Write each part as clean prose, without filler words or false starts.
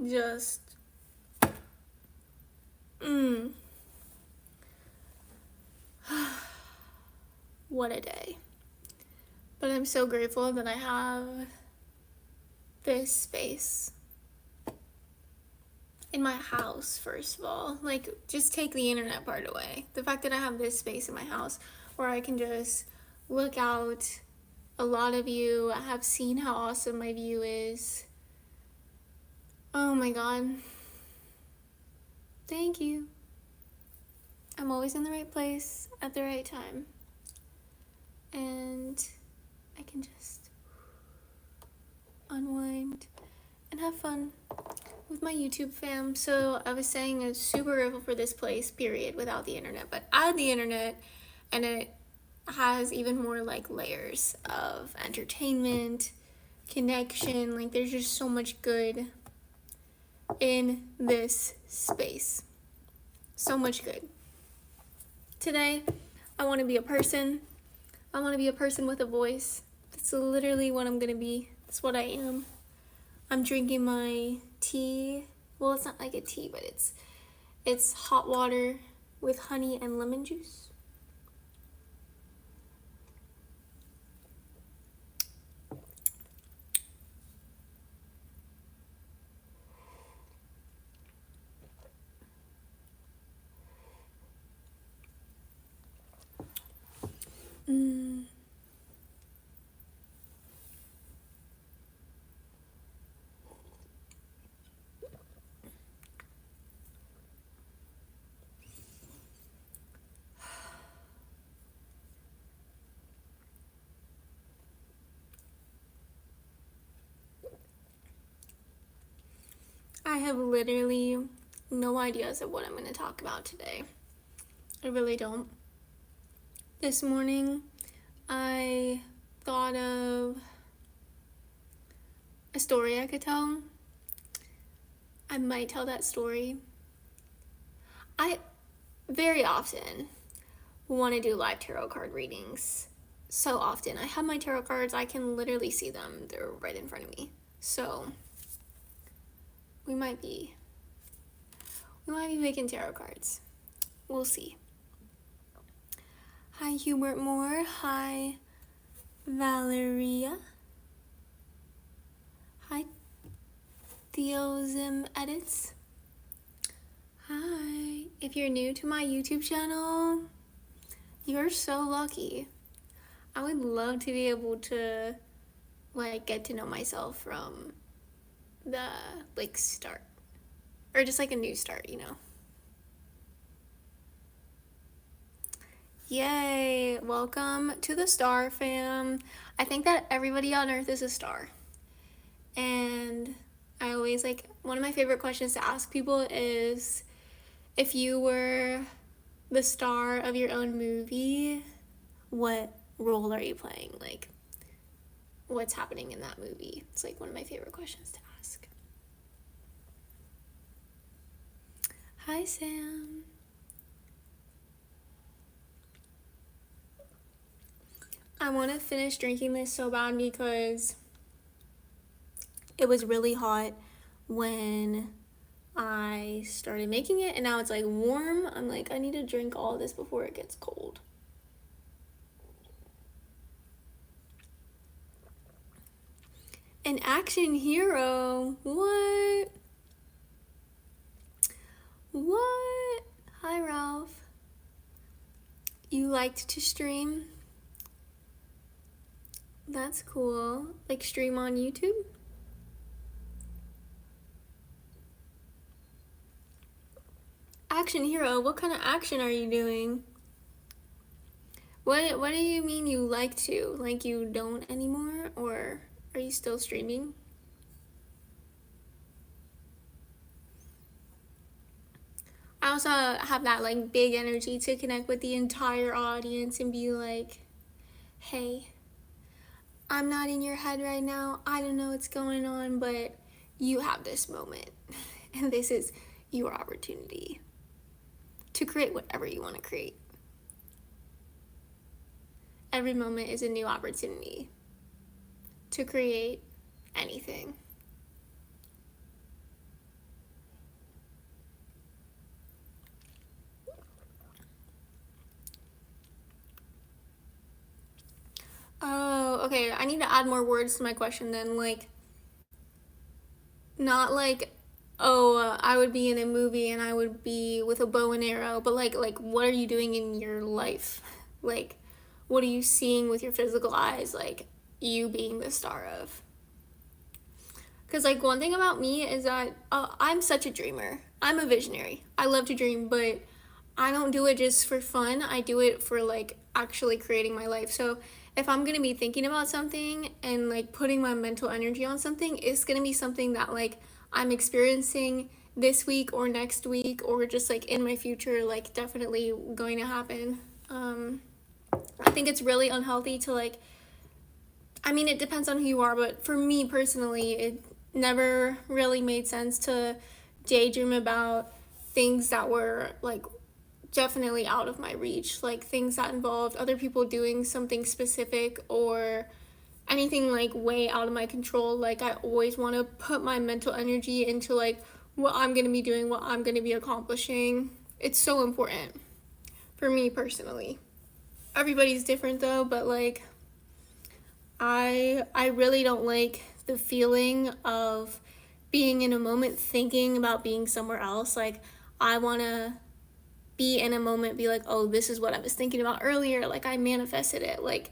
just, what a day. But I'm so grateful that I have this space in my house, first of all. Like, just take the internet part away. The fact that I have this space in my house where I can just look out. A lot of you have seen how awesome my view is. Oh my God. Thank you. I'm always in the right place at the right time. And I can just unwind and have fun with my YouTube fam. So I was saying I'm super grateful for this place, period, without the internet. But add the internet and it has even more like layers of entertainment, connection. Like there's just so much good in this space. So much good. Today, I want to be a person. I want to be a person with a voice. That's literally what I'm going to be. That's what I am. I'm drinking my tea. Well, it's not like a tea, but it's hot water with honey and lemon juice. I have literally no ideas of what I'm going to talk about today. I really don't. This morning, I thought of a story I could tell. I might tell that story. I very often want to do live tarot card readings. So often. I have my tarot cards. I can literally see them. They're right in front of me. So we might be making tarot cards. We'll see. Hi, Hubert Moore. Hi, Valeria. Hi, Theosm Edits. Hi. If you're new to my YouTube channel, you're so lucky. I would love to be able to like get to know myself from the like start, or just like a new start, you know. Yay, welcome to the star fam. I think that everybody on earth is a star, and I always like, one of my favorite questions to ask people is, if you were the star of your own movie, what role are you playing? Like, what's happening in that movie? It's like one of my favorite questions to ask. Hi, Sam. I want to finish drinking this so bad because it was really hot when I started making it, and now it's like warm. I'm like, I need to drink all this before it gets cold. An action hero? What? What? Hi, Ralph. You liked to stream? That's cool. Like stream on YouTube? Action hero? What kind of action are you doing? What do you mean you like to? Like you don't anymore? Or are you still streaming? I also have that like big energy to connect with the entire audience and be like, hey, I'm not in your head right now. I don't know what's going on, but you have this moment. And this is your opportunity to create whatever you want to create. Every moment is a new opportunity to create anything. okay, I need to add more words to my question then. Like, not like, oh, I would be in a movie and I would be with a bow and arrow, but like what are you doing in your life? Like, what are you seeing with your physical eyes, like you being the star of? Because like one thing about me is that I'm such a dreamer. I'm a visionary. I love to dream, but I don't do it just for fun. I do it for like actually creating my life. So if I'm gonna be thinking about something and like putting my mental energy on something, it's gonna be something that like I'm experiencing this week or next week or just like in my future, like definitely going to happen. I think it's really unhealthy to like, I mean, it depends on who you are, but for me personally, it never really made sense to daydream about things that were like definitely out of my reach, like things that involved other people doing something specific or anything like way out of my control. Like I always want to put my mental energy into like what I'm going to be doing, what I'm going to be accomplishing. It's so important for me personally. Everybody's different though, but like I really don't like the feeling of being in a moment thinking about being somewhere else. Like I want to be in a moment, be like, oh, this is what I was thinking about earlier. Like I manifested it. Like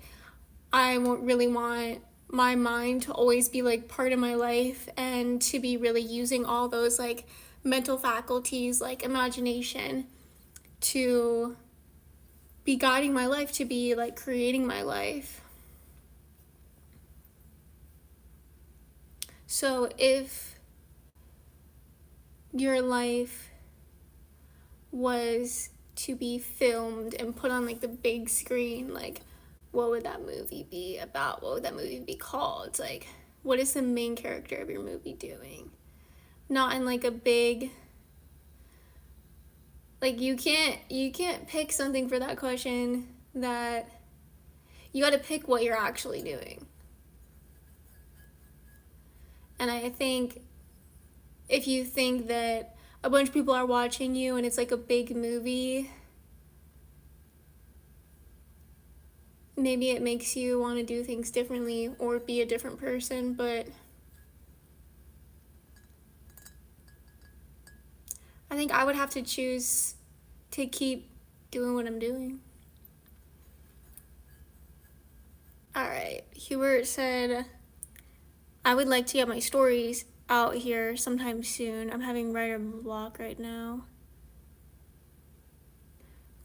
I really want my mind to always be like part of my life and to be really using all those like mental faculties, like imagination, to be guiding my life, to be like creating my life. So if your life was to be filmed and put on like the big screen, like what would that movie be about? What would that movie be called? Like what is the main character of your movie doing? Not in like a big, like you can't pick something for that question. That you got to pick what you're actually doing. And I think if you think that a bunch of people are watching you and it's like a big movie, maybe it makes you want to do things differently or be a different person, but I think I would have to choose to keep doing what I'm doing. Alright, Hubert said, I would like to get my stories out here sometime soon. I'm having writer block right now.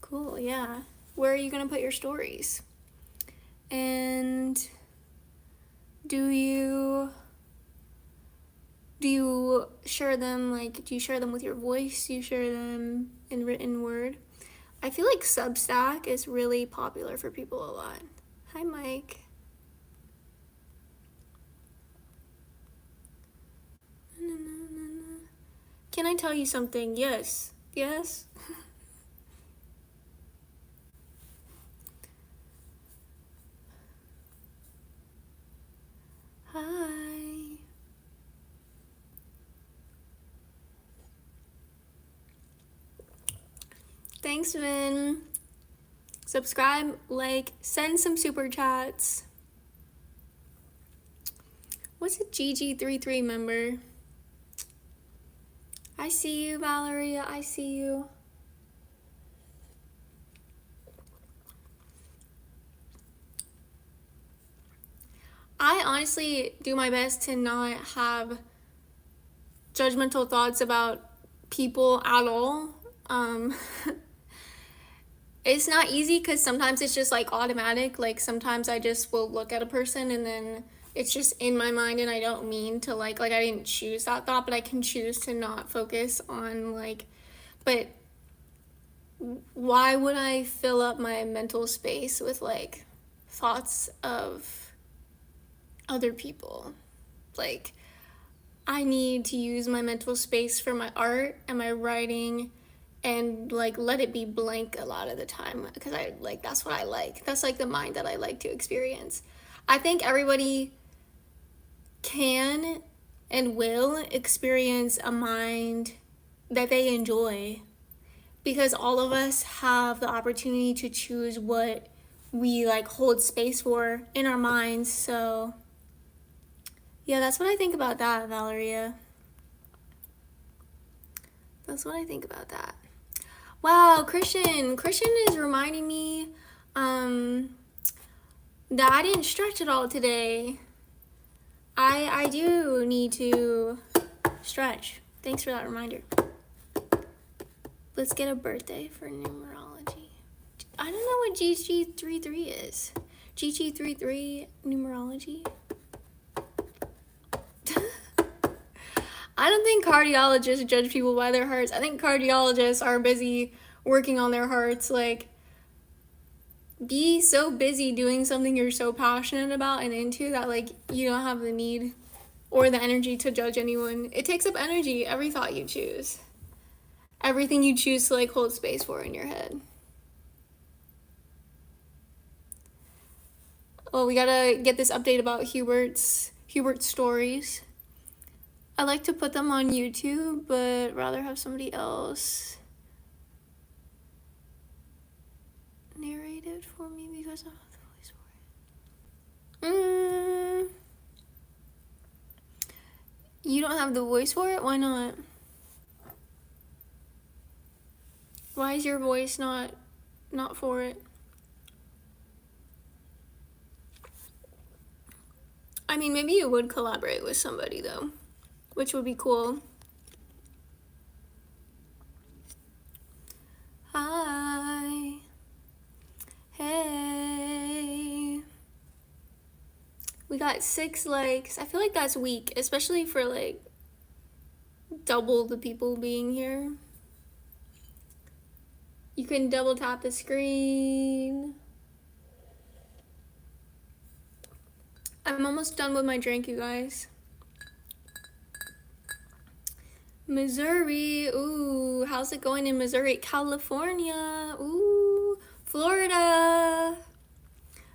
Cool, yeah. Where are you gonna put your stories? And do you share them, like, do you share them with your voice? Do you share them in written word? I feel like Substack is really popular for people a lot. Hi, Mike. Can I tell you something? Yes. Yes? Hi. Thanks, Vin. Subscribe, like, send some super chats. What's a GG33 member? I see you, Valeria. I see you. I honestly do my best to not have judgmental thoughts about people at all. It's not easy because sometimes it's just like automatic. Like sometimes I just will look at a person and then it's just in my mind and I don't mean to like I didn't choose that thought, but I can choose to not focus on like, but why would I fill up my mental space with like thoughts of other people? Like I need to use my mental space for my art and my writing and like let it be blank a lot of the time because I like that's what I like. That's like the mind that I like to experience. I think everybody can and will experience a mind that they enjoy because all of us have the opportunity to choose what we like hold space for in our minds. So yeah, that's what I think about that, Valeria. That's what I think about that. Wow, Christian is reminding me that I didn't stretch at all today. I do need to stretch. Thanks for that reminder. Let's get a birthday for numerology. I don't know what GG33 is. GG33 numerology. I don't think cardiologists judge people by their hearts. I think cardiologists are busy working on their hearts. Like, be so busy doing something you're so passionate about and into that, like, you don't have the need or the energy to judge anyone. It takes up energy, every thought you choose. Everything you choose to, like, hold space for in your head. Oh, we gotta get this update about Hubert's stories. I like to put them on YouTube, but rather have somebody else narrate it for me because I don't have the voice for it. You don't have the voice for it? Why not? Why is your voice not for it? I mean, maybe you would collaborate with somebody though, which would be cool. Hi. Hey. We got 6 likes. I feel like that's weak, especially for like double the people being here. You can double tap the screen. I'm almost done with my drink, you guys. Missouri, ooh, how's it going in Missouri? California, ooh, Florida.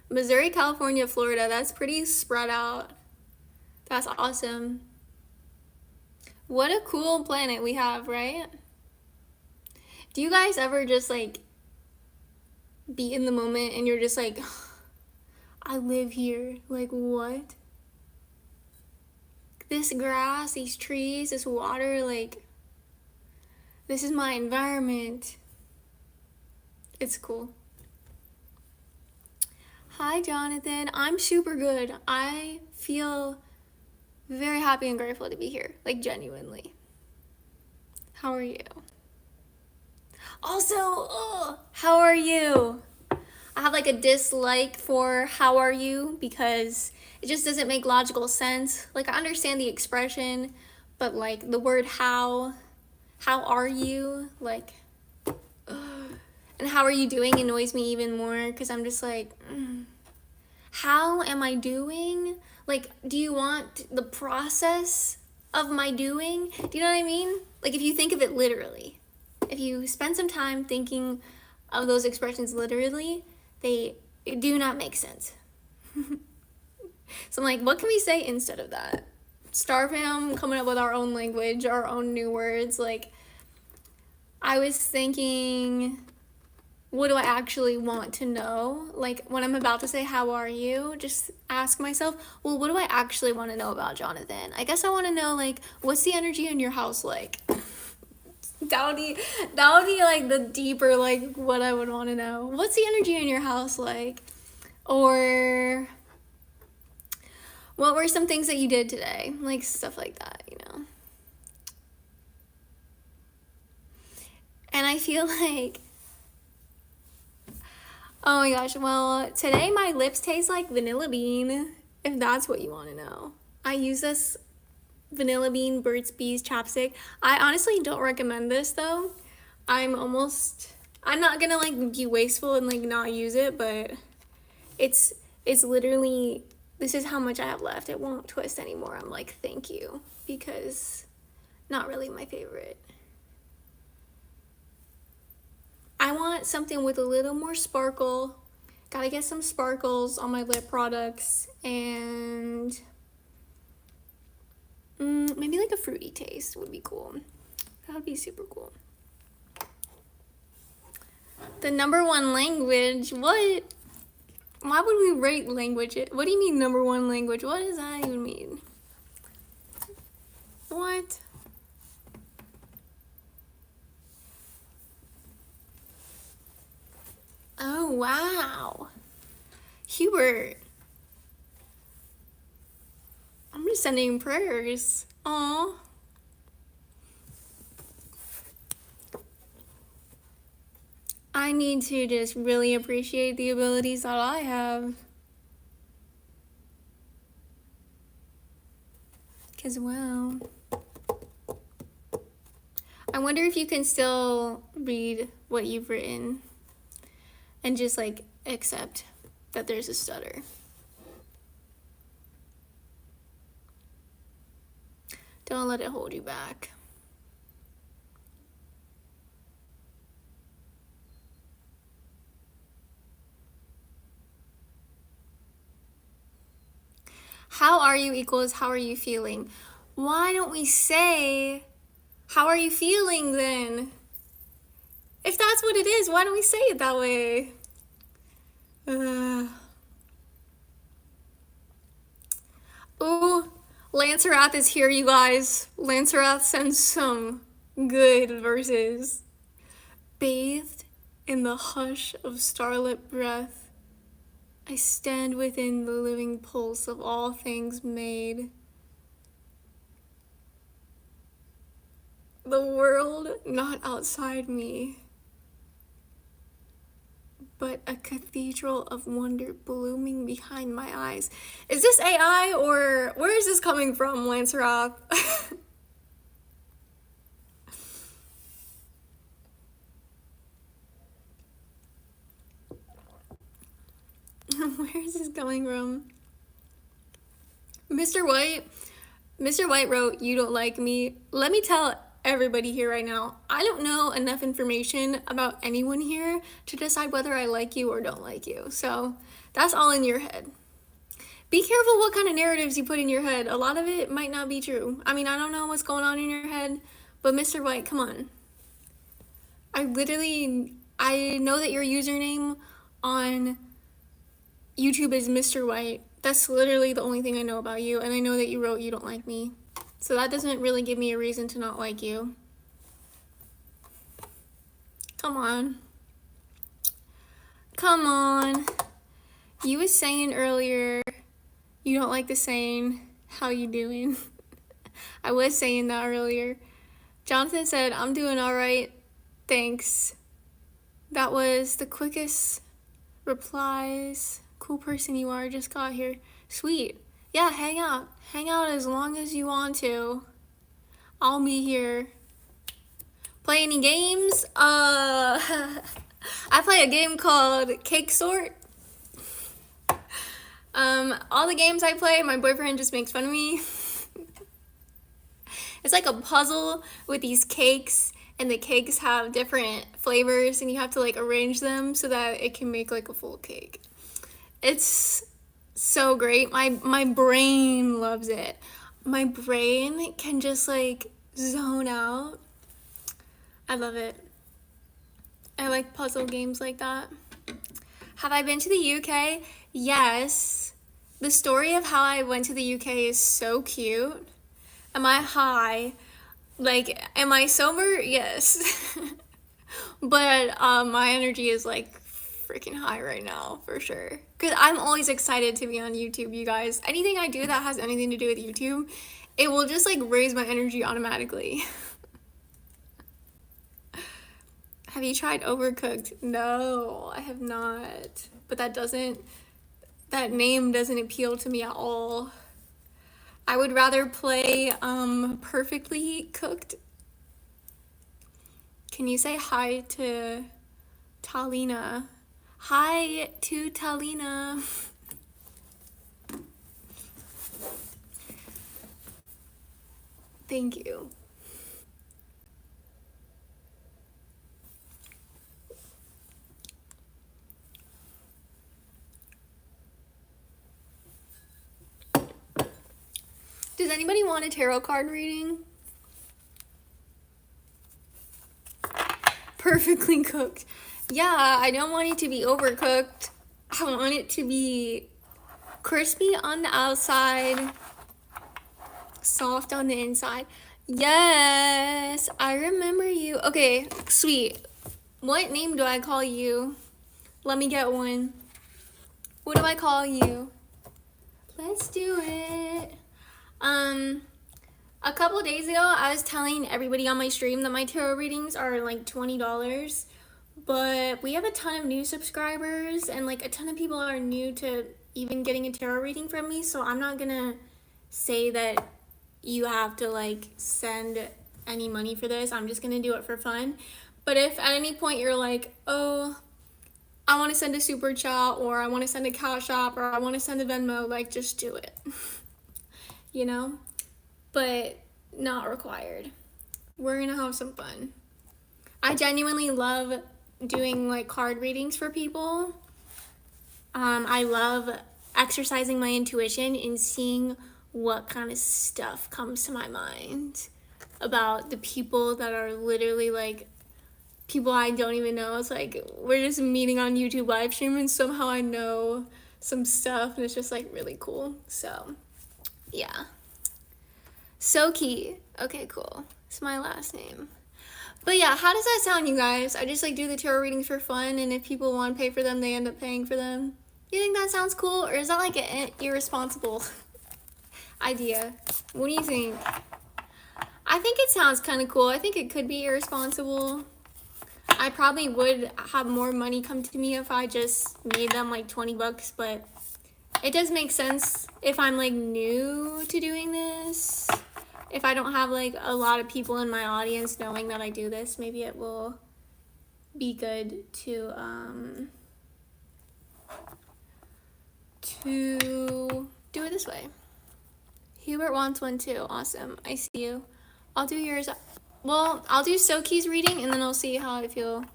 Missouri, California, Florida, that's pretty spread out. That's awesome. What a cool planet we have, right? Do you guys ever just like be in the moment and you're just like, I live here, like what? This grass, these trees, this water, like, this is my environment. It's cool. Hi, Jonathan. I'm super good. I feel very happy and grateful to be here, like genuinely. How are you? Also, how are you? I have like a dislike for how are you because it just doesn't make logical sense. Like, I understand the expression, but like the word how are you? Like, and how are you doing annoys me even more because I'm just like, how am I doing? Like, do you want the process of my doing? Do you know what I mean? Like, if you think of it literally, if you spend some time thinking of those expressions literally, they do not make sense. So I'm like, what can we say instead of that? Star fam coming up with our own language, our own new words. Like, I was thinking, what do I actually want to know? Like, when I'm about to say, how are you? Just ask myself, well, what do I actually want to know about Jonathan? I guess I want to know, like, what's the energy in your house like? That would be like the deeper, like, what I would want to know. What's the energy in your house like? Or what were some things that you did today? Like, stuff like that, you know? And I feel like, oh my gosh, well, today my lips taste like vanilla bean, if that's what you want to know. I use this vanilla bean Burt's Bees chapstick. I honestly don't recommend this though. I'm not gonna like be wasteful and like not use it, but it's literally, this is how much I have left. It won't twist anymore. I'm like, thank you, because not really my favorite. I want something with a little more sparkle. Gotta get some sparkles on my lip products, and maybe like a fruity taste would be cool. That would be super cool. The number 1 language, what? Why would we rate language? What do you mean number one language? What does that even mean? What? Oh, wow. Hubert. I'm just sending prayers. Aw. I need to just really appreciate the abilities that I have. Because, wow. I wonder if you can still read what you've written and just like accept that there's a stutter. Don't let it hold you back. How are you equals how are you feeling? Why don't we say how are you feeling then? If that's what it is, why don't we say it that way? Ooh, Lancerath is here, you guys. Lancerath sends some good verses. Bathed in the hush of starlit breath, I stand within the living pulse of all things made. The world not outside me, but a cathedral of wonder blooming behind my eyes. Is this AI or where is this coming from, Lanceroth? Where is this coming from? Mr. White wrote, "You don't like me." Let me tell everybody here right now, I don't know enough information about anyone here to decide whether I like you or don't like you. So that's all in your head. Be careful what kind of narratives you put in your head. A lot of it might not be true. I mean, I don't know what's going on in your head, but Mr. White, come on. I know that your username on YouTube is Mr. White. That's literally the only thing I know about you, and I know that you wrote "you don't like me." So that doesn't really give me a reason to not like you. Come on. Come on. You was saying earlier you don't like the saying, "How you doing?" I was saying that earlier. Jonathan said, "I'm doing all right. Thanks." That was the quickest replies. Cool person you are, just got here. Sweet. Yeah, hang out. Hang out as long as you want to. I'll be here. Play any games? I play a game called Cake Sort. All the games I play, my boyfriend just makes fun of me. It's like a puzzle with these cakes, and the cakes have different flavors, and you have to like arrange them so that it can make like a full cake. It's so great. My brain loves it. My brain can just like zone out. I love it. I like puzzle games like that. Have I been to the UK? Yes. The story of how I went to the UK is so cute. Am I high? Like, am I sober? Yes. But my energy is like freaking high right now, for sure. Because I'm always excited to be on YouTube, you guys. Anything I do that has anything to do with YouTube, it will just like raise my energy automatically. Have you tried Overcooked? No, I have not. But that name doesn't appeal to me at all. I would rather play Perfectly Cooked. Can you say hi to Talina? Hi to Talina. Thank you. Does anybody want a tarot card reading? Perfectly cooked. Yeah, I don't want it to be overcooked. I want it to be crispy on the outside, soft on the inside. Yes, I remember you. Okay, sweet. What name do I call you? Let me get one. What do I call you? Let's do it. A couple days ago, I was telling everybody on my stream that my tarot readings are like $20, but we have a ton of new subscribers and like a ton of people are new to even getting a tarot reading from me, so I'm not gonna say that you have to like send any money for this. I'm just gonna do it for fun. But if at any point you're like, oh, I want to send a super chat, or I want to send a Cash App, or I want to send a Venmo, like just do it. You know? But not required. We're gonna have some fun. I genuinely love doing like card readings for people. I love exercising my intuition and seeing what kind of stuff comes to my mind about the people that are literally like people I don't even know. It's like we're just meeting on YouTube live stream and somehow I know some stuff and it's just like really cool. So yeah. Soki. Okay, cool. It's my last name. But yeah, how does that sound, you guys? I just like do the tarot readings for fun, and if people want to pay for them, they end up paying for them. You think that sounds cool, or is that like an irresponsible idea? What do you think? I think it sounds kind of cool. I think it could be irresponsible. I probably would have more money come to me if I just made them like $20, but it does make sense if I'm like new to doing this. If I don't have like a lot of people in my audience knowing that I do this, maybe it will be good to do it this way. Hubert wants one too. Awesome. I see you. I'll do yours. Well, I'll do Soki's reading and then I'll see how I feel.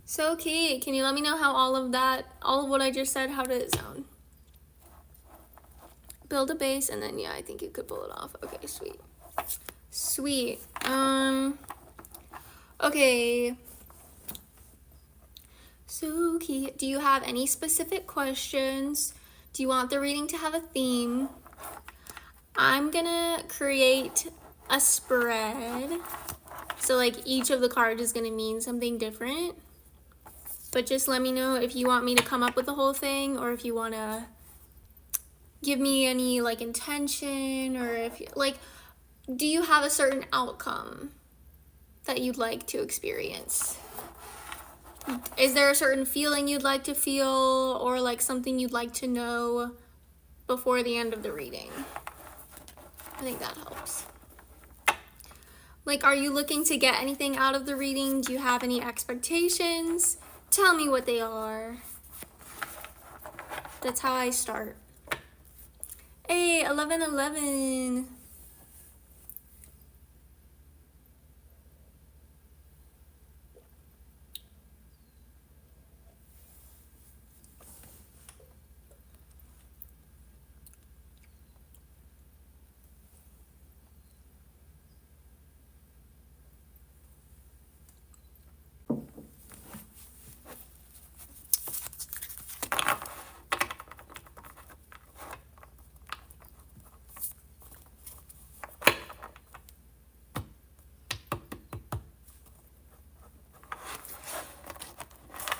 Soki, can you let me know how all of what I just said, how did it sound? Build a base and then yeah, I think you could pull it off. Okay, sweet. Sweet. Okay. Soki, do you have any specific questions? Do you want the reading to have a theme? I'm gonna create a spread. So like each of the cards is gonna mean something different. But just let me know if you want me to come up with the whole thing or if you wanna give me any like intention, or if like, do you have a certain outcome that you'd like to experience? Is there a certain feeling you'd like to feel, or like something you'd like to know before the end of the reading? I think that helps. Like, are you looking to get anything out of the reading? Do you have any expectations? Tell me what they are. That's how I start. Hey, 1111.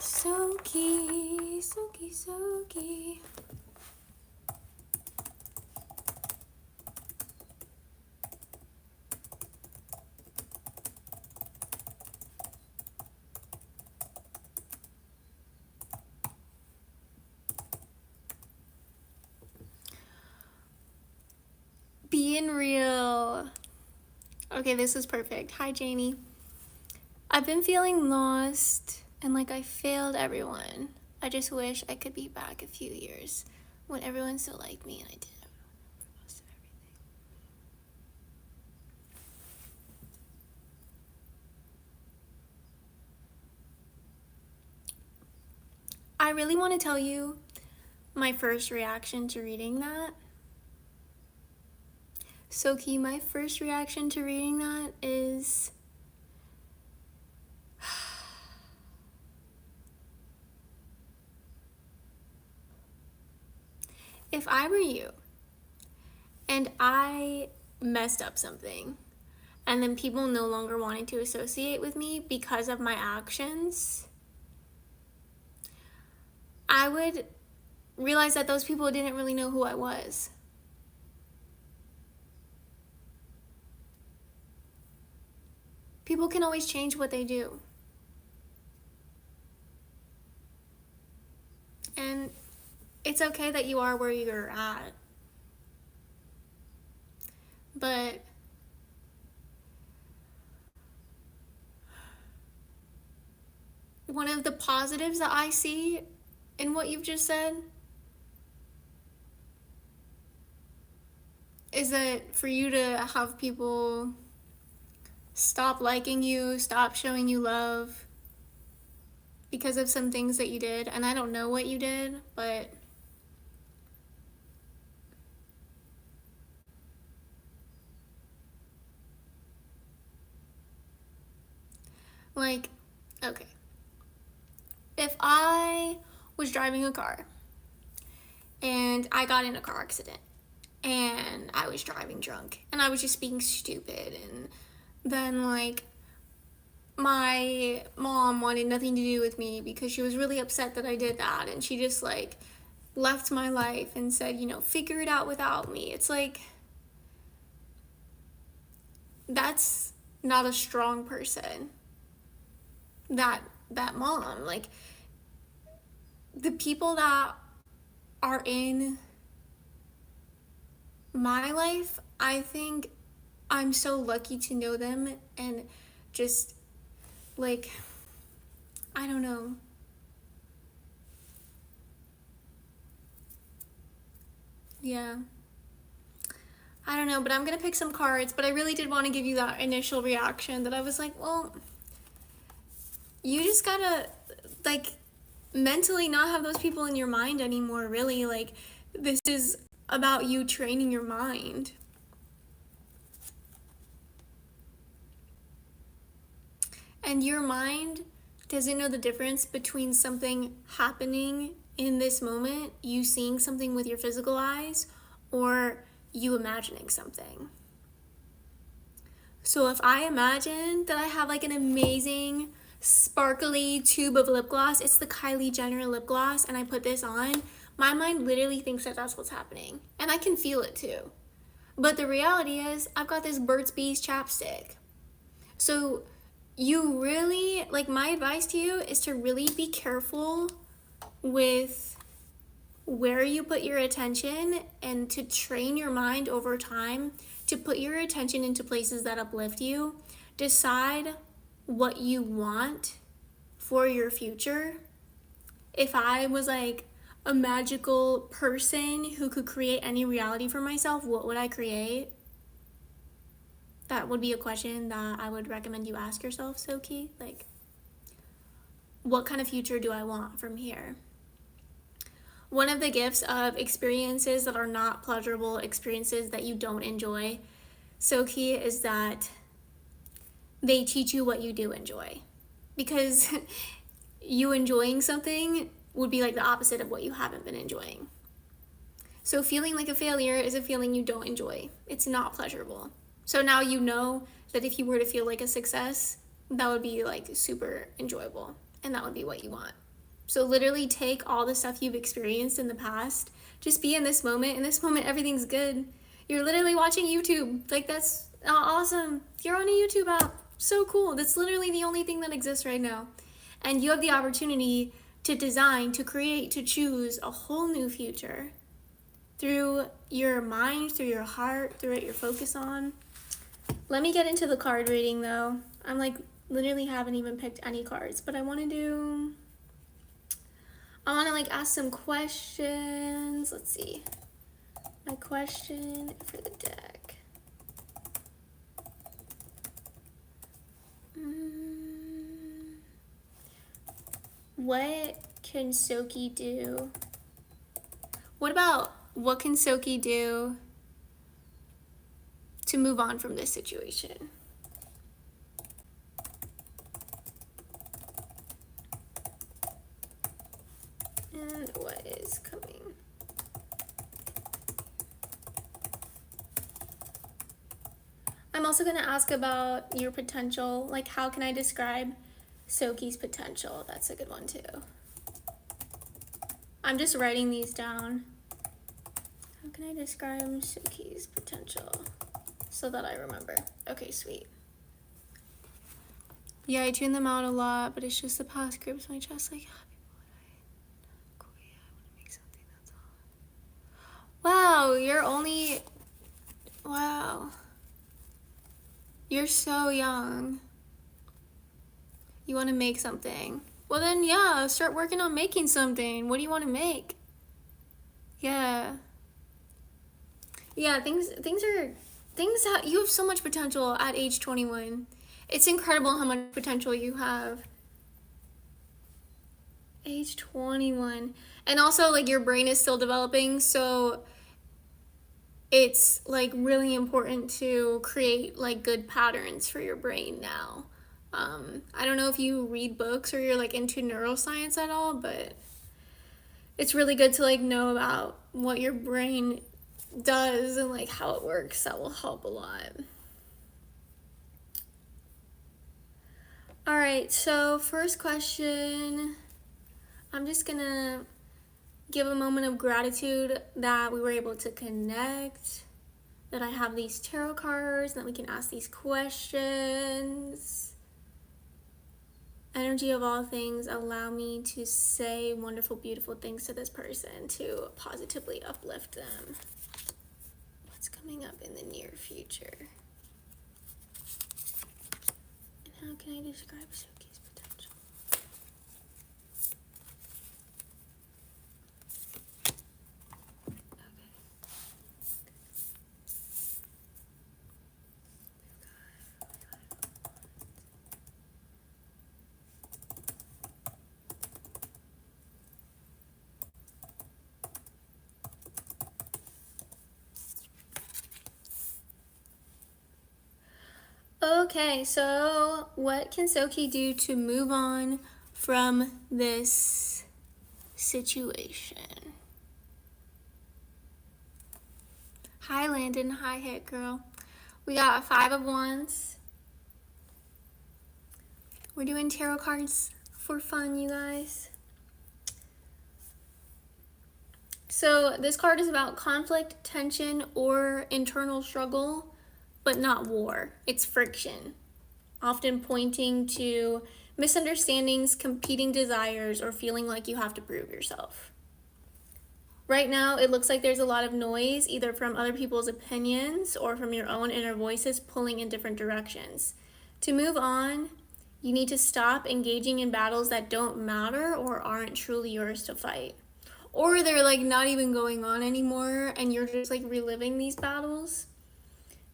Soki, Soki, Soki. Being real. Okay, this is perfect. Hi, Janie. I've been feeling lost and like I failed everyone. I just wish I could be back a few years when everyone still liked me and I did most of everything. I really want to tell you my first reaction to reading that. Soki, my first reaction to reading that is if I were you and I messed up something and then people no longer wanted to associate with me because of my actions, I would realize that those people didn't really know who I was. People can always change what they do. And it's okay that you are where you're at. But one of the positives that I see in what you've just said is that for you to have people stop liking you, stop showing you love because of some things that you did, and I don't know what you did, but like, okay. If I was driving a car and I got in a car accident and I was driving drunk and I was just being stupid, and then like my mom wanted nothing to do with me because she was really upset that I did that, and she just like left my life and said, you know, figure it out without me. It's like, that's not a strong person. That mom, like, the people that are in my life, I think I'm so lucky to know them, and just like, I don't know. Yeah. I don't know, but I'm gonna pick some cards, but I really did want to give you that initial reaction that I was like, well, you just gotta, like, mentally not have those people in your mind anymore, really. Like, this is about you training your mind. And your mind doesn't know the difference between something happening in this moment, you seeing something with your physical eyes, or you imagining something. So if I imagine that I have like an amazing sparkly tube of lip gloss, it's the Kylie Jenner lip gloss, and I put this on, my mind literally thinks that that's what's happening. And I can feel it too. But the reality is, I've got this Burt's Bees chapstick. So you really, like, my advice to you is to really be careful with where you put your attention, and to train your mind over time to put your attention into places that uplift you. Decide what you want for your future. If I was like a magical person who could create any reality for myself, what would I create? That would be a question that I would recommend you ask yourself, Soki. Like, what kind of future do I want from here? One of the gifts of experiences that are not pleasurable, experiences that you don't enjoy, Soki, is that they teach you what you do enjoy. Because you enjoying something would be like the opposite of what you haven't been enjoying. So feeling like a failure is a feeling you don't enjoy. It's not pleasurable. So now you know that if you were to feel like a success, that would be like super enjoyable, and that would be what you want. So literally take all the stuff you've experienced in the past, just be in this moment. In this moment, everything's good. You're literally watching YouTube. Like, that's awesome. You're on a YouTube app. So cool. That's literally the only thing that exists right now. And you have the opportunity to design, to create, to choose a whole new future through your mind, through your heart, through what you're focused on. Let me get into the card reading though. I'm like, literally haven't even picked any cards, but I want to like ask some questions. Let's see. My question for the deck. What can Soki do? What can Soki do to move on from this situation? And what is coming? I'm also going to ask about your potential. Like, how can I describe Soki's potential? That's a good one too. I'm just writing these down. How can I describe Soki's potential so that I remember? Okay, sweet. Yeah, I tune them out a lot, but it's just the past grips my chest like, cool, yeah, I want to make something, that's all. Wow, wow. You're so young. You want to make something. Well then, yeah, start working on making something. What do you want to make? Yeah. Yeah, you have so much potential at age 21. It's incredible how much potential you have. Age 21. And also, like, your brain is still developing, so it's like really important to create like good patterns for your brain now. I don't know if you read books or you're like into neuroscience at all, but it's really good to like know about what your brain does and like how it works. That will help a lot. All right, so first question, I'm just gonna give a moment of gratitude that we were able to connect, that I have these tarot cards, that we can ask these questions. Energy of all things, allow me to say wonderful, beautiful things to this person to positively uplift them. What's coming up in the near future? And how can I describe Soki's potential? Okay, so what can Soki do to move on from this situation? Hi, Landon. Hi, Hit Girl. We got 5 of Wands. We're doing tarot cards for fun, you guys. So this card is about conflict, tension, or internal struggle, but not war. It's friction, often pointing to misunderstandings, competing desires, or feeling like you have to prove yourself. Right now, it looks like there's a lot of noise, either from other people's opinions or from your own inner voices pulling in different directions. To move on, you need to stop engaging in battles that don't matter or aren't truly yours to fight. Or they're like not even going on anymore and you're just like reliving these battles.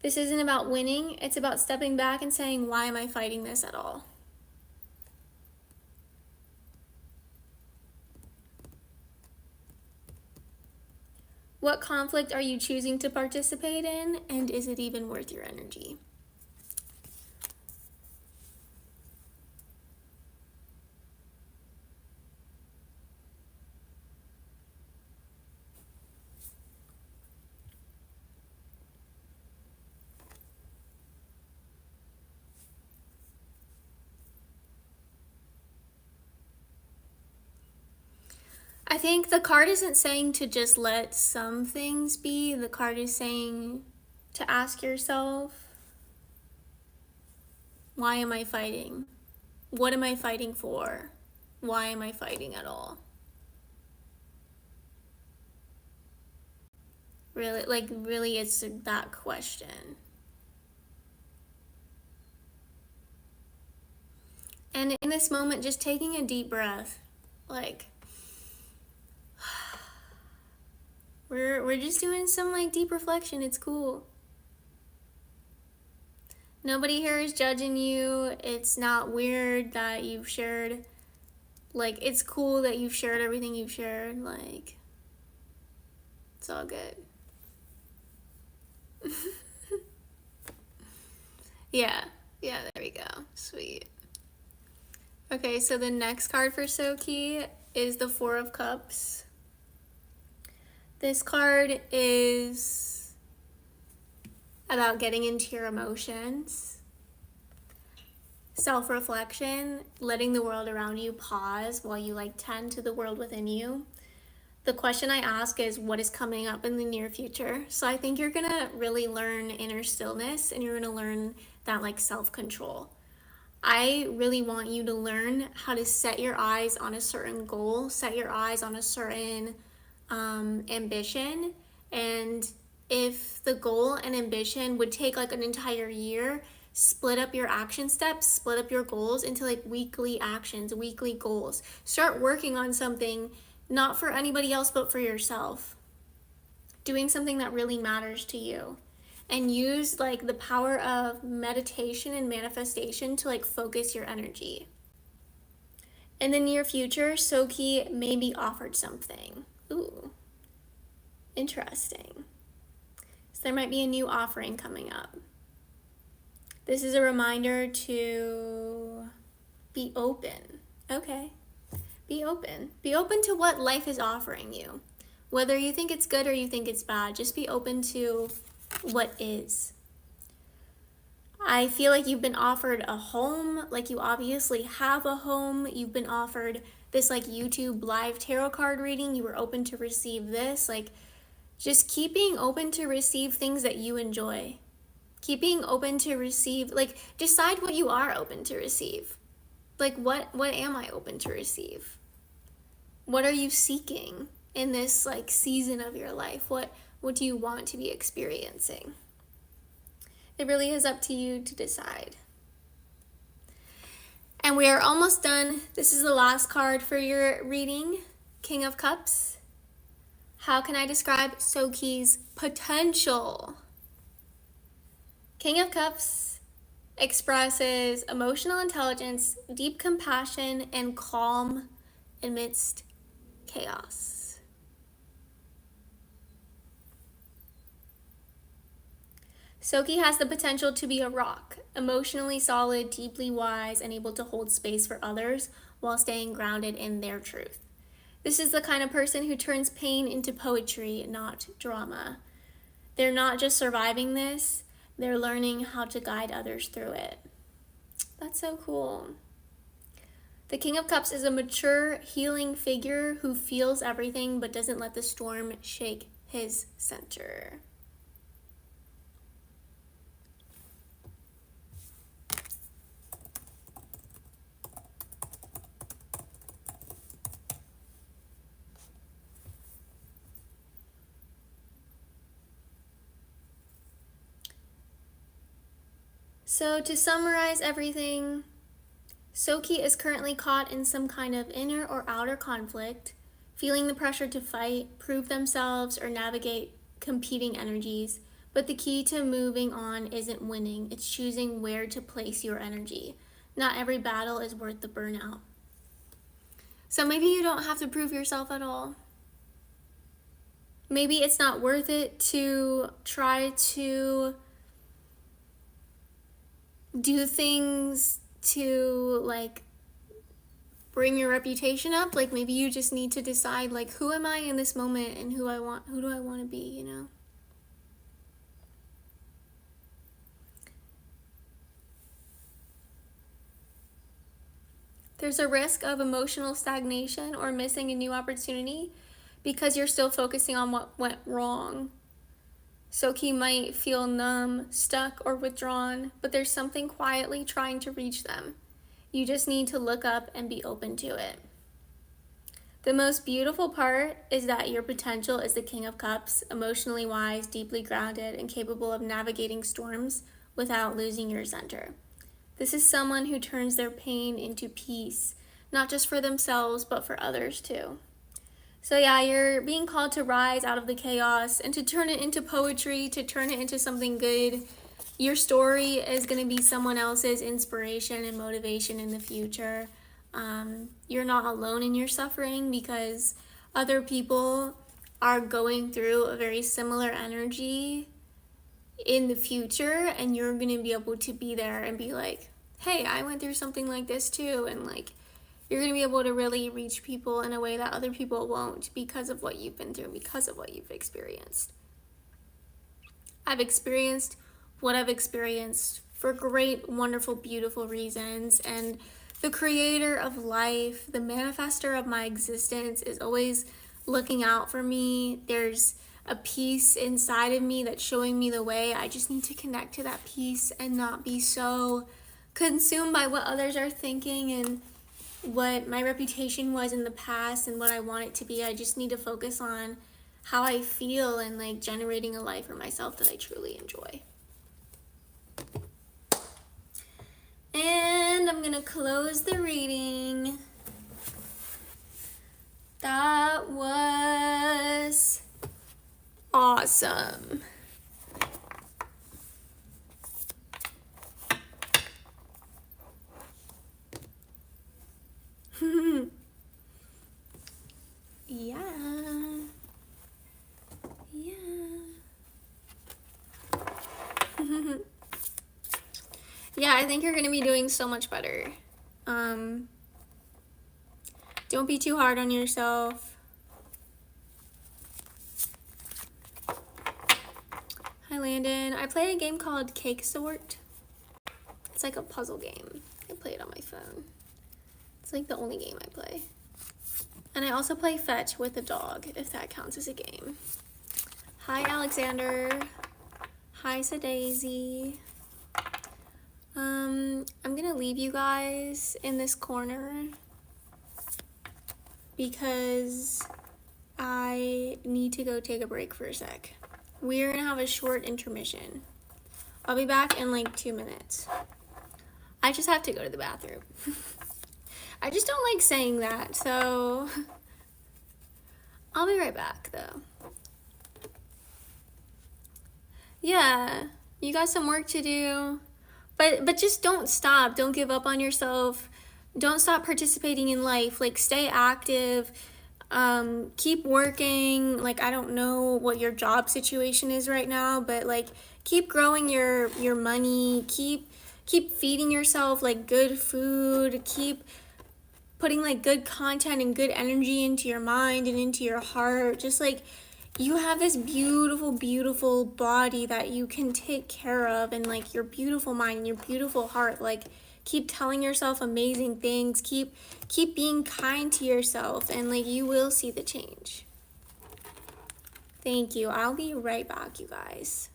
This isn't about winning, it's about stepping back and saying, why am I fighting this at all? What conflict are you choosing to participate in, and is it even worth your energy? I think the card isn't saying to just let some things be. The card is saying to ask yourself, why am I fighting? What am I fighting for? Why am I fighting at all? Really, it's that question. And in this moment, just taking a deep breath, like, we're just doing some like deep reflection. It's cool. Nobody here is judging you. It's not weird that you've shared, like, it's cool that you've shared everything you've shared. Like, it's all good. Yeah. Yeah, there we go. Sweet. Okay, so the next card for Soki is the Four of Cups. This card is about getting into your emotions, self-reflection, letting the world around you pause while you tend to the world within you. The question I ask is, what is coming up in the near future? So I think you're gonna really learn inner stillness, and you're gonna learn that self-control. I really want you to learn how to set your eyes on a certain goal, set your eyes on a certain ambition. And if the goal and ambition would take an entire year, split up your action steps, split up your goals into weekly actions, weekly goals. Start working on something not for anybody else, but for yourself. Doing something that really matters to you. And use the power of meditation and manifestation to focus your energy. In the near future, Soki may be offered something. Ooh, interesting. So there might be a new offering coming up. This is a reminder to be open. Okay, be open. Be open to what life is offering you. Whether you think it's good or you think it's bad, just be open to what is. I feel like you've been offered a home, you obviously have a home. You've been offered this YouTube live tarot card reading. You were open to receive this. Just keep being open to receive things that you enjoy. Keep being open to receive, decide what you are open to receive. What am I open to receive? What are you seeking in this season of your life? What do you want to be experiencing? It really is up to you to decide. And we are almost done. This is the last card for your reading, King of Cups. How can I describe Soki's potential? King of Cups expresses emotional intelligence, deep compassion, and calm amidst chaos. Soki has the potential to be a rock, emotionally solid, deeply wise, and able to hold space for others while staying grounded in their truth. This is the kind of person who turns pain into poetry, not drama. They're not just surviving this, they're learning how to guide others through it. That's so cool. The King of Cups is a mature, healing figure who feels everything but doesn't let the storm shake his center. So to summarize everything, Soki is currently caught in some kind of inner or outer conflict, feeling the pressure to fight, prove themselves, or navigate competing energies. But the key to moving on isn't winning, it's choosing where to place your energy. Not every battle is worth the burnout. So maybe you don't have to prove yourself at all. Maybe it's not worth it to try to do things to bring your reputation up. Maybe you just need to decide who am I in this moment and who do I want to be, you know? There's a risk of emotional stagnation or missing a new opportunity because you're still focusing on what went wrong. Soki might feel numb, stuck, or withdrawn, but there's something quietly trying to reach them. You just need to look up and be open to it. The most beautiful part is that your potential is the King of Cups, emotionally wise, deeply grounded, and capable of navigating storms without losing your center. This is someone who turns their pain into peace, not just for themselves, but for others too. So yeah, you're being called to rise out of the chaos and to turn it into poetry, to turn it into something good. Your story is going to be someone else's inspiration and motivation in the future. You're not alone in your suffering because other people are going through a very similar energy in the future, and you're gonna be able to be there and be like, hey, I went through something like this too, and like you're gonna be able to really reach people in a way that other people won't because of what you've been through, because of what you've experienced. I've experienced what I've experienced for great, wonderful, beautiful reasons, and the creator of life, the manifester of my existence, is always looking out for me. There's a peace inside of me that's showing me the way. I just need to connect to that peace and not be so consumed by what others are thinking and what my reputation was in the past and what I want it to be. I just need to focus on how I feel and like generating a life for myself that I truly enjoy. And I'm gonna close the reading. That was awesome. Yeah. Yeah. Yeah, I think you're gonna be doing so much better. Don't be too hard on yourself. Hi, Landon. I play a game called Cake Sort. It's like a puzzle game. I play it on my phone. It's like the only game I play. And I also play fetch with a dog, if that counts as a game. Hi, Alexander. Hi, Sadaisy. I'm gonna leave you guys in this corner because I need to go take a break for a sec. We're gonna have a short intermission. I'll be back in like 2 minutes. I just have to go to the bathroom. I just don't like saying that, so I'll be right back though. Yeah, you got some work to do, but just don't stop. Don't give up on yourself. Don't stop participating in life. Like, stay active. Keep working. Like, I don't know what your job situation is right now, but like keep growing your money. Keep feeding yourself like good food. Keep putting like good content and good energy into your mind and into your heart. Just like, you have this beautiful, beautiful body that you can take care of, and like your beautiful mind and your beautiful heart. Like, keep telling yourself amazing things. Keep being kind to yourself, and like you will see the change. Thank you. I'll be right back, you guys.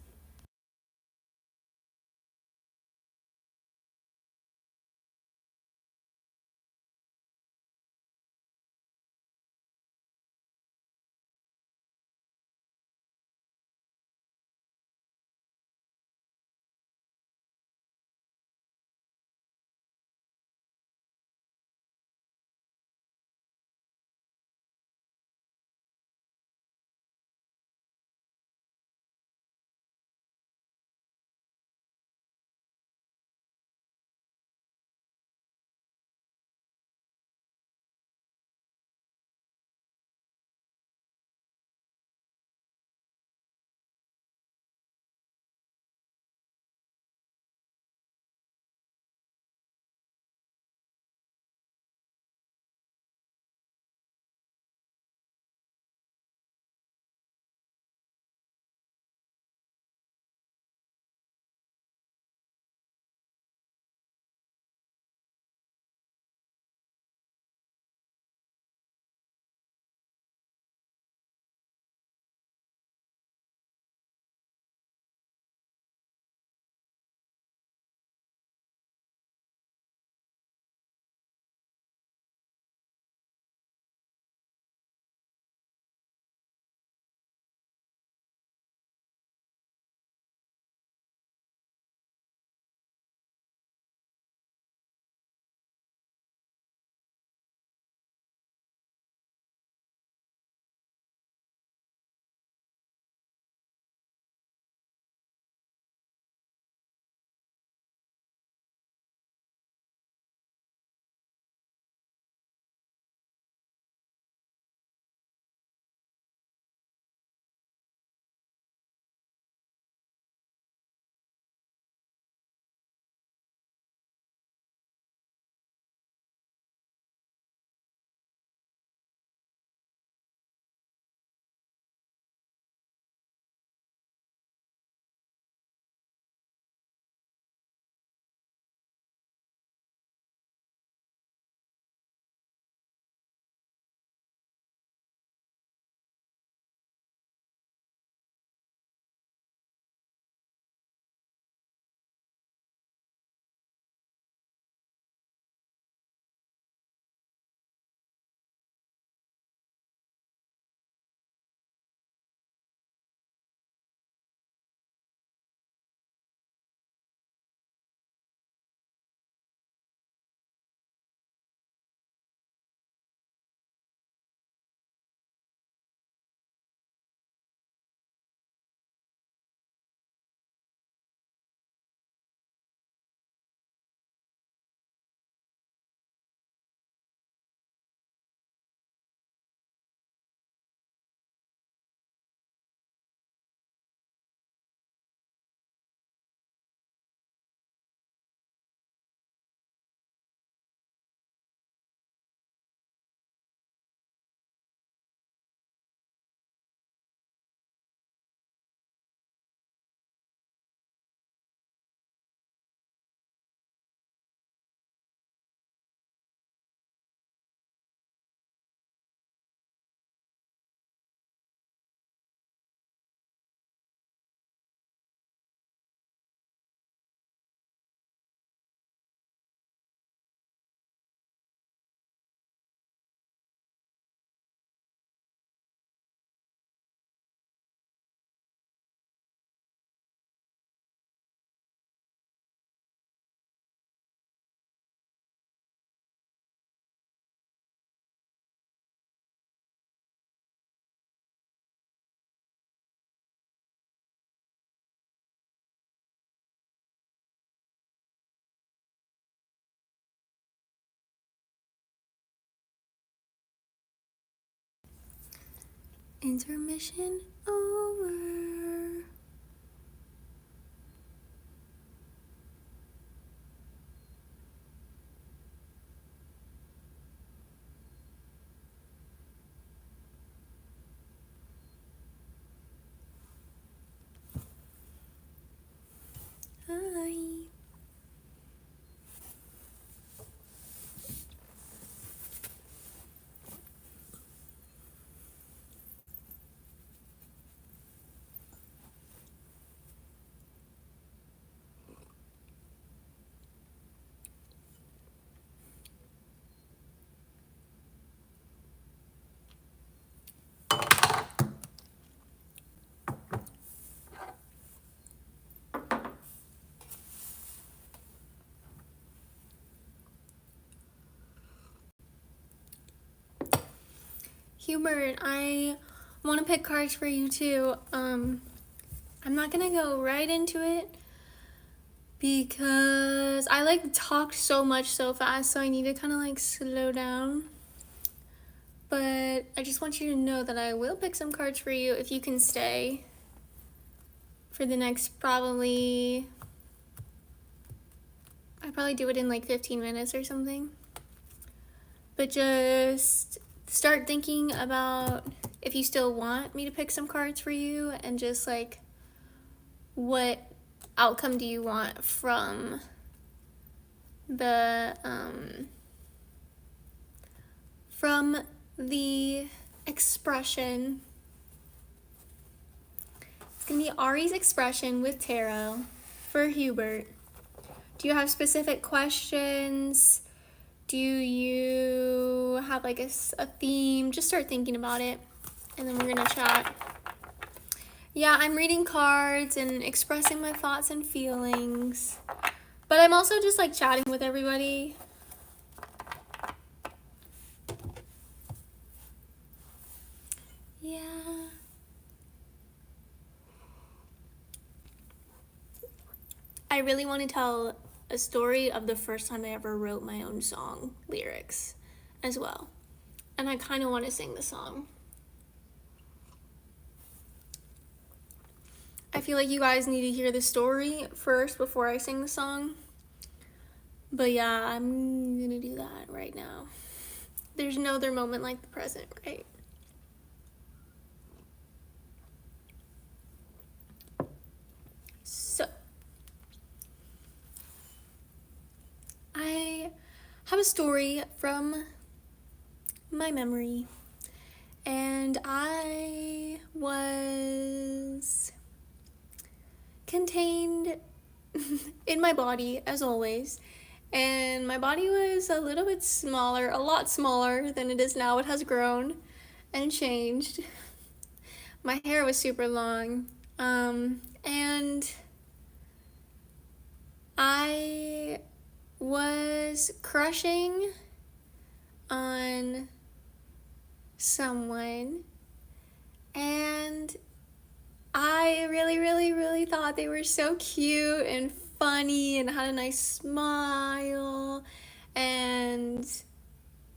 Intermission over. Hi. Hubert, I want to pick cards for you too. I'm not gonna go right into it because I talked so much so fast, so I need to kind of slow down. But I just want you to know that I will pick some cards for you if you can stay for the next I'd probably do it in 15 minutes or something. But just start thinking about if you still want me to pick some cards for you, and just what outcome do you want from the expression. It's gonna be Ari's expression with tarot for Hubert. Do you have specific questions? Do you have a theme? Just start thinking about it, and then we're gonna chat. Yeah, I'm reading cards and expressing my thoughts and feelings, but I'm also just chatting with everybody. Yeah. I really want to tell a story of the first time I ever wrote my own song lyrics as well. And I kind of want to sing the song. I feel like you guys need to hear the story first before I sing the song. But yeah, I'm gonna do that right now. There's no other moment like the present, right? So, I have a story from my memory, and I was contained in my body as always, and my body was a little bit smaller, a lot smaller than it is now. It has grown and changed. My hair was super long, and I was crushing on someone, and I really thought they were so cute and funny and had a nice smile, and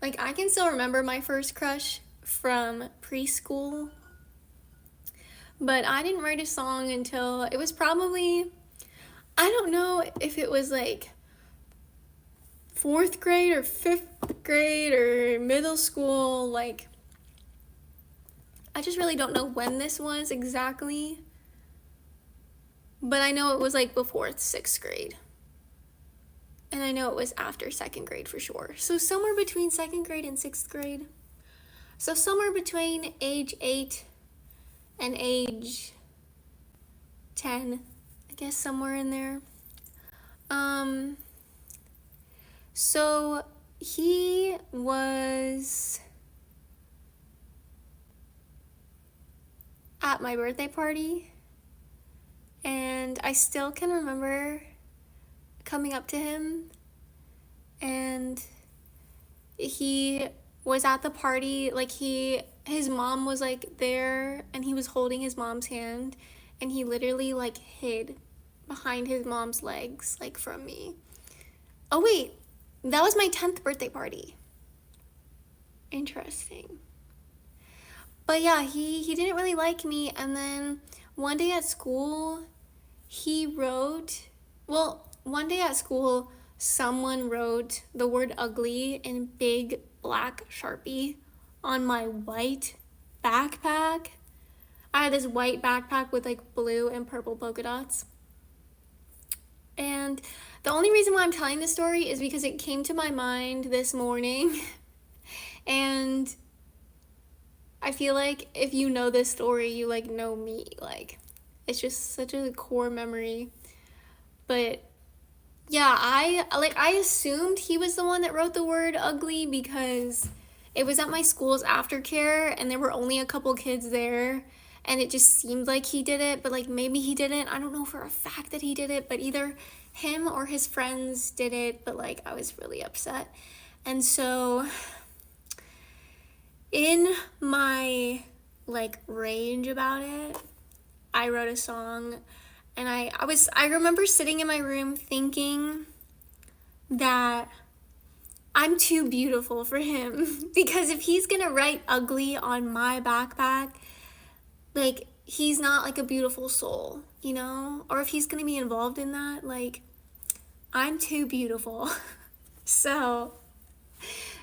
I can still remember my first crush from preschool, but I didn't write a song until it was probably, I don't know if it was 4th grade or 5th grade or middle school. I just really don't know when this was exactly, but I know it was before 6th grade, and I know it was after 2nd grade for sure. So somewhere between 2nd grade and 6th grade. So somewhere between age 8 and age 10, I guess, somewhere in there. So he was at my birthday party, and I still can remember coming up to him, and he was at the party, his mom was there, and he was holding his mom's hand, and he literally hid behind his mom's legs from me. Oh wait, that was my 10th birthday party. Interesting. But yeah, he didn't really like me. And then one day at school, he wrote, well, one day at school, someone wrote the word ugly in big black Sharpie on my white backpack. I had this white backpack with like blue and purple polka dots. And the only reason why I'm telling this story is because it came to my mind this morning. And I feel like if you know this story, you like know me. Like, it's just such a core memory. But yeah, I assumed he was the one that wrote the word ugly because it was at my school's aftercare and there were only a couple kids there, and it just seemed like he did it, but like maybe he didn't. I don't know for a fact that he did it, but either him or his friends did it, but like I was really upset. And so in my like rage about it, I wrote a song. And I remember sitting in my room thinking that I'm too beautiful for him. Because if he's gonna write ugly on my backpack, like, he's not like a beautiful soul, you know? Or if he's gonna be involved in that, like, I'm too beautiful. So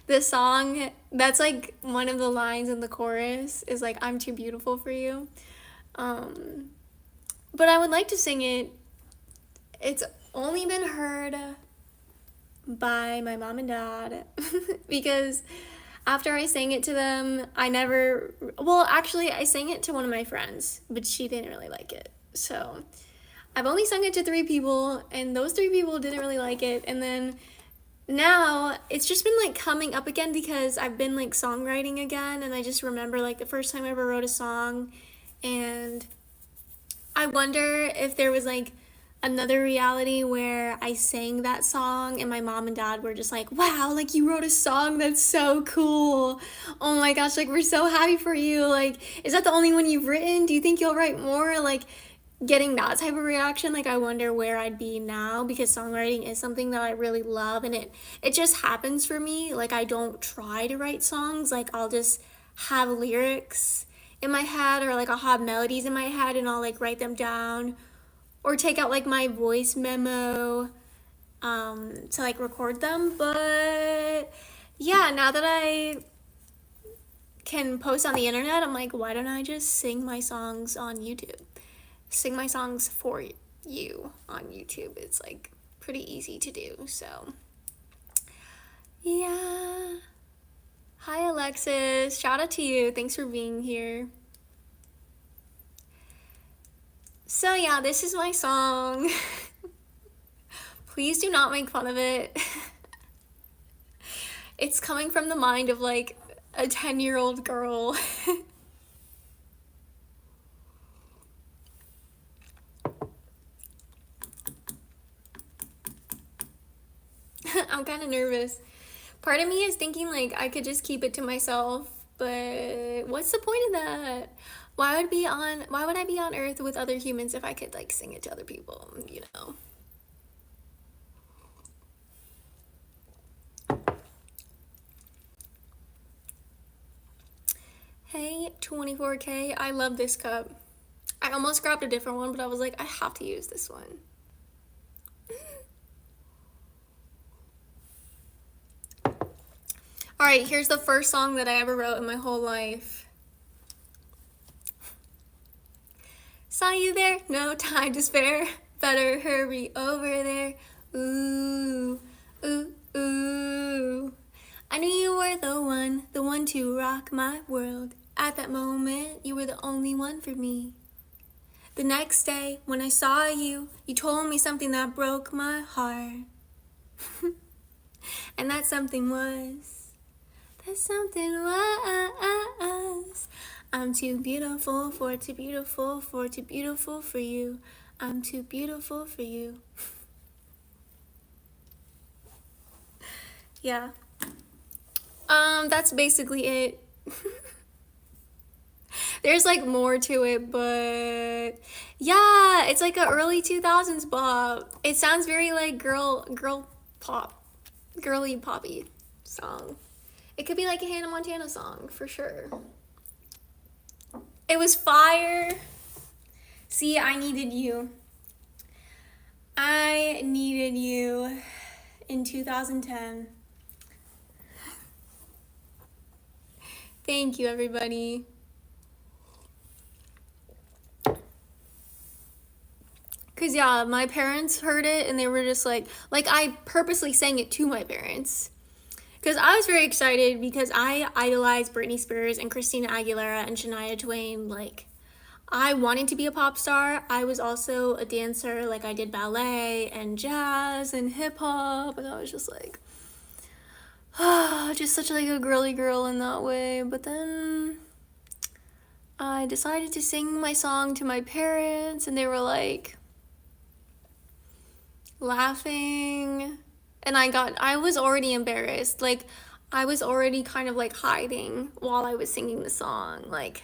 the song, that's like one of the lines in the chorus is like, I'm too beautiful for you. But I would like to sing it. It's only been heard by my mom and dad because after I sang it to them, I sang it to one of my friends, but she didn't really like it. So I've only sung it to 3 people, and those 3 people didn't really like it. And then now it's just been like coming up again because I've been like songwriting again, and I just remember like the first time I ever wrote a song, and I wonder if there was like another reality where I sang that song and my mom and dad were just like, wow, like you wrote a song, that's so cool. Oh my gosh, like we're so happy for you. Like, is that the only one you've written? Do you think you'll write more? Like, getting that type of reaction, like I wonder where I'd be now, because songwriting is something that I really love, and it just happens for me. Like, I don't try to write songs. Like, I'll just have lyrics in my head, or like I'll have melodies in my head and I'll like write them down, or take out like my voice memo to like record them. But yeah, now that I can post on the internet, I'm like, why don't I just sing my songs on YouTube? Sing my songs for you on YouTube. It's like pretty easy to do. So yeah. Hi Alexis, shout out to you. Thanks for being here. So yeah, this is my song. Please do not make fun of it. It's coming from the mind of like a 10-year-old girl. I'm kind of nervous. Part of me is thinking like I could just keep it to myself, but what's the point of that? Why would I be on Earth with other humans if I could like sing it to other people, you know? Hey, 24K, I love this cup. I almost grabbed a different one, but I was like, I have to use this one. All right, here's the first song that I ever wrote in my whole life. Saw you there, no time to spare. Better hurry over there. Ooh, ooh, ooh. I knew you were the one to rock my world. At that moment, you were the only one for me. The next day, when I saw you, you told me something that broke my heart. And that something was, I'm too beautiful for you. I'm too beautiful for you. Yeah. That's basically it. There's like more to it, but yeah, it's like a early 2000s bop. It sounds very like girl pop, girly poppy song. It could be like a Hannah Montana song for sure. It was fire. See, I needed you. I needed you in 2010. Thank you, everybody. Cause yeah, my parents heard it and they were just like I purposely sang it to my parents. Cause I was very excited because I idolized Britney Spears and Christina Aguilera and Shania Twain. Like, I wanted to be a pop star. I was also a dancer. Like, I did ballet and jazz and hip hop, and I was just like, just such like a girly girl in that way. But then I decided to sing my song to my parents, and they were like laughing, and I was already embarrassed. Like, I was already kind of like hiding while I was singing the song. Like,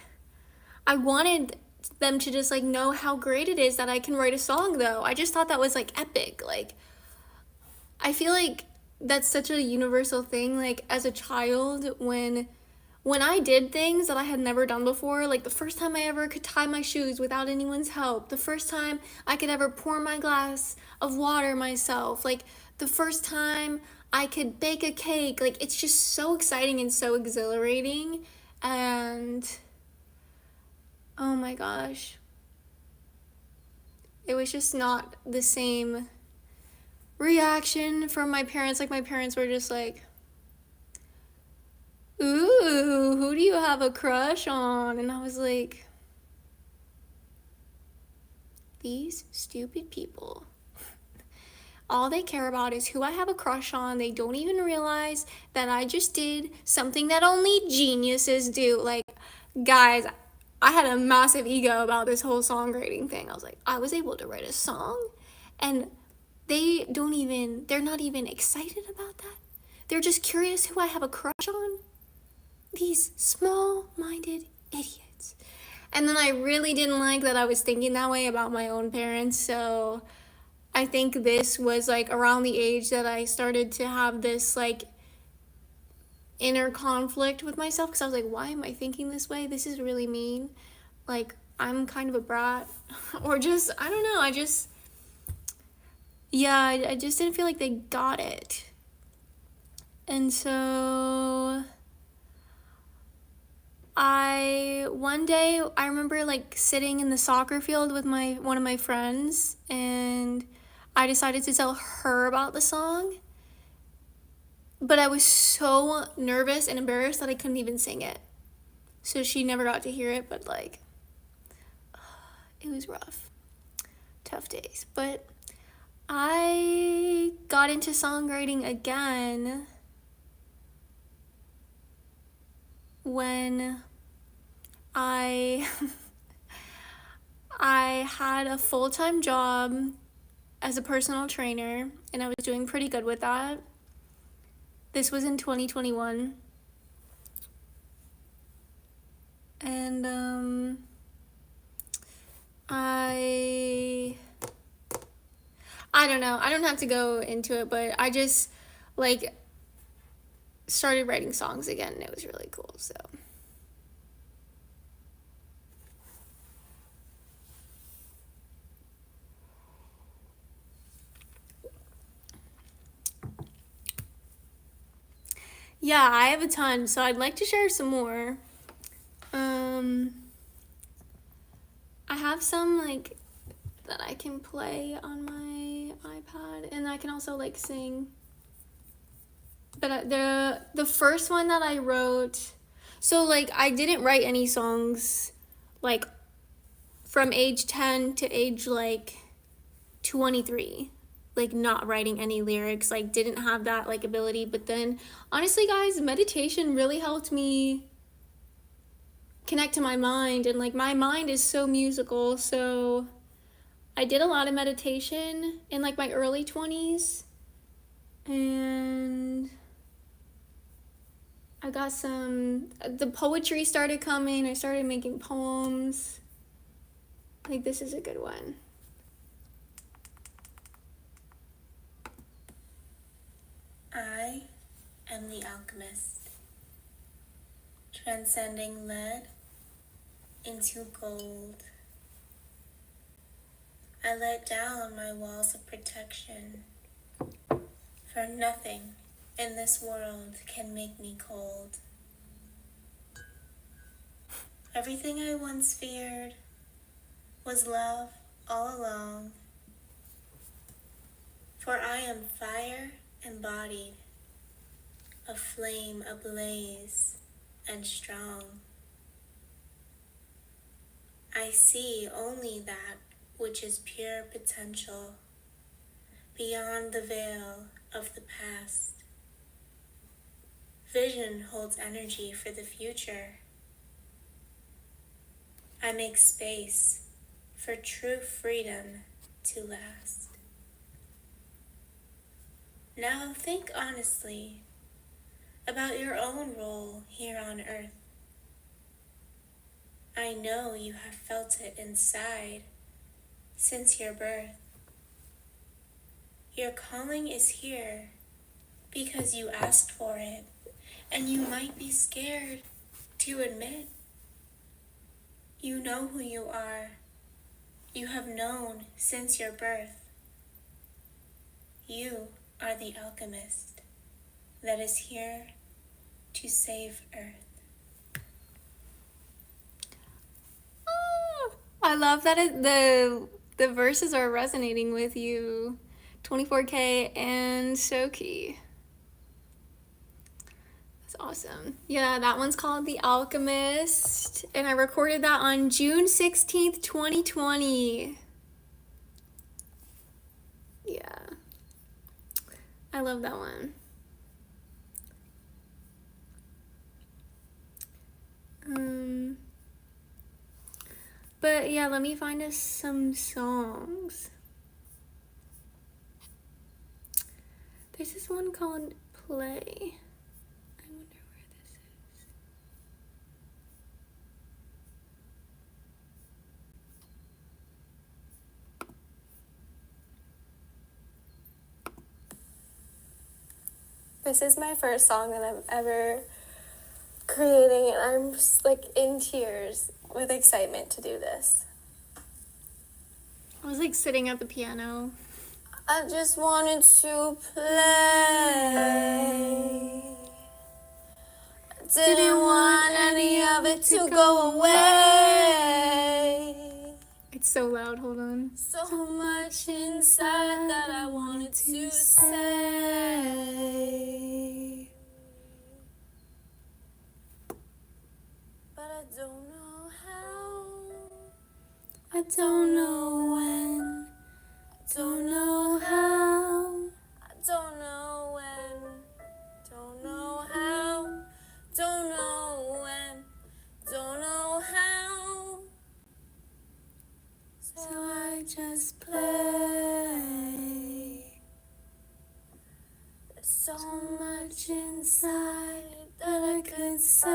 I wanted them to just like know how great it is that I can write a song, though. I just thought that was like epic. Like, I feel like that's such a universal thing. Like, as a child, when I did things that I had never done before, like the first time I ever could tie my shoes without anyone's help, the first time I could ever pour my glass of water myself, like the first time I could bake a cake, like it's just so exciting and so exhilarating. And oh my gosh, it was just not the same reaction from my parents. Like, my parents were just like, ooh, who do you have a crush on? And I was like, these stupid people. All they care about is who I have a crush on. They don't even realize that I just did something that only geniuses do. Like, guys, I had a massive ego about this whole songwriting thing. I was like, I was able to write a song, and they're not even excited about that. They're just curious who I have a crush on. These small-minded idiots. And then I really didn't like that I was thinking that way about my own parents, so I think this was like around the age that I started to have this like inner conflict with myself, because I was like, why am I thinking this way? This is really mean. Like, I'm kind of a brat. Or just, I don't know, I just didn't feel like they got it. And so one day I remember like sitting in the soccer field with one of my friends, and I decided to tell her about the song, but I was so nervous and embarrassed that I couldn't even sing it. So she never got to hear it, but like, it was rough. Tough days. But I got into songwriting again when I had a full-time job as a personal trainer, and I was doing pretty good with that. This was in 2021. And I don't know. I don't have to go into it, but I just like started writing songs again, and it was really cool. So yeah, I have a ton, so I'd like to share some more. I have some like that I can play on my iPad, and I can also like sing. But the first one that I wrote, so like I didn't write any songs like from age 10 to age like 23, like not writing any lyrics, like didn't have that like ability. But then honestly, guys, meditation really helped me connect to my mind, and like my mind is so musical, so I did a lot of meditation in like my early 20s, and I got the poetry started coming. I started making poems. Like, this is a good one. I am the alchemist, transcending lead into gold. I let down my walls of protection, for nothing in this world can make me cold. Everything I once feared was love all along, for I am fire embodied, a flame ablaze and strong. I see only that which is pure potential, beyond the veil of the past. Vision holds energy for the future. I make space for true freedom to last. Now think honestly about your own role here on earth. I know you have felt it inside since your birth. Your calling is here because you asked for it, and you might be scared to admit. You know who you are. You have known since your birth. You are the alchemist that is here to save Earth. I love that the verses are resonating with you. 24K and Soki. That's awesome. Yeah, that one's called The Alchemist, and I recorded that on June 16th, 2020. Yeah. I love that one. But yeah, let me find us some songs. There's this one called Play. I wonder where this is. This is my first song that I'm ever creating, and I'm just like in tears with excitement to do this. I was like sitting at the piano. I just wanted to play. Didn't want any of it to go away. It's so loud, hold on. So much inside that I wanted to say, but I don't know how, I don't know when, I don't know how, I don't know when, don't know how, don't know when, don't know how, so I just play. There's so much inside that I could say.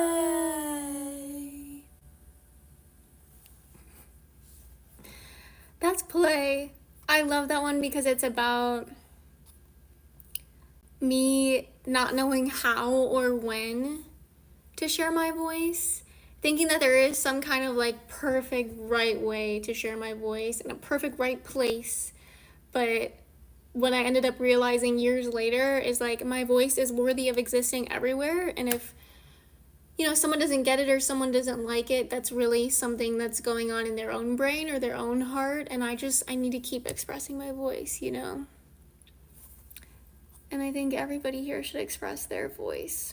That's Play. I love that one because it's about me not knowing how or when to share my voice, thinking that there is some kind of like perfect right way to share my voice in a perfect right place. But what I ended up realizing years later is like my voice is worthy of existing everywhere, and if someone doesn't get it or someone doesn't like it, that's really something that's going on in their own brain or their own heart, and I need to keep expressing my voice, And I think everybody here should express their voice.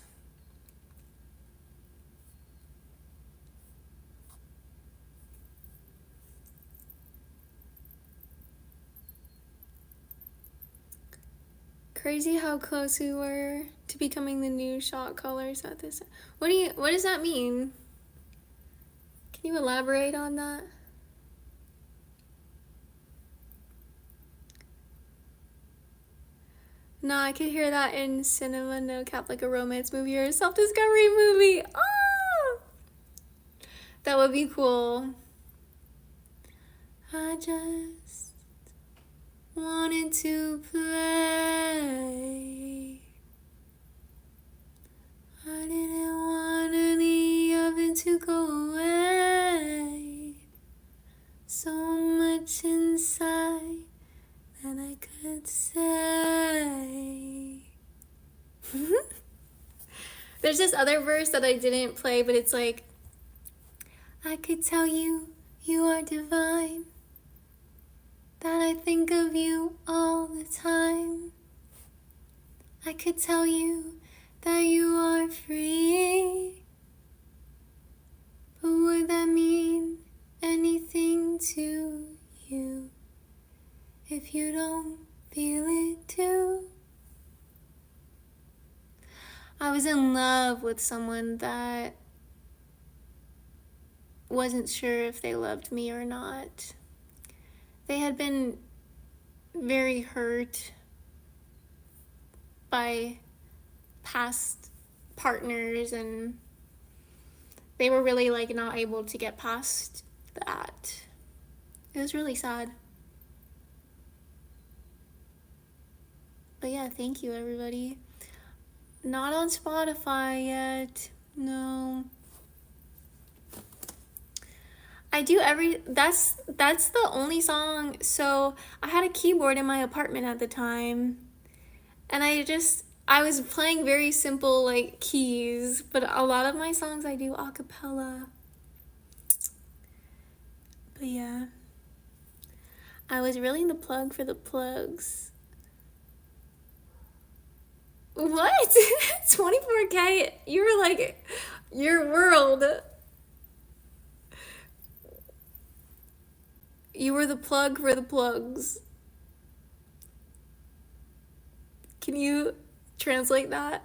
Crazy how close we were to becoming the new shot callers at this. What does that mean? Can you elaborate on that? No, I could hear that in cinema, no cap, like a romance movie or a self-discovery movie. Oh! That would be cool. I just wanted to play. I didn't want any of it to go away. There's this other verse that I didn't play, but it's like, I could tell you, you are divine, that I think of you all the time. I could tell you that you are free, but would that mean anything to you if you don't feel it too? I was in love with someone that wasn't sure if they loved me or not. They had been very hurt by past partners, and they were really like not able to get past that. It was really sad. But yeah, thank you everybody. Not on Spotify yet. No. I do that's the only song. So I had a keyboard in my apartment at the time, and I was playing very simple like keys, but a lot of my songs I do a cappella. But yeah, I was really the plug for the plugs. What? 24K? You were like your world. You were the plug for the plugs. Can you translate that?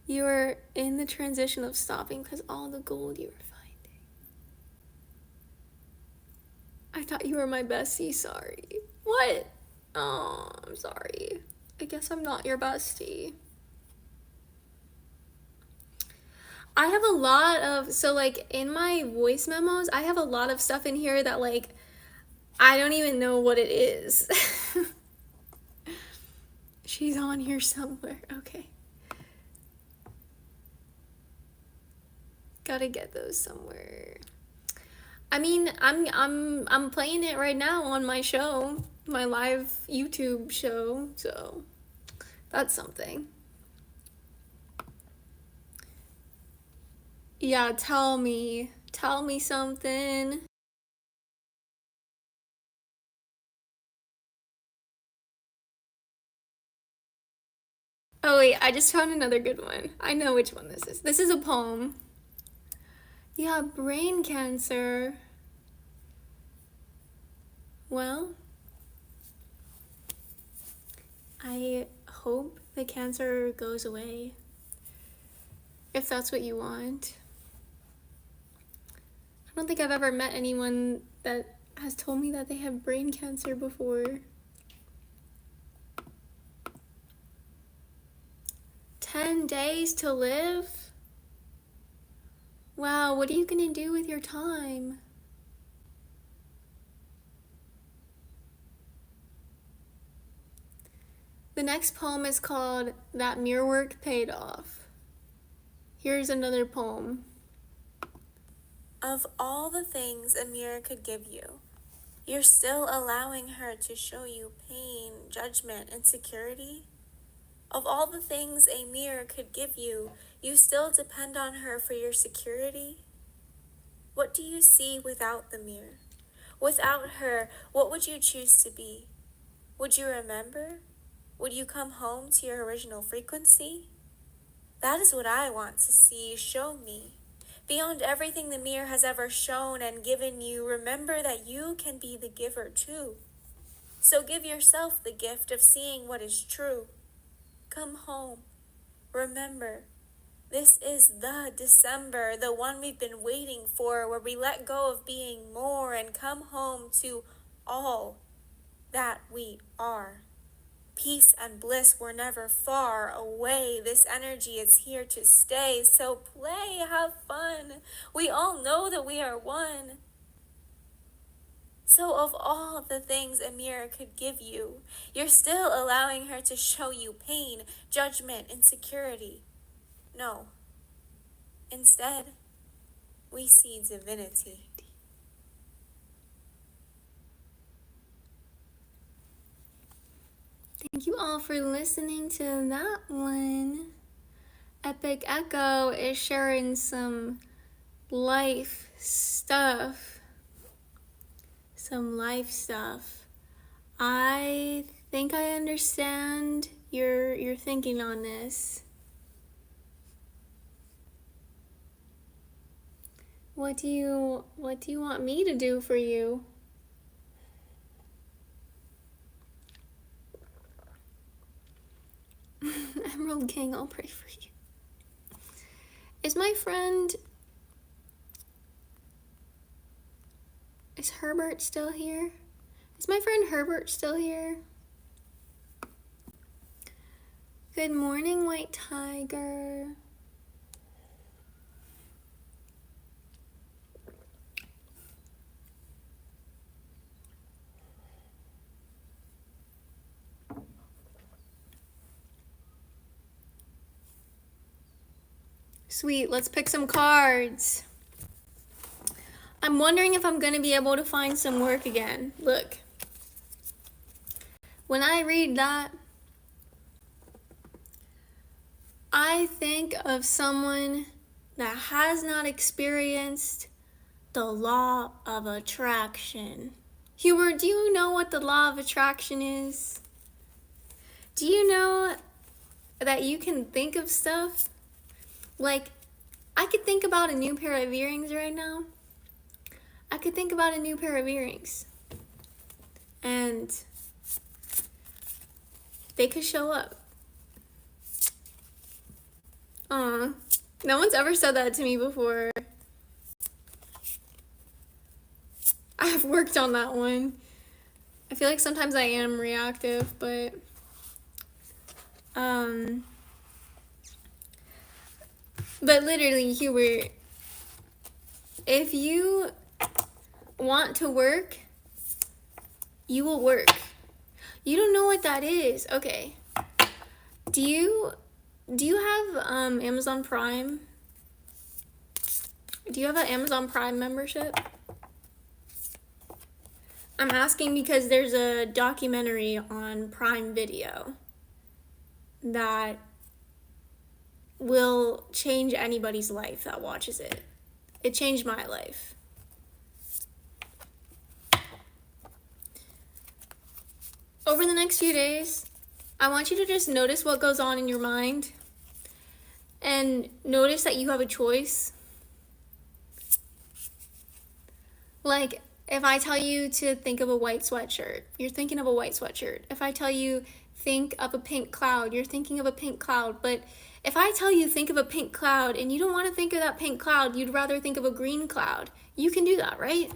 You were in the transition of stopping because all the gold you were finding. I thought you were my bestie, sorry. What? Oh, I'm sorry. I guess I'm not your bestie. I have a lot of, so like in my voice memos, I have a lot of stuff in here that like, I don't even know what it is. She's on here somewhere, okay. Gotta get those somewhere. I mean, I'm playing it right now on my show, my live YouTube show, so that's something. Yeah, tell me something. Oh wait, I just found another good one. I know which one this is. This is a poem. Yeah, brain cancer. Well, I hope the cancer goes away, if that's what you want. I don't think I've ever met anyone that has told me that they have brain cancer before. 10 days to live? Wow, what are you gonna do with your time? The next poem is called That Mirror Work Paid Off. Here's another poem. Of all the things a mirror could give you, you're still allowing her to show you pain, judgment, insecurity? Of all the things a mirror could give you, you still depend on her for your security? What do you see without the mirror? Without her, what would you choose to be? Would you remember? Would you come home to your original frequency? That is what I want to see. Show me. Beyond everything the mirror has ever shown and given you, remember that you can be the giver too. So give yourself the gift of seeing what is true. Come home. Remember, this is the December, the one we've been waiting for, where we let go of being more and come home to all that we are. Peace and bliss were never far away. This energy is here to stay. So play, have fun. We all know that we are one. So of all the things a mirror could give you, you're still allowing her to show you pain, judgment, insecurity. No. Instead, we see divinity. Thank you all for listening to that one. Epic Echo is sharing some life stuff. I think I understand your thinking on this. What do you want me to do for you? Emerald King, I'll pray for you. Is Herbert still here? Is my friend Herbert still here? Good morning, White Tiger. Sweet, let's pick some cards. I'm wondering if I'm gonna be able to find some work again. Look, when I read that, I think of someone that has not experienced the law of attraction. Hubert, do you know what the law of attraction is? Do you know that you can think of stuff? Like, I could think about a new pair of earrings right now. I could think about a new pair of earrings. And they could show up. Aw, no one's ever said that to me before. I've worked on that one. I feel like sometimes I am reactive, but literally, Hubert, if you want to work, you will work. You don't know what that is. Okay. Do you have Amazon Prime? Do you have an Amazon Prime membership? I'm asking because there's a documentary on Prime Video that will change anybody's life that watches it. It changed my life. Over the next few days, I want you to just notice what goes on in your mind and notice that you have a choice. Like, if I tell you to think of a white sweatshirt, you're thinking of a white sweatshirt. If I tell you think of a pink cloud, you're thinking of a pink cloud. But if I tell you think of a pink cloud and you don't want to think of that pink cloud, you'd rather think of a green cloud, you can do that, right?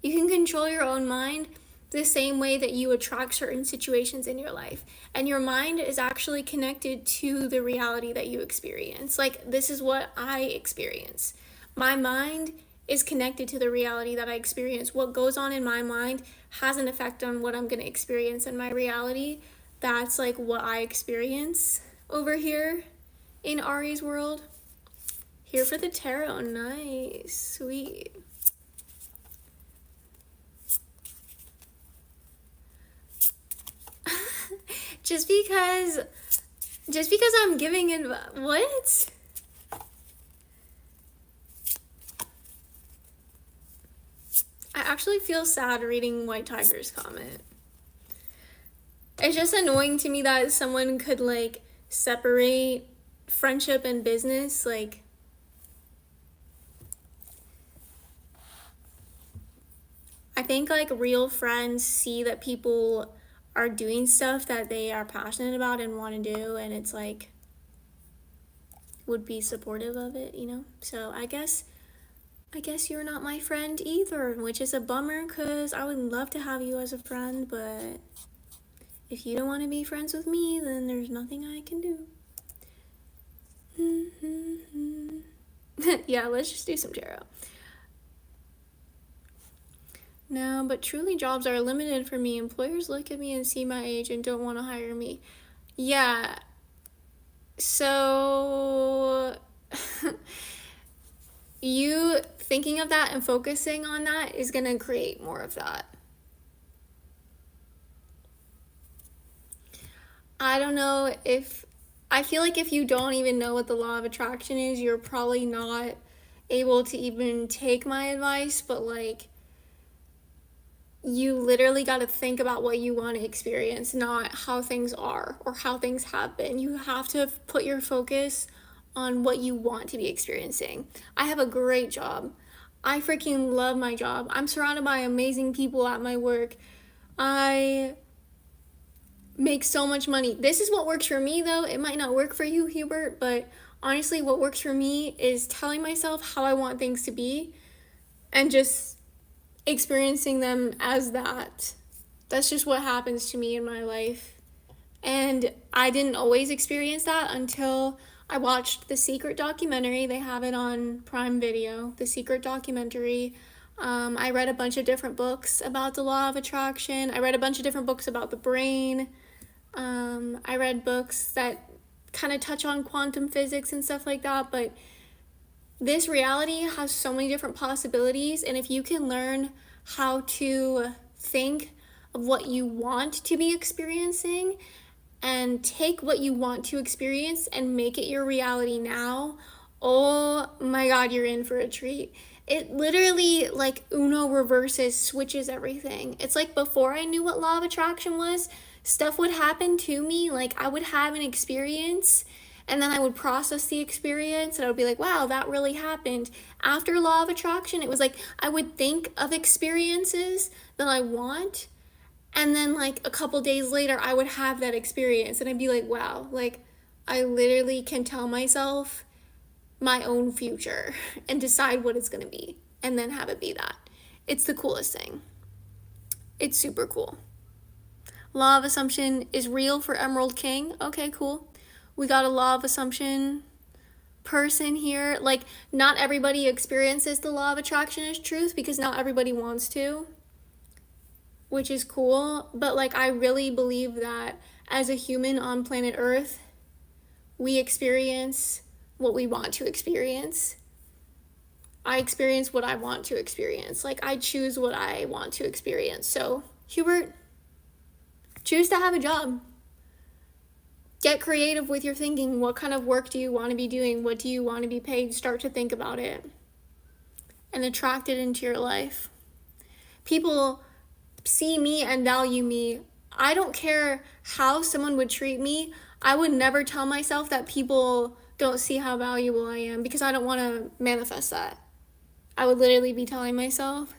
You can control your own mind the same way that you attract certain situations in your life. And your mind is actually connected to the reality that you experience. Like, this is what I experience. My mind is connected to the reality that I experience. What goes on in my mind has an effect on what I'm going to experience in my reality. That's like what I experience over here in Ari's world. Here for the tarot. Nice. Sweet. Just because I'm giving it, what? I actually feel sad reading White Tiger's comment. It's just annoying to me that someone could like separate friendship and business. Like, I think like real friends see that people are doing stuff that they are passionate about and want to do, and it's like would be supportive of it, you know? So I guess you're not my friend either, which is a bummer because I would love to have you as a friend, but if you don't want to be friends with me, then there's nothing I can do. Yeah, let's just do some tarot. No, but truly jobs are limited for me. Employers look at me and see my age and don't want to hire me. Yeah. So you thinking of that and focusing on that is going to create more of that. I don't know if I feel like if you don't even know what the law of attraction is, you're probably not able to even take my advice, but like you literally got to think about what you want to experience, not how things are or how things have been. You have to put your focus on what you want to be experiencing. I have a great job. I freaking love my job. I'm surrounded by amazing people at my work. I make so much money. This is what works for me, though. It might not work for you, Hubert, but honestly, what works for me is telling myself how I want things to be and just experiencing them as that. That's just what happens to me in my life. And I didn't always experience that until I watched The Secret documentary. They have it on Prime Video, The Secret documentary. I read a bunch of different books about the law of attraction. I read a bunch of different books about the brain. I read books that kind of touch on quantum physics and stuff like that, but this reality has so many different possibilities, and if you can learn how to think of what you want to be experiencing and take what you want to experience and make it your reality now, oh my god, you're in for a treat. It literally, like Uno reverses, switches everything. It's like before I knew what law of attraction was, stuff would happen to me. Like I would have an experience and then I would process the experience and I would be like, wow, that really happened. After law of attraction, it was like I would think of experiences that I want, and then like a couple days later I would have that experience and I'd be like, wow, like I literally can tell myself my own future and decide what it's going to be and then have it be that. It's the coolest thing. It's super cool. Law of assumption is real for Emerald King. Okay, cool. We got a law of assumption person here. Like, not everybody experiences the law of attraction as truth because not everybody wants to, which is cool. But like, I really believe that as a human on planet Earth, we experience what we want to experience. I experience what I want to experience. Like, I choose what I want to experience. So, Hubert, choose to have a job. Get creative with your thinking. What kind of work do you want to be doing? What do you want to be paid? Start to think about it and attract it into your life. People see me and value me. I don't care how someone would treat me. I would never tell myself that people don't see how valuable I am because I don't want to manifest that. I would literally be telling myself,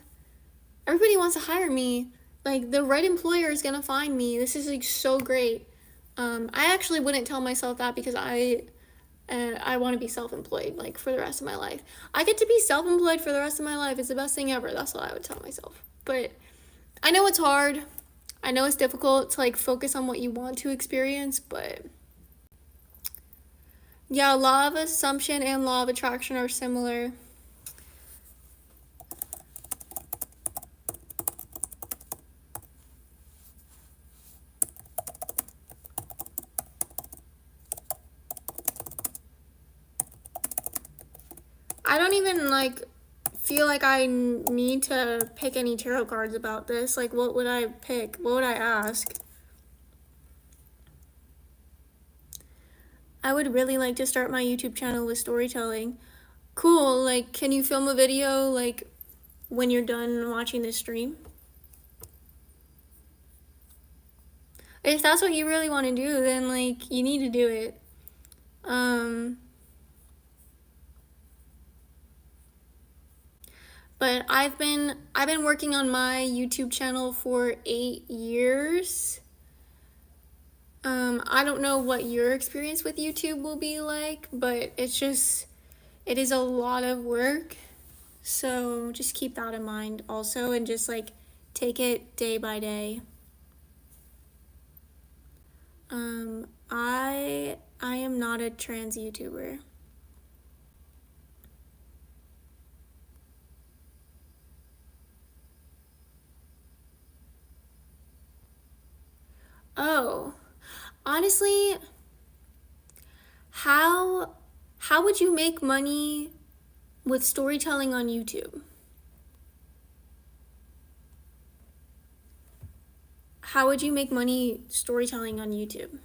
everybody wants to hire me. Like, the right employer is going to find me. This is like so great. I actually wouldn't tell myself that because I want to be self-employed like for the rest of my life. I get to be self-employed for the rest of my life. It's the best thing ever. That's what I would tell myself. But I know it's hard. I know it's difficult to like focus on what you want to experience, but yeah, law of assumption and law of attraction are similar. I don't even like feel like I need to pick any tarot cards about this. Like, what would I pick? What would I ask? I would really like to start my YouTube channel with storytelling. Cool, like, can you film a video, like, when you're done watching this stream? If that's what you really want to do, then, like, you need to do it. But I've been working on my YouTube channel for 8 years. I don't know what your experience with YouTube will be like, but it is a lot of work. So just keep that in mind also, and just like take it day by day. I am not a trans YouTuber. Oh, honestly, how would you make money with storytelling on YouTube? How would you make money storytelling on YouTube?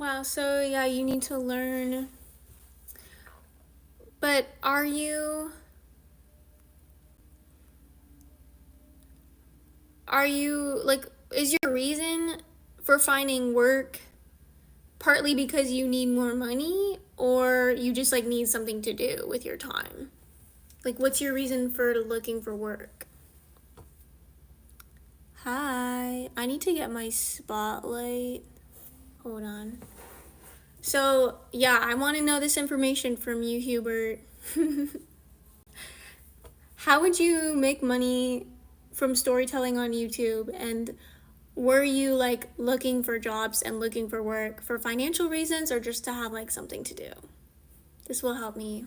Wow, so yeah, you need to learn. But are you like, is your reason for finding work partly because you need more money, or you just like need something to do with your time? Like, what's your reason for looking for work? Hi, I need to get my spotlight. Hold on. So, yeah, I want to know this information from you, Hubert. How would you make money from storytelling on YouTube? And were you like looking for jobs and looking for work for financial reasons, or just to have like something to do? This will help me.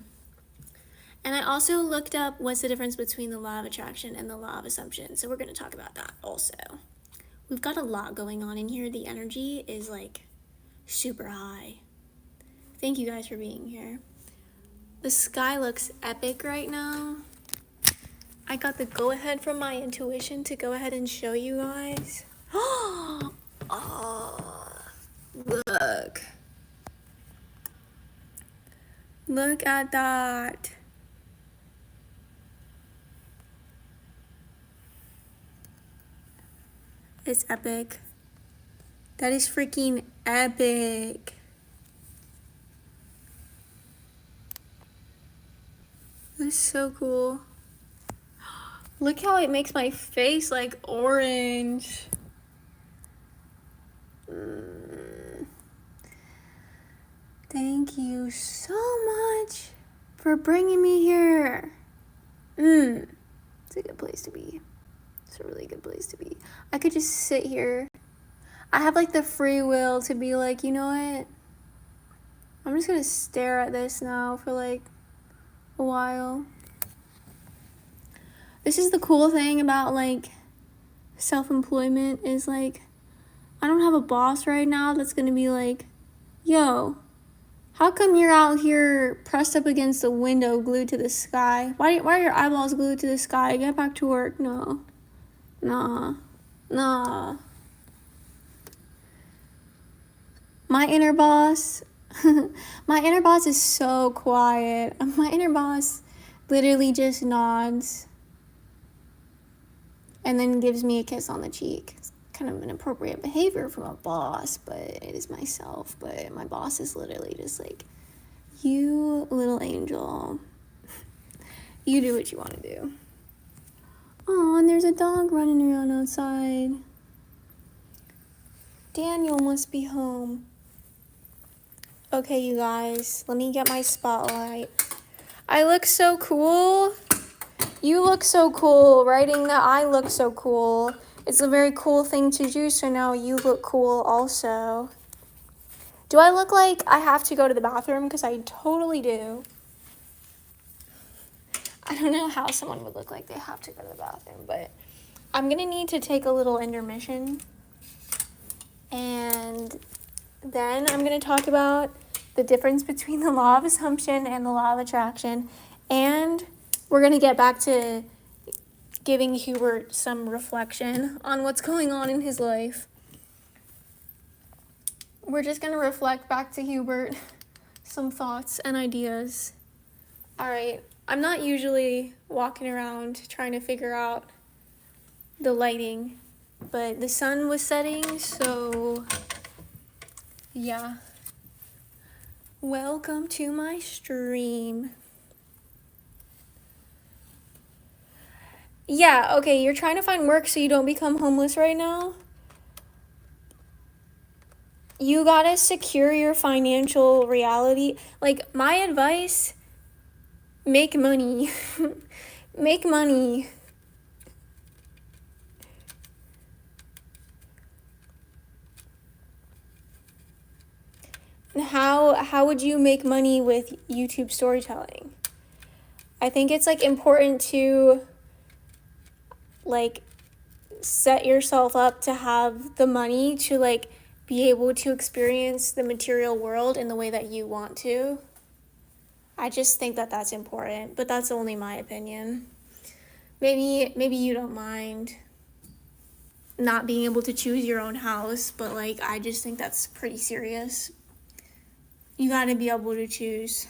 And I also looked up what's the difference between the law of attraction and the law of assumption. So we're going to talk about that also. We've got a lot going on in here. The energy is like super high. Thank you guys for being here. The sky looks epic right now. I got the go ahead from my intuition to go ahead and show you guys. Oh, look. Look at that. It's epic. That is freaking epic. That is so cool. Look how it makes my face like orange. Thank you so much for bringing me here. It's a good place to be. It's a really good place to be. I could just sit here. I have like the free will to be like, you know what? I'm just gonna stare at this now for like a while. This is the cool thing about like self-employment is like, I don't have a boss right now that's gonna be like, yo, how come you're out here pressed up against the window glued to the sky? Why are your eyeballs glued to the sky? Get back to work. No. Nah. My inner boss, my inner boss is so quiet. My inner boss literally just nods and then gives me a kiss on the cheek. It's kind of inappropriate behavior from a boss, but it is myself. But my boss is literally just like, you little angel, you do what you want to do. Oh, and there's a dog running around outside. Daniel must be home. Okay, you guys, let me get my spotlight. I look so cool. You look so cool. Writing that I look so cool. It's a very cool thing to do, so now you look cool also. Do I look like I have to go to the bathroom? Because I totally do. I don't know how someone would look like they have to go to the bathroom, but I'm going to need to take a little intermission. And then I'm going to talk about the difference between the law of assumption and the law of attraction. And we're going to get back to giving Hubert some reflection on what's going on in his life. We're just going to reflect back to Hubert some thoughts and ideas. All right. I'm not usually walking around trying to figure out the lighting, but the sun was setting, so yeah. Welcome to my stream. Yeah, okay, you're trying to find work so you don't become homeless right now? You gotta secure your financial reality. Like, my advice, make money. Make money. How would you make money with YouTube storytelling? I think it's like important to like set yourself up to have the money to like be able to experience the material world in the way that you want to. I just think that that's important, but that's only my opinion. Maybe you don't mind not being able to choose your own house, but like I just think that's pretty serious. You gotta be able to choose.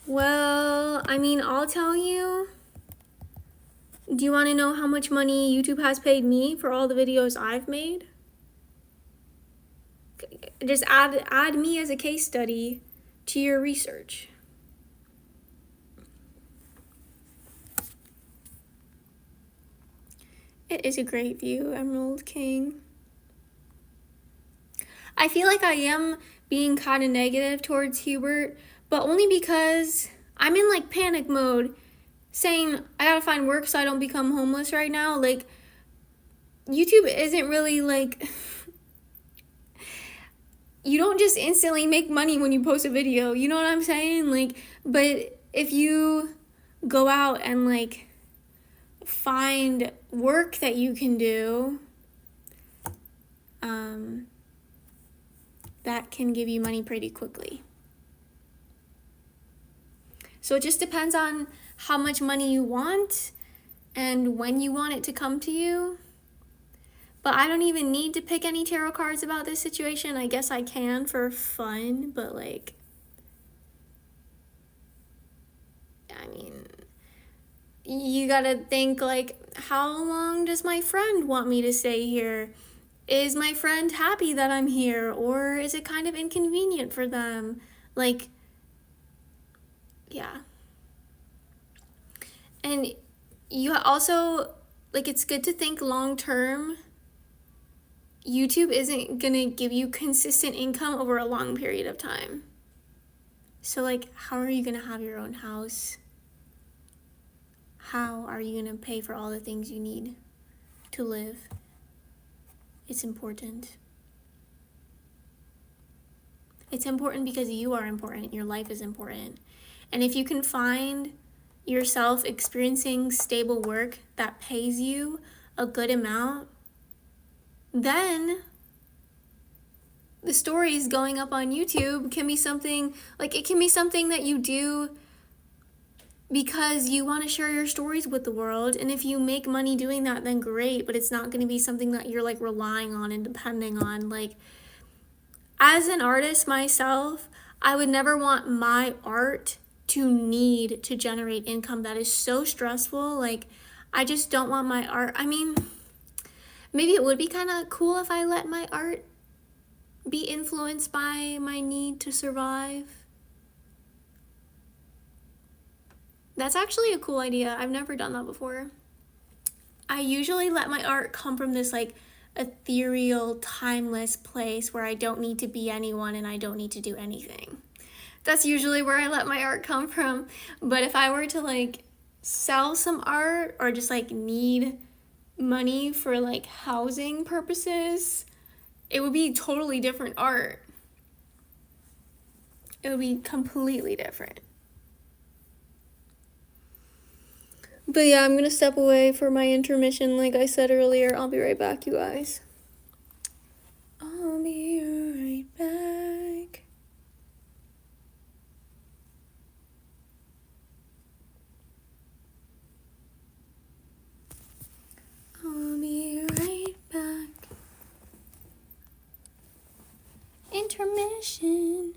Well, I mean, I'll tell you. Do you want to know how much money YouTube has paid me for all the videos I've made? Just add me as a case study to your research. It is a great view, Emerald King. I feel like I am being kind of negative towards Hubert, but only because I'm in like panic mode, saying I gotta find work so I don't become homeless right now. Like, YouTube isn't really like, you don't just instantly make money when you post a video, you know what I'm saying? Like, but if you go out and like find work that you can do, that can give you money pretty quickly. So it just depends on how much money you want and when you want it to come to you. But I don't even need to pick any tarot cards about this situation. I guess I can for fun, but like, I mean, you gotta think like, how long does my friend want me to stay here? Is my friend happy that I'm here, or is it kind of inconvenient for them? Like, yeah. And you also, like, it's good to think long term. YouTube isn't gonna give you consistent income over a long period of time. So, like, how are you gonna have your own house? How are you gonna pay for all the things you need to live? It's important. It's important because you are important. Your life is important. And if you can find yourself experiencing stable work that pays you a good amount, then the stories going up on YouTube can be something, like, it can be something that you do because you want to share your stories with the world. And if you make money doing that, then great, but it's not going to be something that you're like relying on and depending on. Like, as an artist myself, I would never want my art to need to generate income. That is so stressful. Like, I just don't want my art. I mean, maybe it would be kind of cool if I let my art be influenced by my need to survive. That's actually a cool idea. I've never done that before. I usually let my art come from this like ethereal, timeless place where I don't need to be anyone and I don't need to do anything. That's usually where I let my art come from. But if I were to like sell some art or just like need money for like housing purposes, it would be totally different art. It would be completely different. But yeah, I'm gonna step away for my intermission like I said earlier. I'll be right back, you guys. I'll be right back. I'll be right back. Intermission.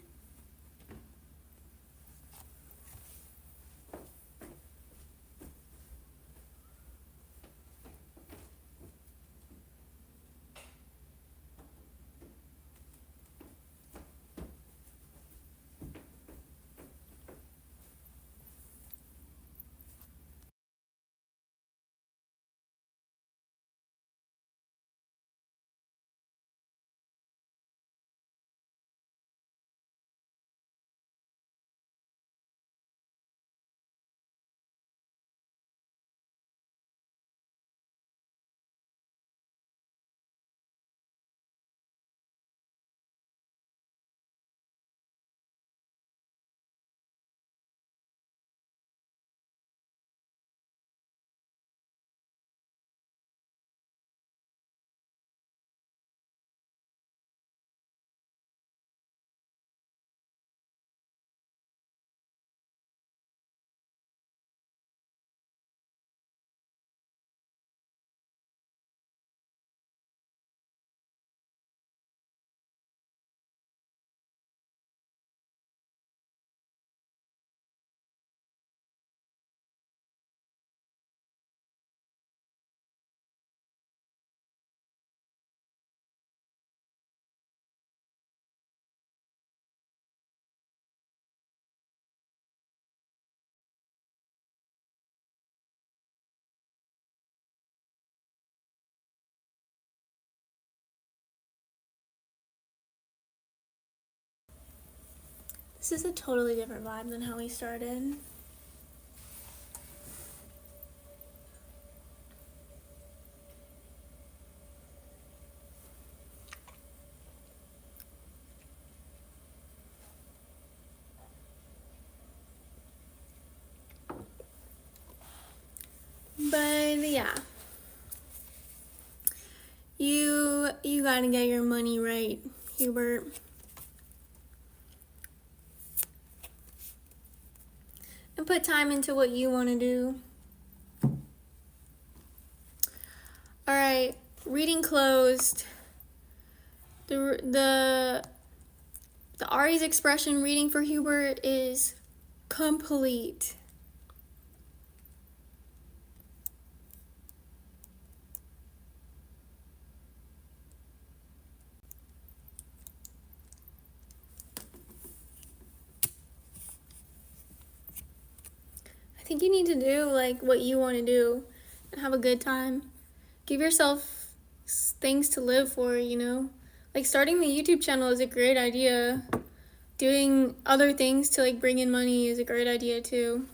This is a totally different vibe than how we started. But yeah. You gotta get your money right, Hubert. And put time into what you want to do. All right, reading closed. The Ari's expression reading for Hubert is complete. I think you need to do like what you want to do and have a good time. Give yourself things to live for, you know? Like starting the YouTube channel is a great idea. Doing other things to like bring in money is a great idea too.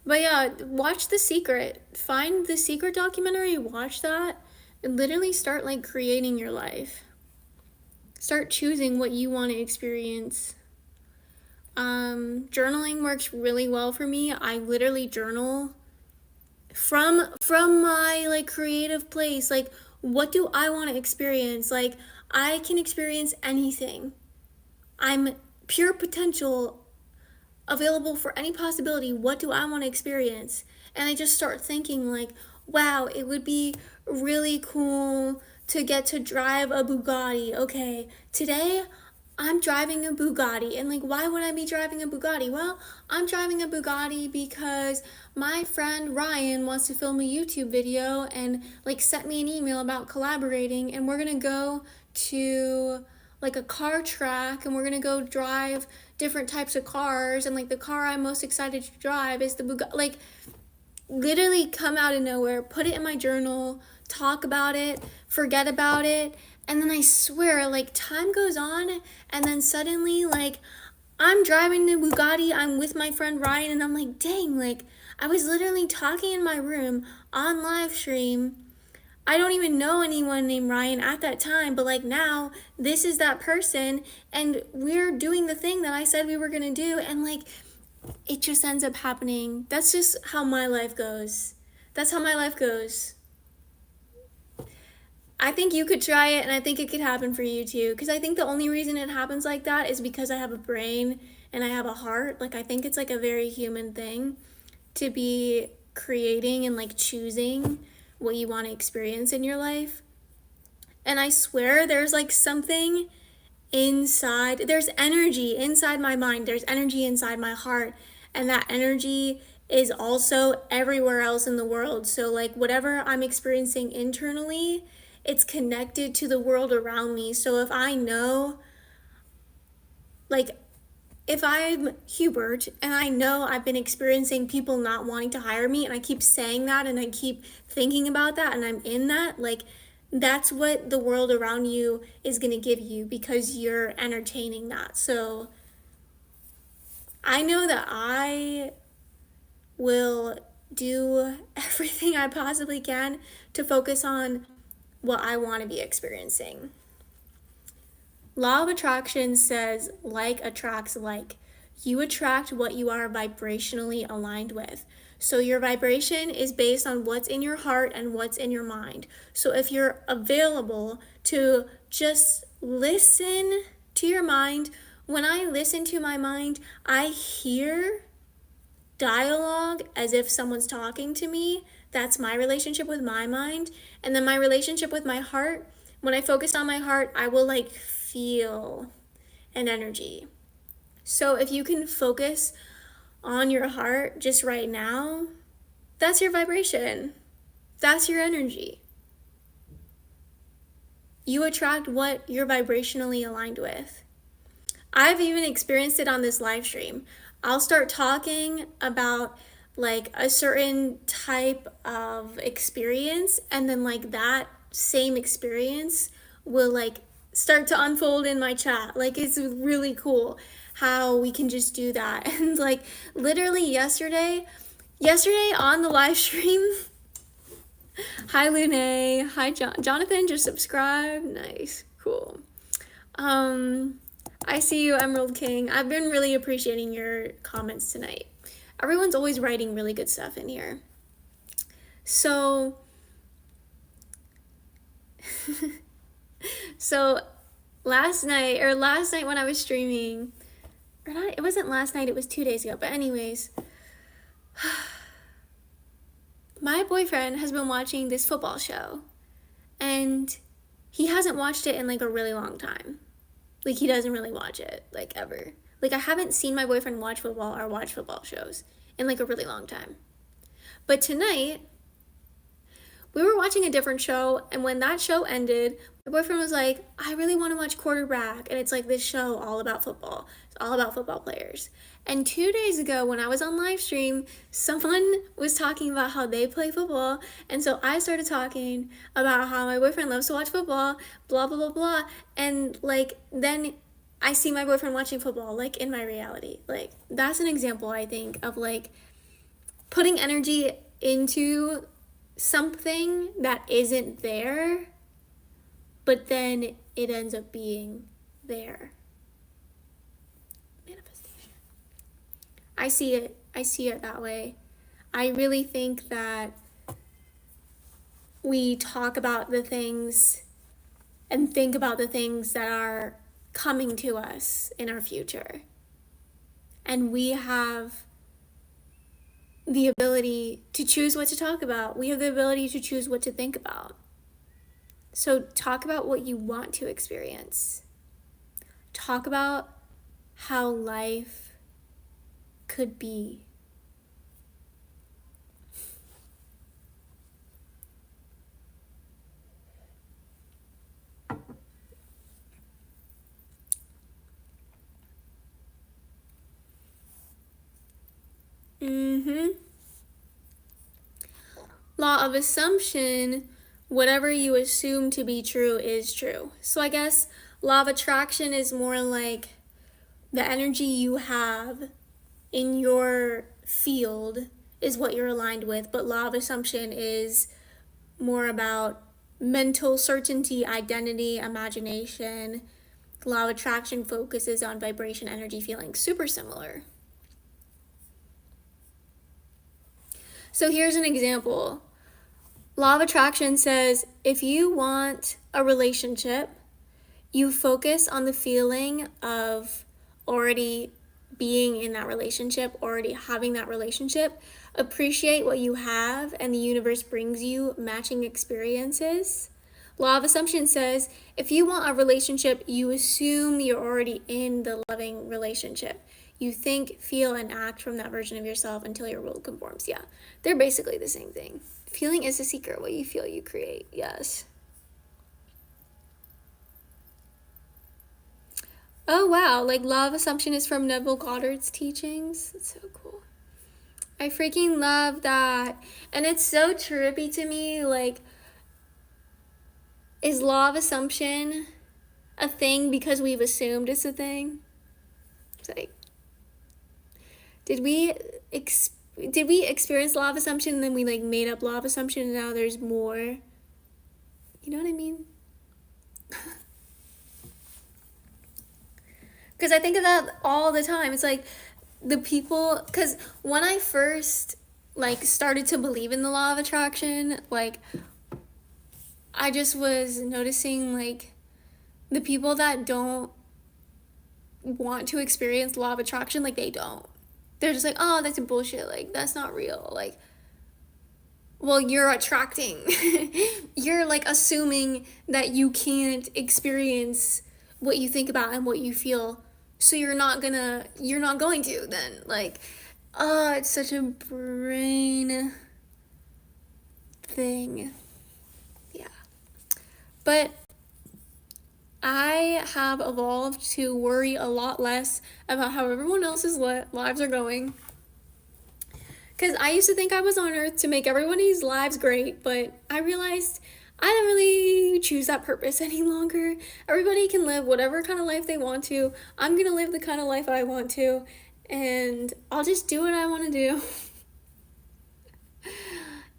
But yeah, watch The Secret. Find The Secret documentary, watch that, and literally start like creating your life. Start choosing what you want to experience. Journaling works really well for me. I literally journal from my like creative place. Like, what do I want to experience? Like, I can experience anything. I'm pure potential, available for any possibility. What do I want to experience? And I just start thinking like, wow, it would be really cool to get to drive a Bugatti. Okay, today I'm driving a Bugatti. And like, why would I be driving a Bugatti? Well, I'm driving a Bugatti because my friend Ryan wants to film a YouTube video and like sent me an email about collaborating, and we're gonna go to like a car track and we're gonna go drive different types of cars, and like the car I'm most excited to drive is the Bugatti. Like, literally come out of nowhere, put it in my journal, talk about it, forget about it, and then I swear, like, time goes on, and then suddenly, like, I'm driving the Bugatti, I'm with my friend Ryan, and I'm like, dang, like, I was literally talking in my room on live stream. I don't even know anyone named Ryan at that time, but like now, this is that person, and we're doing the thing that I said we were gonna do, and like, it just ends up happening. That's just how my life goes. That's how my life goes. I think you could try it, and I think it could happen for you too, because I think the only reason it happens like that is because I have a brain and I have a heart. Like, I think it's like a very human thing to be creating and like choosing what you want to experience in your life. And I swear there's like something inside, there's energy inside my mind, there's energy inside my heart, and that energy is also everywhere else in the world. So like whatever I'm experiencing internally, it's connected to the world around me. So if I know, like, if I'm Hubert and I know I've been experiencing people not wanting to hire me, and I keep saying that and I keep thinking about that and I'm in that, like, that's what the world around you is going to give you because you're entertaining that. So I know that I will do everything I possibly can to focus on what I want to be experiencing. Law of attraction says like attracts like. You attract what you are vibrationally aligned with. So your vibration is based on what's in your heart and what's in your mind. So if you're available to just listen to your mind, when I listen to my mind, I hear dialogue as if someone's talking to me. That's my relationship with my mind. And then my relationship with my heart, when I focus on my heart, I will like feel an energy. So if you can focus on your heart just right now, that's your vibration. That's your energy. You attract what you're vibrationally aligned with. I've even experienced it on this live stream. I'll start talking about like a certain type of experience, and then like that same experience will like start to unfold in my chat. Like, it's really cool how we can just do that. And like literally yesterday on the live stream, hi Lune, hi Jonathan just subscribed. Nice, cool. I see you, Emerald King. I've been really appreciating your comments tonight. Everyone's always writing really good stuff in here. So so last night when I was streaming, or not, it wasn't last night, it was 2 days ago, but anyways, my boyfriend has been watching this football show, and he hasn't watched it in like a really long time. Like, he doesn't really watch it, like, ever. Like, I haven't seen my boyfriend watch football or watch football shows in like a really long time. But tonight, we were watching a different show, and when that show ended, my boyfriend was like, I really want to watch Quarterback, and it's like this show all about football. It's all about football players. And 2 days ago, when I was on live stream, someone was talking about how they play football, and so I started talking about how my boyfriend loves to watch football, blah, blah, blah, blah, and like, then I see my boyfriend watching football, like, in my reality. Like, that's an example, I think, of like putting energy into something that isn't there, but then it ends up being there. Manifestation. I see it that way. I really think that we talk about the things and think about the things that are coming to us in our future. And we have the ability to choose what to talk about. We have the ability to choose what to think about. So talk about what you want to experience. Talk about how life could be. Law of assumption, whatever you assume to be true is true. So I guess law of attraction is more like the energy you have in your field is what you're aligned with, but law of assumption is more about mental certainty, identity, imagination. Law of attraction focuses on vibration, energy, feeling. Super similar. So here's an example. Law of attraction says if you want a relationship, you focus on the feeling of already being in that relationship, already having that relationship. Appreciate what you have, and the universe brings you matching experiences. Law of assumption says if you want a relationship, you assume you're already in the loving relationship. You think, feel, and act from that version of yourself until your world conforms. Yeah, they're basically the same thing. Feeling is the secret. What you feel, you create. Yes. Oh, wow. Like, law of assumption is from Neville Goddard's teachings. That's so cool. I freaking love that. And it's so trippy to me. Like, is law of assumption a thing because we've assumed it's a thing? It's like, did we experience law of assumption and then we like made up law of assumption and now there's more? You know what I mean? Because I think of that all the time. It's like the people, because when I first like started to believe in the law of attraction, like I just was noticing like the people that don't want to experience law of attraction, like they don't. They're just like, oh, that's bullshit. Like, that's not real. Like, well, you're attracting. You're like assuming that you can't experience what you think about and what you feel. So you're not going to then. Like, oh, it's such a brain thing. Yeah. But I have evolved to worry a lot less about how everyone else's lives are going. Because I used to think I was on Earth to make everybody's lives great, but I realized I don't really choose that purpose any longer. Everybody can live whatever kind of life they want to. I'm gonna live the kind of life I want to, and I'll just do what I want to do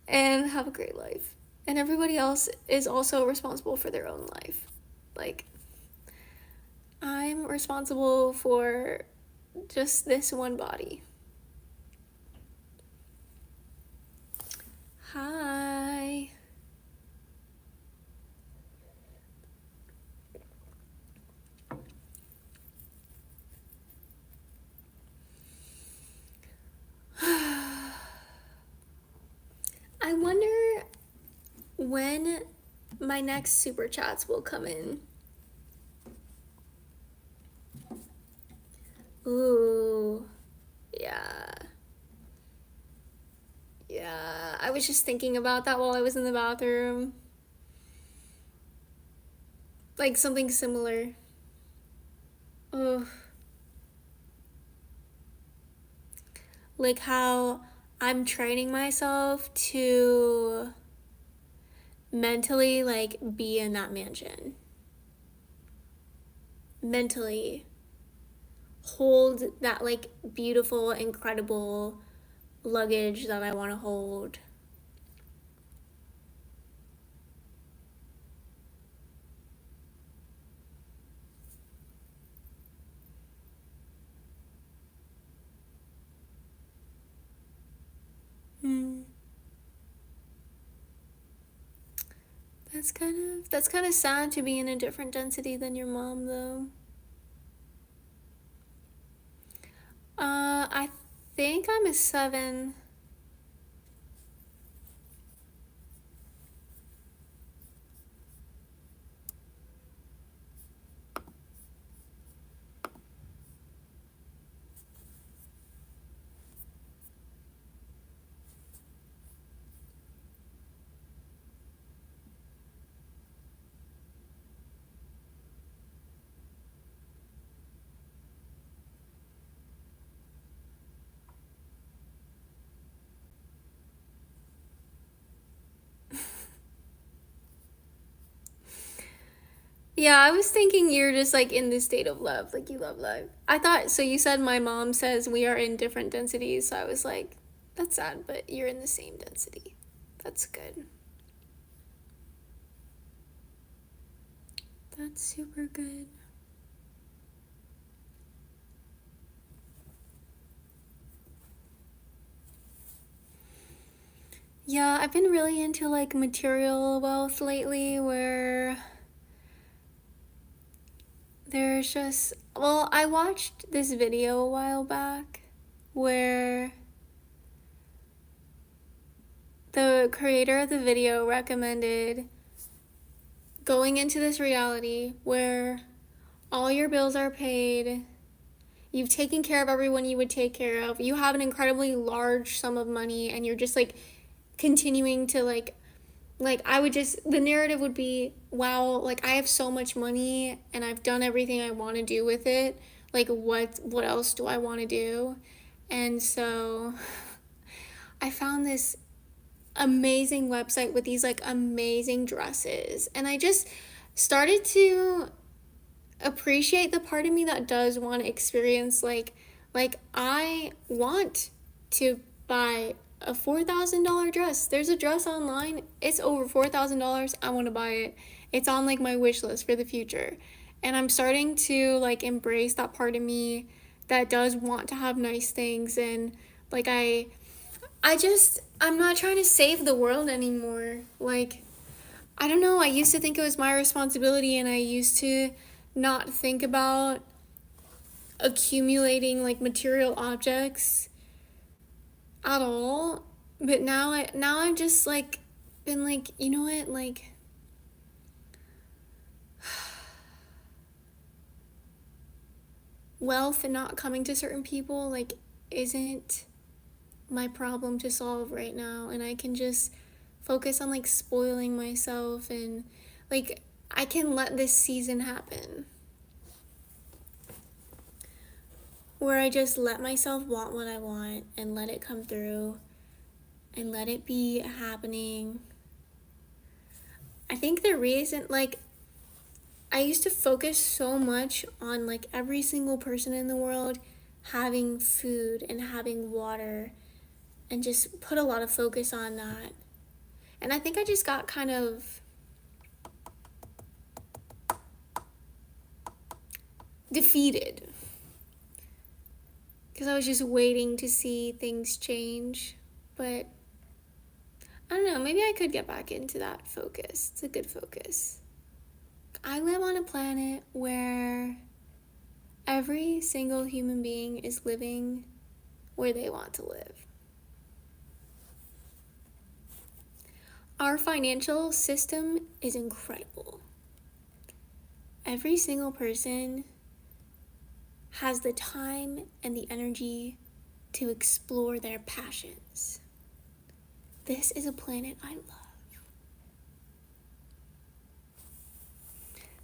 and have a great life. And everybody else is also responsible for their own life. Like, I'm responsible for just this one body. Hi. I wonder when my next super chats will come in. Ooh, yeah. Yeah, I was just thinking about that while I was in the bathroom. Like something similar. Ugh. Like how I'm training myself to mentally like be in that mansion. Mentally hold that like beautiful, incredible luggage that I want to hold. That's kind of sad to be in a different density than your mom though. I think I'm a 7. Yeah, I was thinking you're just like in this state of love, like you love love. I thought, so you said my mom says we are in different densities, so I was like, that's sad, but you're in the same density. That's good. That's super good. Yeah, I've been really into like material wealth lately where there's just, well, I watched this video a while back where the creator of the video recommended going into this reality where all your bills are paid, you've taken care of everyone you would take care of, you have an incredibly large sum of money, and you're just like continuing to like I would just, the narrative would be, wow, like I have so much money and I've done everything I want to do with it. Like what else do I want to do? And so I found this amazing website with these like amazing dresses, and I just started to appreciate the part of me that does want to experience like I want to buy a $4,000 dress. There's a dress online, it's over $4,000. I want to buy it. It's on like my wish list for the future, and I'm starting to like embrace that part of me that does want to have nice things. And like I'm not trying to save the world anymore. Like, I don't know, I used to think it was my responsibility, and I used to not think about accumulating like material objects at all. But now I've just like been like, you know what? Like, wealth and not coming to certain people like isn't my problem to solve right now, and I can just focus on like spoiling myself, and like I can let this season happen where I just let myself want what I want and let it come through and let it be happening. I think the reason, like, I used to focus so much on like every single person in the world having food and having water and just put a lot of focus on that. And I think I just got kind of defeated because I was just waiting to see things change. But I don't know, maybe I could get back into that focus. It's a good focus. I live on a planet where every single human being is living where they want to live. Our financial system is incredible. Every single person has the time and the energy to explore their passions. This is a planet I love.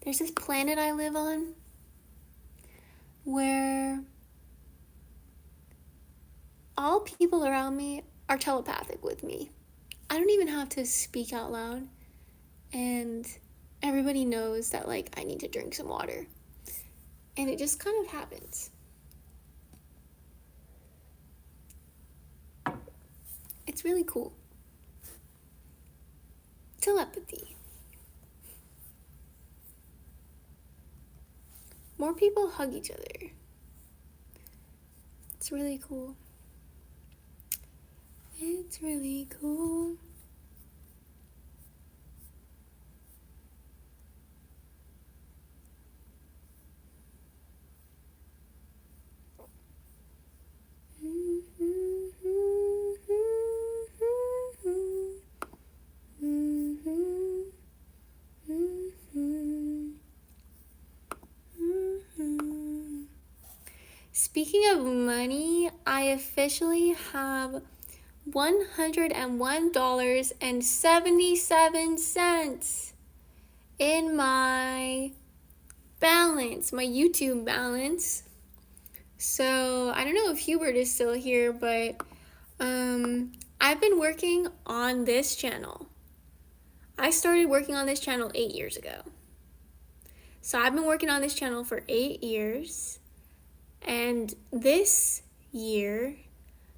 There's this planet I live on where all people around me are telepathic with me. I don't even have to speak out loud, and everybody knows that like I need to drink some water. And it just kind of happens. It's really cool. Telepathy. More people hug each other. It's really cool. It's really cool. Speaking of money, I officially have $101.77 in my balance, my YouTube balance. So I don't know if Hubert is still here, but I've been working on this channel. I started working on this channel 8 years ago. So I've been working on this channel for 8 years. And this year,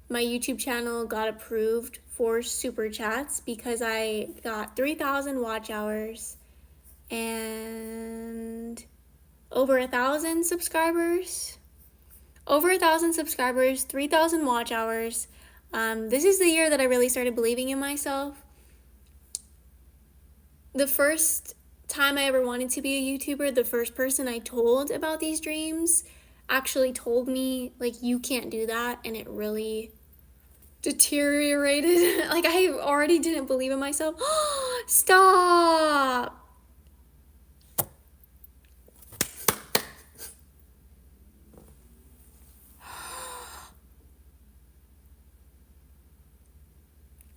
my YouTube channel got approved for super chats because I got 3,000 watch hours and over 1,000 subscribers. Over 1,000 subscribers, 3,000 watch hours. This is the year that I really started believing in myself. The first time I ever wanted to be a YouTuber, the first person I told about these dreams actually told me, like, you can't do that, and it really deteriorated. Like, I already didn't believe in myself. Stop!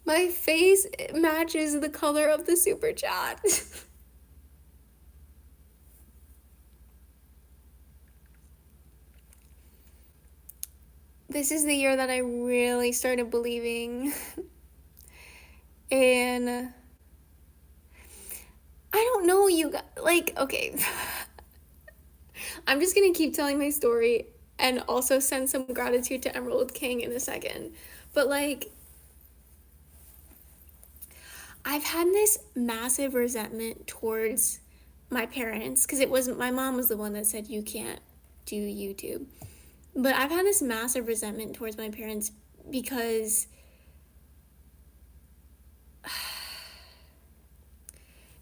My face matches the color of the super chat. This is the year that I really started believing. And I don't know, you guys, like, okay. I'm just gonna keep telling my story and also send some gratitude to Emerald King in a second. But like, I've had this massive resentment towards my parents because it wasn't, my mom was the one that said you can't do YouTube. But I've had this massive resentment towards my parents because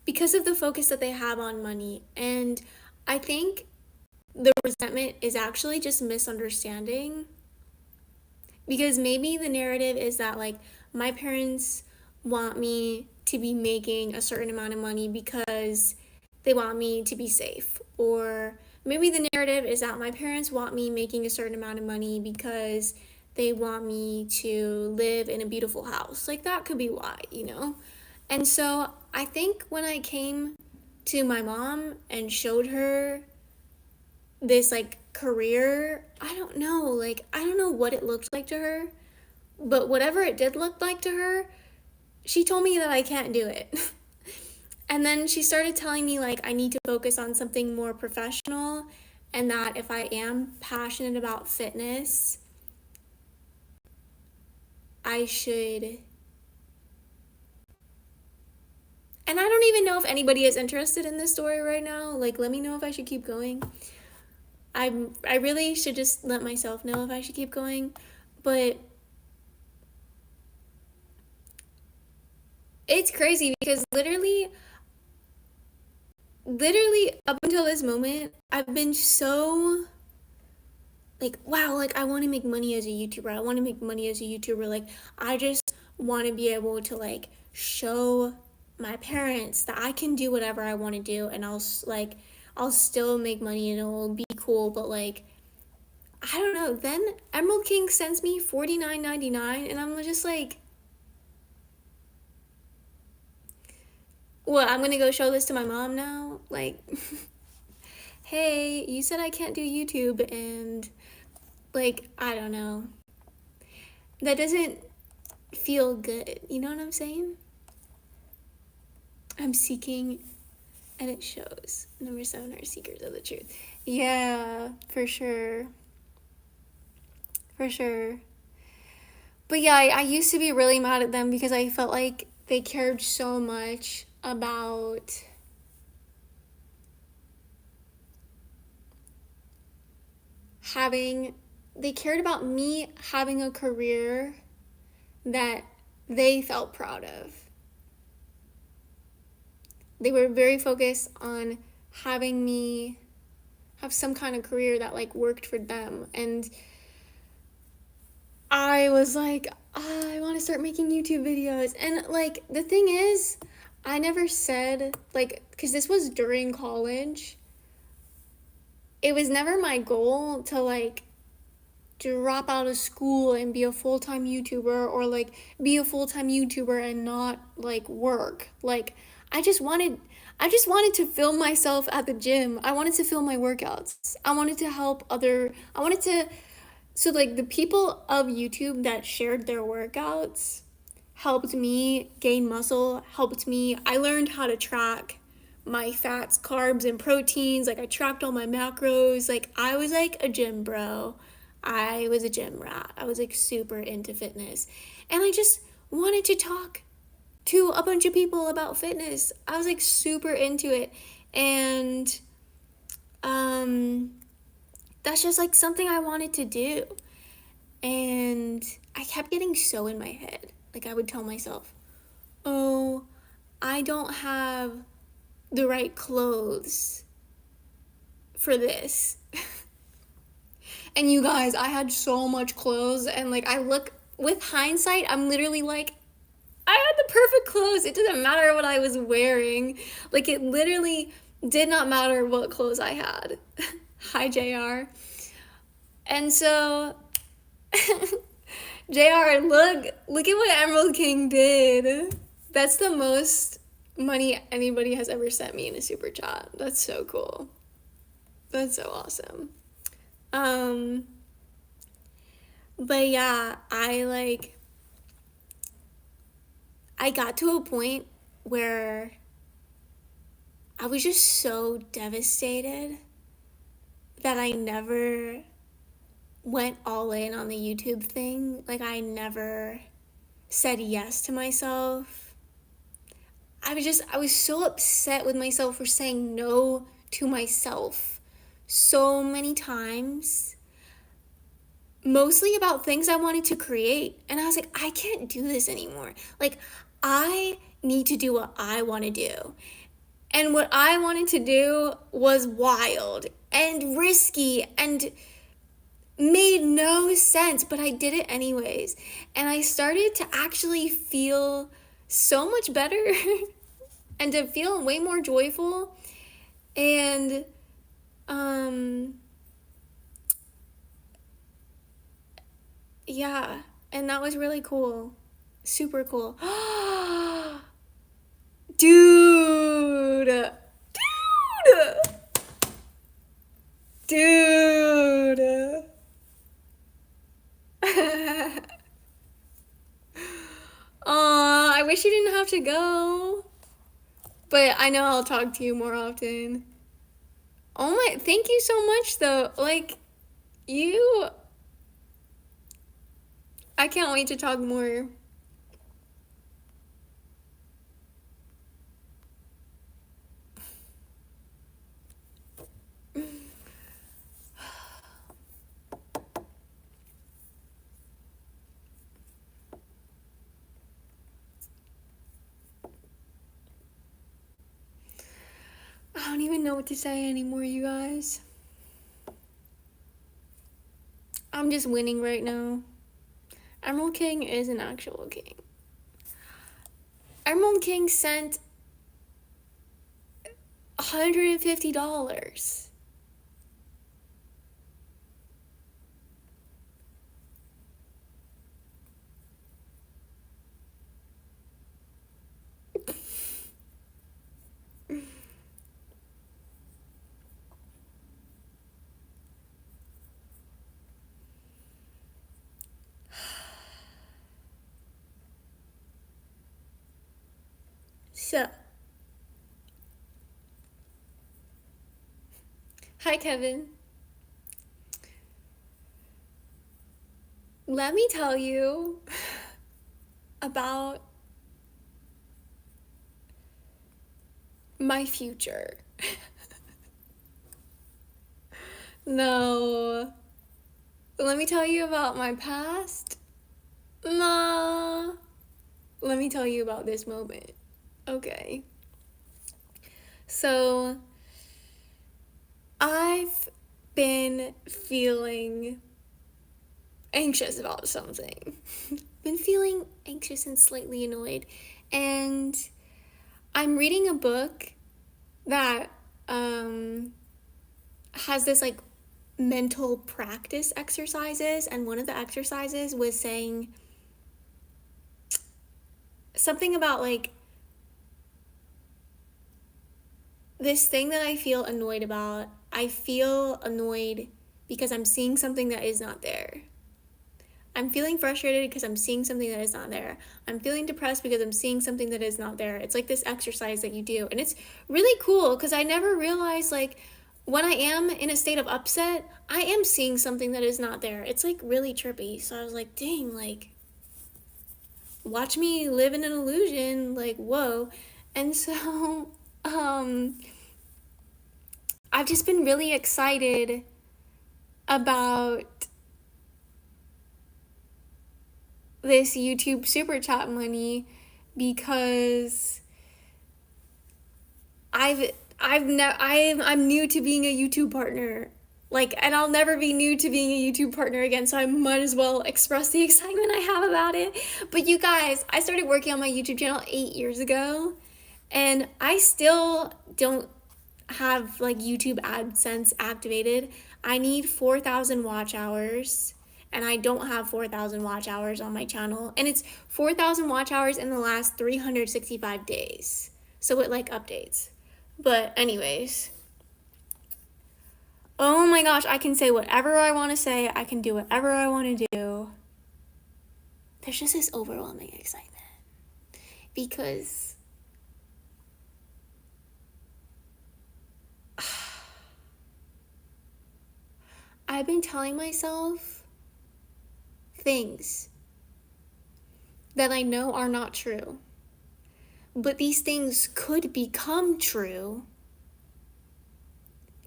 of the focus that they have on money. And I think the resentment is actually just misunderstanding, because maybe the narrative is that like my parents want me to be making a certain amount of money because they want me to be safe, or maybe the narrative is that my parents want me making a certain amount of money because they want me to live in a beautiful house. Like, that could be why, you know? And so I think when I came to my mom and showed her this, like, career, I don't know what it looked like to her, but whatever it did look like to her, she told me that I can't do it. And then she started telling me like I need to focus on something more professional, and that if I am passionate about fitness, I should. And I don't even know if anybody is interested in this story right now. Like, let me know if I should keep going. I really should just let myself know if I should keep going. But it's crazy because literally up until this moment, I've been so like, wow, like I want to make money as a YouTuber. I want to make money as a YouTuber. Like, I just want to be able to like show my parents that I can do whatever I want to do, and I'll still make money and it'll be cool. But like, I don't know. Then Emerald King sends me $49.99, and I'm just like, what? I'm gonna go show this to my mom now? Like, hey, you said I can't do YouTube, and like, I don't know. That doesn't feel good. You know what I'm saying? I'm seeking, and it shows. Number 7 are seekers of the truth. Yeah, for sure. For sure. But yeah, I used to be really mad at them because I felt like they cared so much about having, they cared about me having a career that they felt proud of. They were very focused on having me have some kind of career that like worked for them. And I was like, I want to start making YouTube videos. And like the thing is, I never said like, because this was during college, it was never my goal to like drop out of school and be a full-time YouTuber, or like be a full-time YouTuber and not like work. Like I just wanted to film myself at the gym. I wanted to film my workouts. I wanted to help other I wanted to so like the people of YouTube that shared their workouts helped me gain muscle, helped me. I learned how to track my fats, carbs, and proteins. Like I tracked all my macros. Like I was like a gym bro. I was a gym rat. I was like super into fitness. And I just wanted to talk to a bunch of people about fitness. I was like super into it. And um that's just like something I wanted to do. And I kept getting so in my head. Like I would tell myself, "Oh, I don't have the right clothes for this." And you guys, I had so much clothes, and like I look with hindsight, I'm literally like, I had the perfect clothes. It didn't matter what I was wearing. Like it literally did not matter what clothes I had. Hi, JR. And so JR, look at what Emerald King did. That's the most money anybody has ever sent me in a super chat. That's so cool. That's so awesome. Um, but yeah, I got to a point where I was just so devastated that I never went all in on the YouTube thing. Like I never said yes to myself. I was so upset with myself for saying no to myself so many times, mostly about things I wanted to create. And I was like, I can't do this anymore. Like, I need to do what I want to do. And what I wanted to do was wild and risky and made no sense, but I did it anyways. And I started to actually feel so much better and to feel way more joyful. And yeah, and that was really cool. Super cool. Dude. Dude. Dude. Aw, I wish you didn't have to go. But I know I'll talk to you more often. Oh my, thank you so much though. Like, you, I can't wait to talk more. I don't even know what to say anymore, you guys. I'm just winning right now. Emerald King is an actual king. Emerald King sent $150. So, hi Kevin. Let me tell you about my future. No. Let me tell you about my past. Nah. Let me tell you about this moment. Okay. So, I've been feeling anxious about something. Been feeling anxious and slightly annoyed. And I'm reading a book that has this like mental practice exercises, and one of the exercises was saying something about like this thing that I feel annoyed about. I feel annoyed because I'm seeing something that is not there. I'm feeling frustrated because I'm seeing something that is not there. I'm feeling depressed because I'm seeing something that is not there. It's like this exercise that you do. And it's really cool because I never realized, like, when I am in a state of upset, I am seeing something that is not there. It's like really trippy. So I was like, dang, like, watch me live in an illusion. Like, whoa. And so, I've just been really excited about this YouTube super chat money because I'm new to being a YouTube partner. Like, and I'll never be new to being a YouTube partner again, so I might as well express the excitement I have about it. But you guys, I started working on my YouTube channel 8 years ago, and I still don't have like YouTube AdSense activated. I need 4,000 watch hours, and I don't have 4,000 watch hours on my channel, and it's 4,000 watch hours in the last 365 days. So it like updates. But anyways, oh my gosh, I can say whatever I want to say. I can do whatever I want to do. There's just this overwhelming excitement because I've been telling myself things that I know are not true. But these things could become true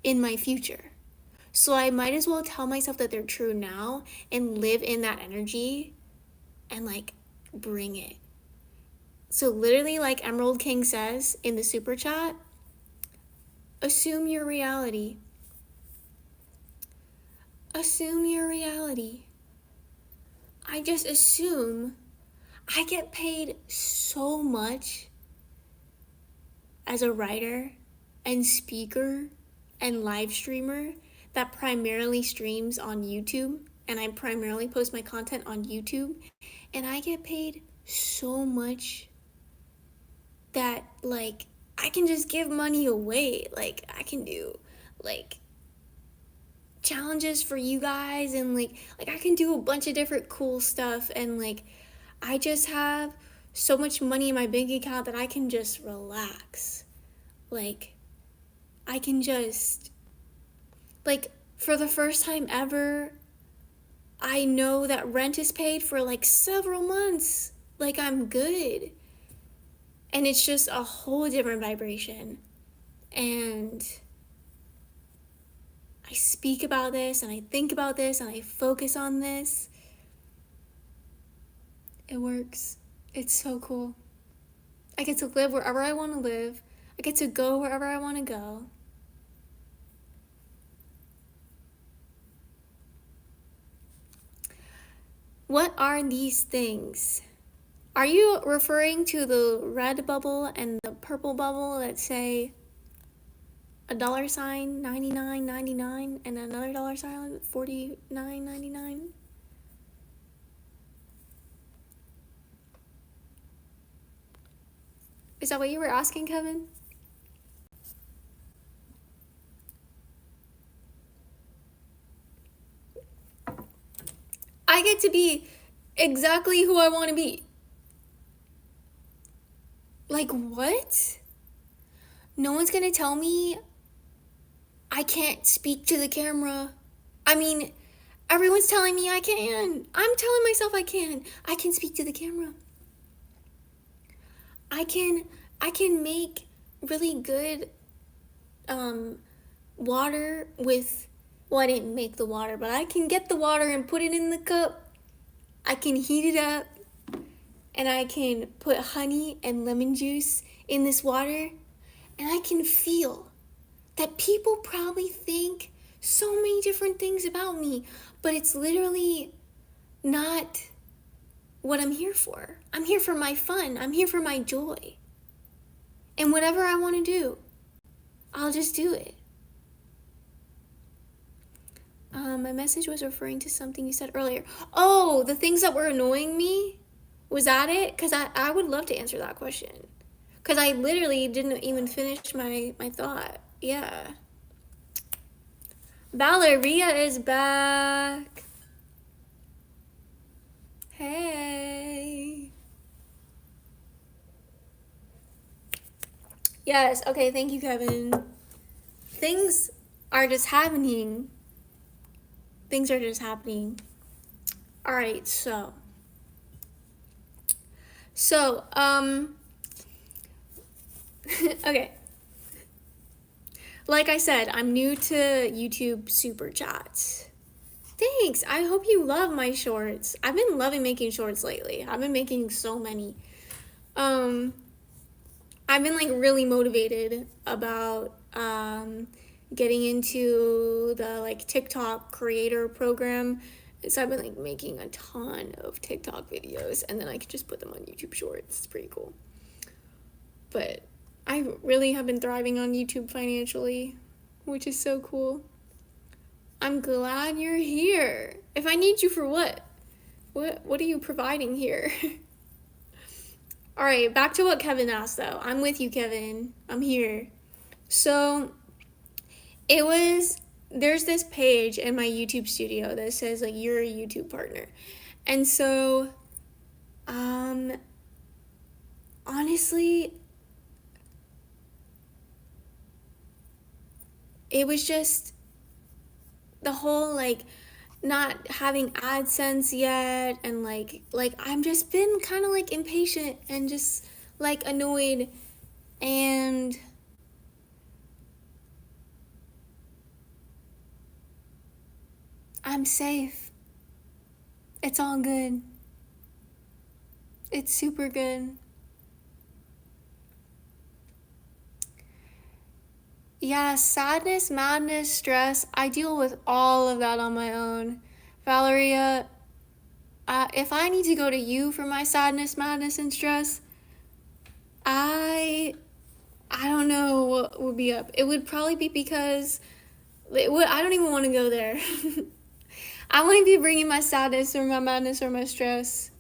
in my future. So I might as well tell myself that they're true now and live in that energy and like bring it. So literally, like Emerald King says in the super chat, assume your reality. Assume your reality. I just assume I get paid so much as a writer and speaker and live streamer that primarily streams on YouTube, and I primarily post my content on YouTube, and I get paid so much that like I can just give money away. Like I can do like challenges for you guys, and like I can do a bunch of different cool stuff, and like I just have so much money in my bank account that I can just relax. like, I can just, like, for the first time ever, I know that rent is paid for like several months. Like, I'm good. And it's just a whole different vibration. And I speak about this and I think about this and I focus on this. It works. It's so cool. I get to live wherever I want to live. I get to go wherever I want to go. What are these things? Are you referring to the red bubble and the purple bubble that say $, 99.99, and another $, 49.99? Is that what you were asking, Kevin? I get to be exactly who I want to be. Like, what? No one's gonna tell me I can't speak to the camera. I mean, everyone's telling me I can. I'm telling myself I can. I can speak to the camera. I can make really good water with, well, I didn't make the water, but I can get the water and put it in the cup. I can heat it up, and I can put honey and lemon juice in this water, and I can feel that people probably think so many different things about me, but it's literally not what I'm here for. I'm here for my fun. I'm here for my joy. And whatever I want to do, I'll just do it. My message was referring to something you said earlier. Oh, the things that were annoying me? Was that it? Because I would love to answer that question. Because I literally didn't even finish my thought. Yeah. Valeria is back. Hey. Yes, okay, thank you, Kevin. Things are just happening. Things are just happening. All right, so, okay. Like I said, I'm new to YouTube Super Chats. Thanks. I hope you love my shorts. I've been loving making shorts lately. I've been making so many. I've been like really motivated about getting into the like TikTok creator program. So I've been like making a ton of TikTok videos, and then I can just put them on YouTube Shorts. It's pretty cool. But I really have been thriving on YouTube financially, which is so cool. I'm glad you're here. If I need you for what? What are you providing here? All right, back to what Kevin asked though. I'm with you, Kevin. I'm here. So there's this page in my YouTube studio that says like you're a YouTube partner. And so honestly, it was just the whole like not having AdSense yet, and like I'm just been kind of like impatient and just like annoyed, and I'm safe. It's all good. It's super good. Yeah, sadness, madness, stress, I deal with all of that on my own. Valeria, if I need to go to you for my sadness, madness, and stress, I don't know what would be up. It would probably be because I don't even want to go there. I wouldn't be bringing my sadness or my madness or my stress.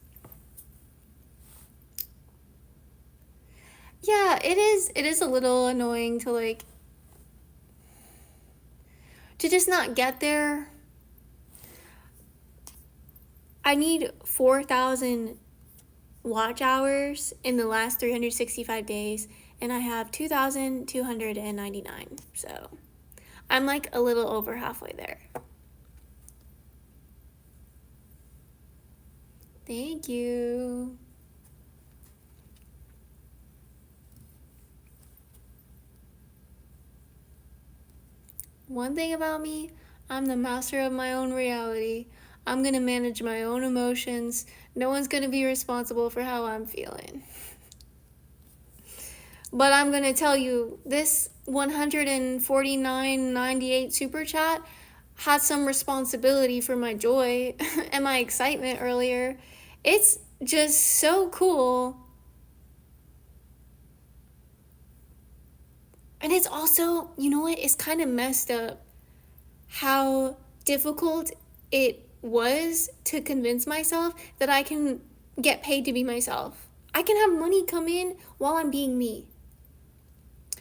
Yeah, it is a little annoying to like to just not get there. I need 4,000 watch hours in the last 365 days, and I have 2,299. So I'm like a little over halfway there. Thank you. One thing about me, I'm the master of my own reality. I'm gonna manage my own emotions. No one's gonna be responsible for how I'm feeling. But I'm gonna tell you, this 149.98 super chat had some responsibility for my joy and my excitement earlier. It's just so cool. And it's also, you know what, it's kind of messed up how difficult it was to convince myself that I can get paid to be myself. I can have money come in while I'm being me.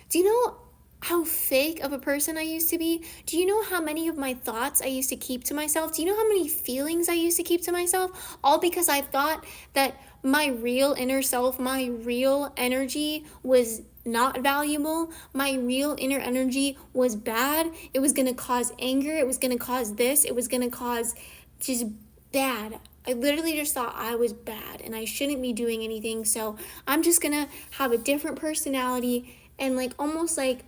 Do you know how fake of a person I used to be? Do you know how many of my thoughts I used to keep to myself? Do you know how many feelings I used to keep to myself? All because I thought that my real inner self, my real energy was not valuable. My real inner energy was bad. It was going to cause anger. It was going to cause this. It was going to cause just bad. I literally just thought I was bad and I shouldn't be doing anything. So I'm just going to have a different personality and like almost like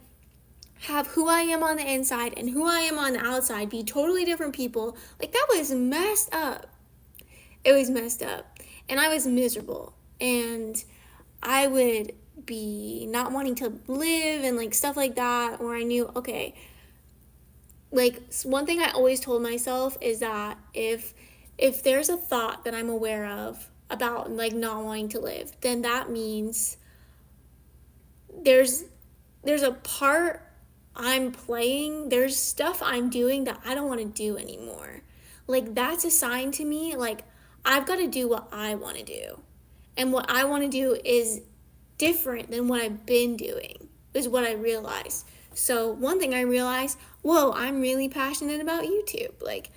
have who I am on the inside and who I am on the outside be totally different people. Like that was messed up. It was messed up. And I was miserable. And I would be not wanting to live and like stuff like that, or I knew, okay, like one thing I always told myself is that if there's a thought that I'm aware of about like not wanting to live, then that means there's a part I'm playing, there's stuff I'm doing that I don't want to do anymore. Like that's a sign to me, like I've got to do what I want to do. And what I want to do is different than what I've been doing, is what I realized. So one thing I realized, whoa, I'm really passionate about YouTube. Like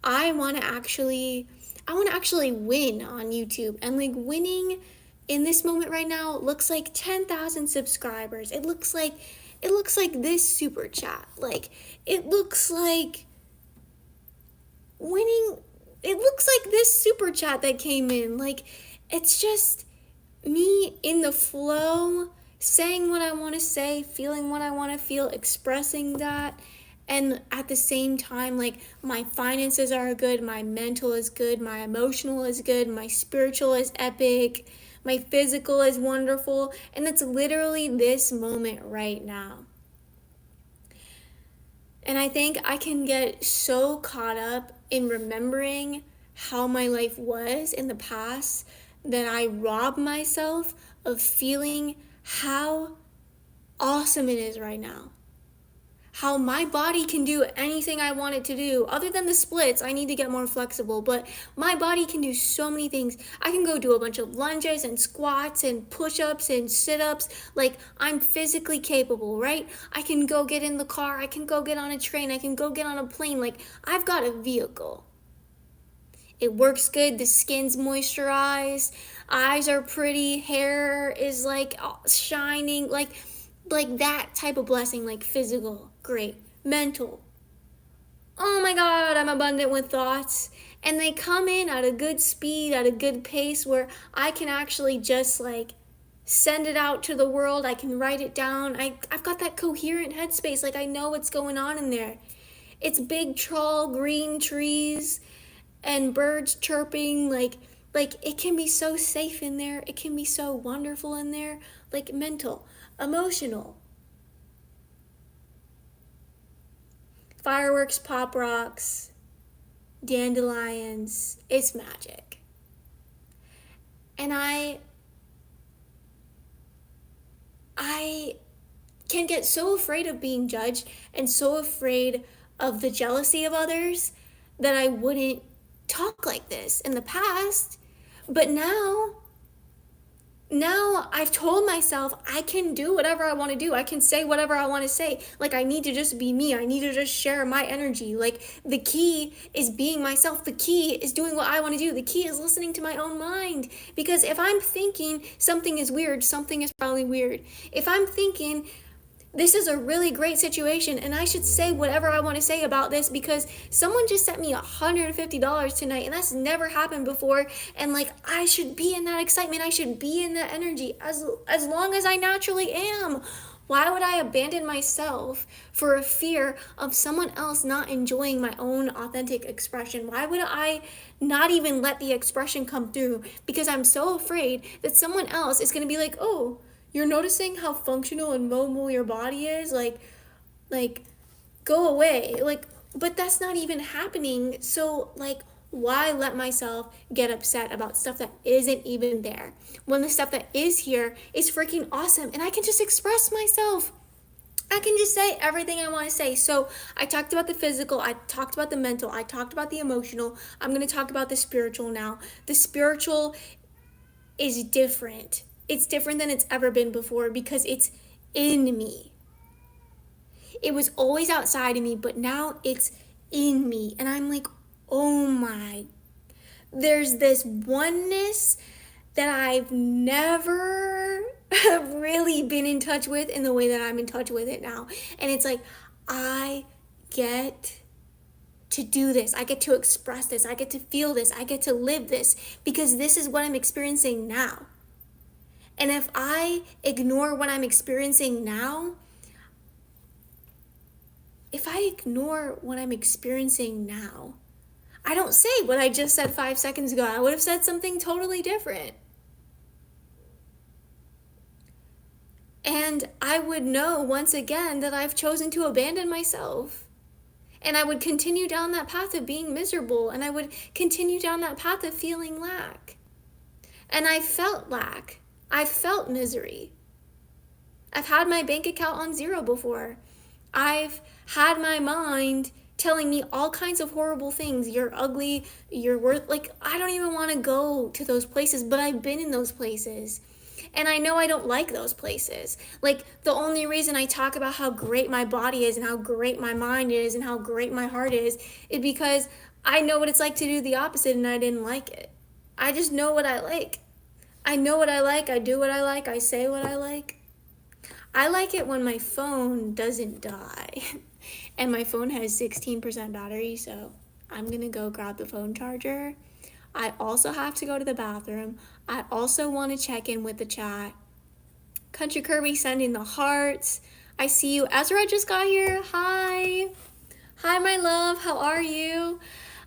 I want to actually win on YouTube, and like winning in this moment right now looks like 10,000 subscribers. It looks like this super chat. Like it looks like winning. It looks like this super chat that came in. Like it's just me in the flow, saying what I want to say, feeling what I want to feel, expressing that. And at the same time, like my finances are good, my mental is good, my emotional is good, my spiritual is epic, my physical is wonderful. And it's literally this moment right now. And I think I can get so caught up in remembering how my life was in the past that I rob myself of feeling how awesome it is right now. How my body can do anything I want it to do. Other than the splits, I need to get more flexible, but my body can do so many things. I can go do a bunch of lunges and squats and push-ups and sit-ups. Like, I'm physically capable, right? I can go get in the car. I can go get on a train. I can go get on a plane. Like, I've got a vehicle. It works good. The skin's moisturized. Eyes are pretty. Hair is like shining. Like that type of blessing. Like physical, great. Mental, oh my God, I'm abundant with thoughts. And they come in at a good speed, at a good pace where I can actually just like send it out to the world. I can write it down. I've got that coherent headspace. Like I know what's going on in there. It's big, tall, green trees and birds chirping, like it can be so safe in there. It can be so wonderful in there. Like mental, emotional. Fireworks, pop rocks, dandelions. It's magic. And I can get so afraid of being judged and so afraid of the jealousy of others that I wouldn't talk like this in the past. But now now I've told myself I can do whatever I want to do. I can say whatever I want to say. Like, I need to just be me. I need to just share my energy. Like, the key is being myself. The key is doing what I want to do. The key is listening to my own mind. Because if I'm thinking something is weird, something is probably weird. If I'm thinking this is a really great situation and I should say whatever I want to say about this because someone just sent me $150 tonight and that's never happened before, and like I should be in that excitement, I should be in that energy as long as I naturally am. Why would I abandon myself for a fear of someone else not enjoying my own authentic expression? Why would I not even let the expression come through because I'm so afraid that someone else is going to be like, "Oh, you're noticing how functional and mobile your body is? Like go away." Like, but that's not even happening. So like, why let myself get upset about stuff that isn't even there when the stuff that is here is freaking awesome and I can just express myself? I can just say everything I want to say. So I talked about the physical, I talked about the mental, I talked about the emotional. I'm going to talk about the spiritual now. The spiritual is different. It's different than it's ever been before because it's in me. It was always outside of me, but now it's in me. And I'm like, oh my, there's this oneness that I've never really been in touch with in the way that I'm in touch with it now. And it's like, I get to do this. I get to express this. I get to feel this. I get to live this because this is what I'm experiencing now. And if I ignore what I'm experiencing now, I don't say what I just said 5 seconds ago. I would have said something totally different. And I would know once again that I've chosen to abandon myself. And I would continue down that path of being miserable. And I would continue down that path of feeling lack. And I felt lack. I felt misery. I've had my bank account on zero before. I've had my mind telling me all kinds of horrible things. You're ugly, you're worth, like, I don't even want to go to those places, but I've been in those places. And I know I don't like those places. Like, the only reason I talk about how great my body is and how great my mind is and how great my heart is because I know what it's like to do the opposite and I didn't like it. I just know what I like. I know what I like, I do what I like, I say what I like. I like it when my phone doesn't die. And my phone has 16% battery, so I'm gonna go grab the phone charger. I also have to go to the bathroom. I also want to check in with the chat. Country Kirby sending the hearts. I see you. Ezra just got here. Hi. Hi, my love. How are you?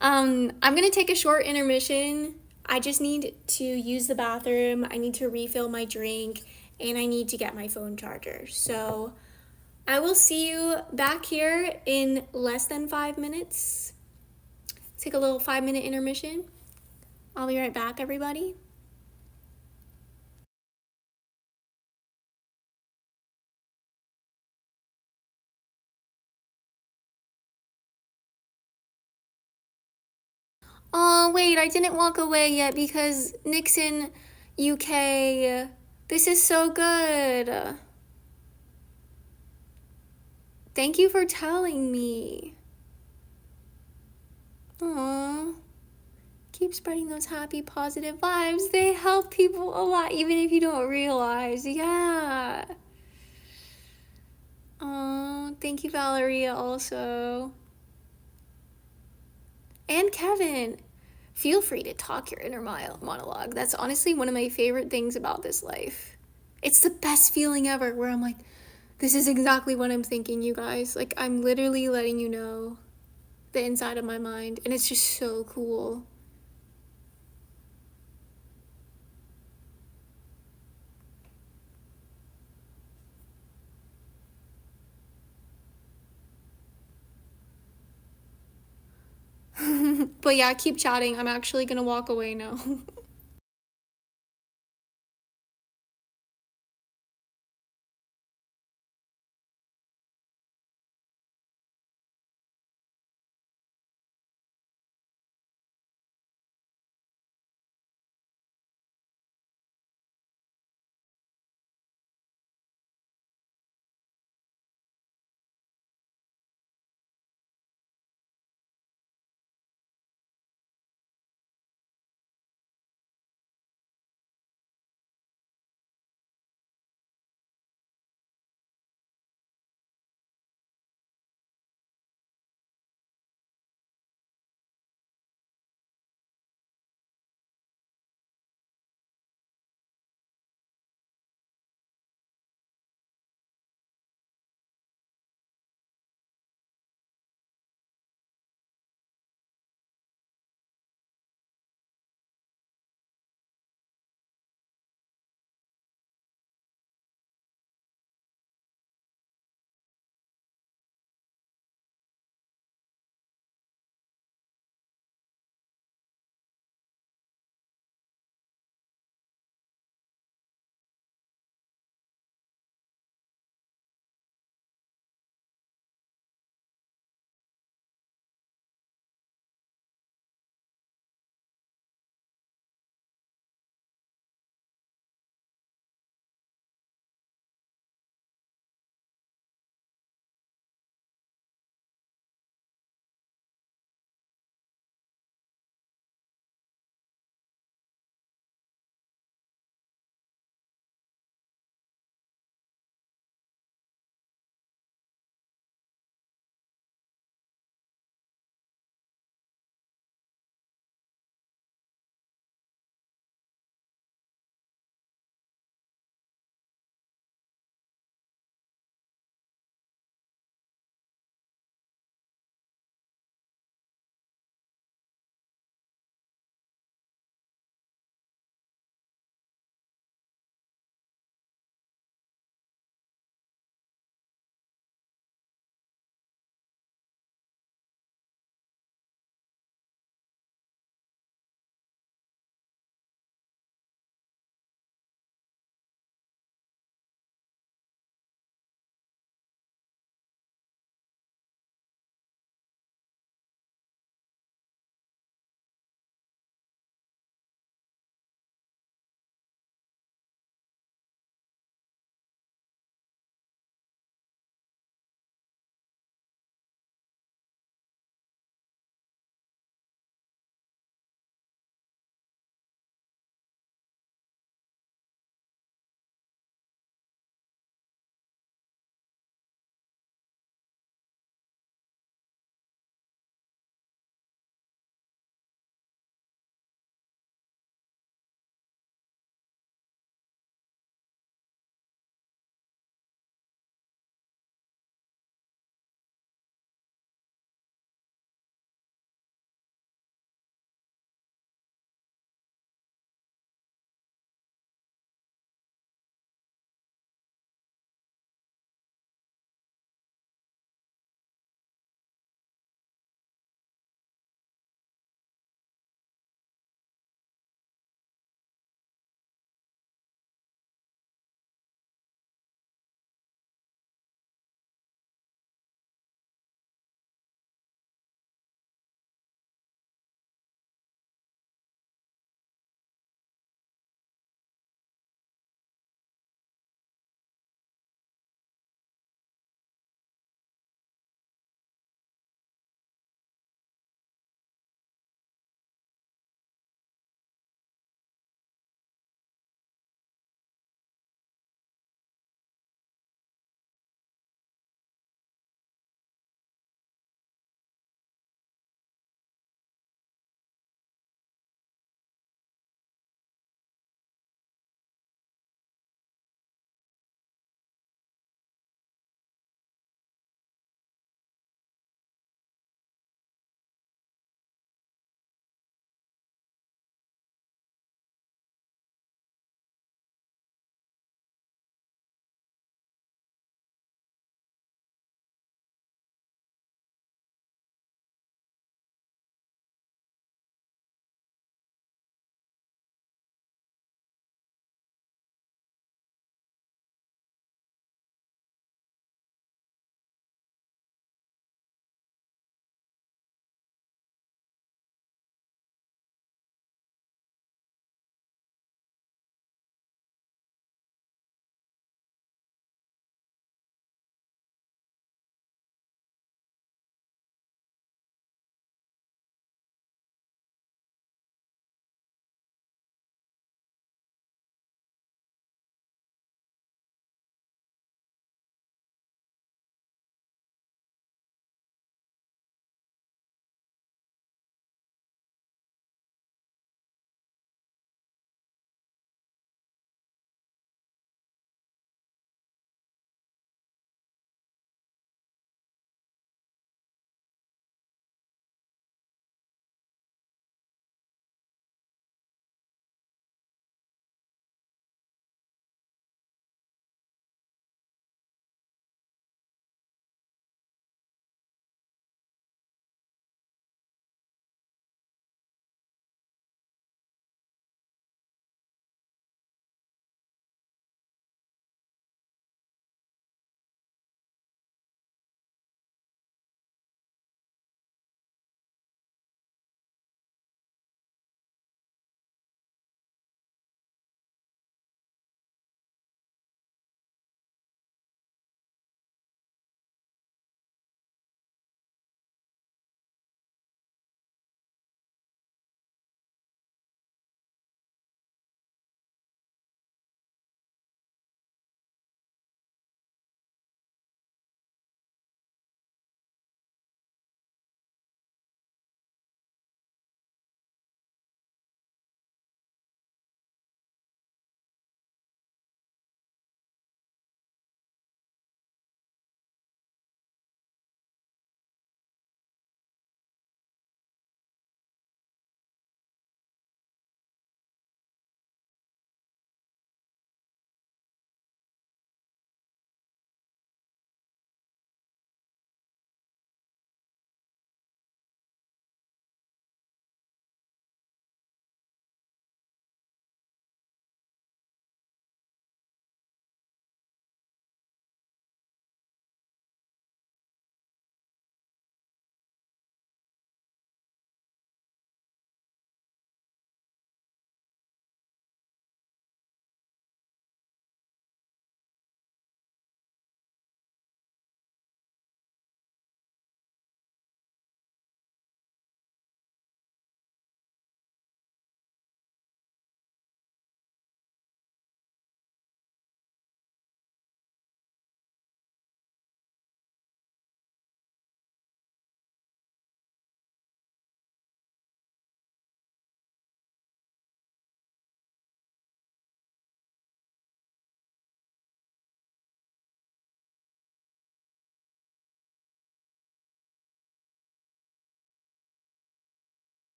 I'm gonna take a short intermission. I just need to use the bathroom. I need to refill my drink and I need to get my phone charger. So I will see you back here in less than 5 minutes. Take a little 5-minute intermission. I'll be right back, everybody. Oh, wait, I didn't walk away yet because Nixon, UK, this is so good. Thank you for telling me. Aww. Keep spreading those happy, positive vibes. They help people a lot, even if you don't realize. Yeah. Aww. Thank you, Valeria, also. And Kevin. Feel free to talk your inner monologue. That's honestly one of my favorite things about this life. It's the best feeling ever where I'm like, this is exactly what I'm thinking, you guys. Like, I'm literally letting you know the inside of my mind, and it's just so cool. But yeah, keep chatting. I'm actually gonna walk away now.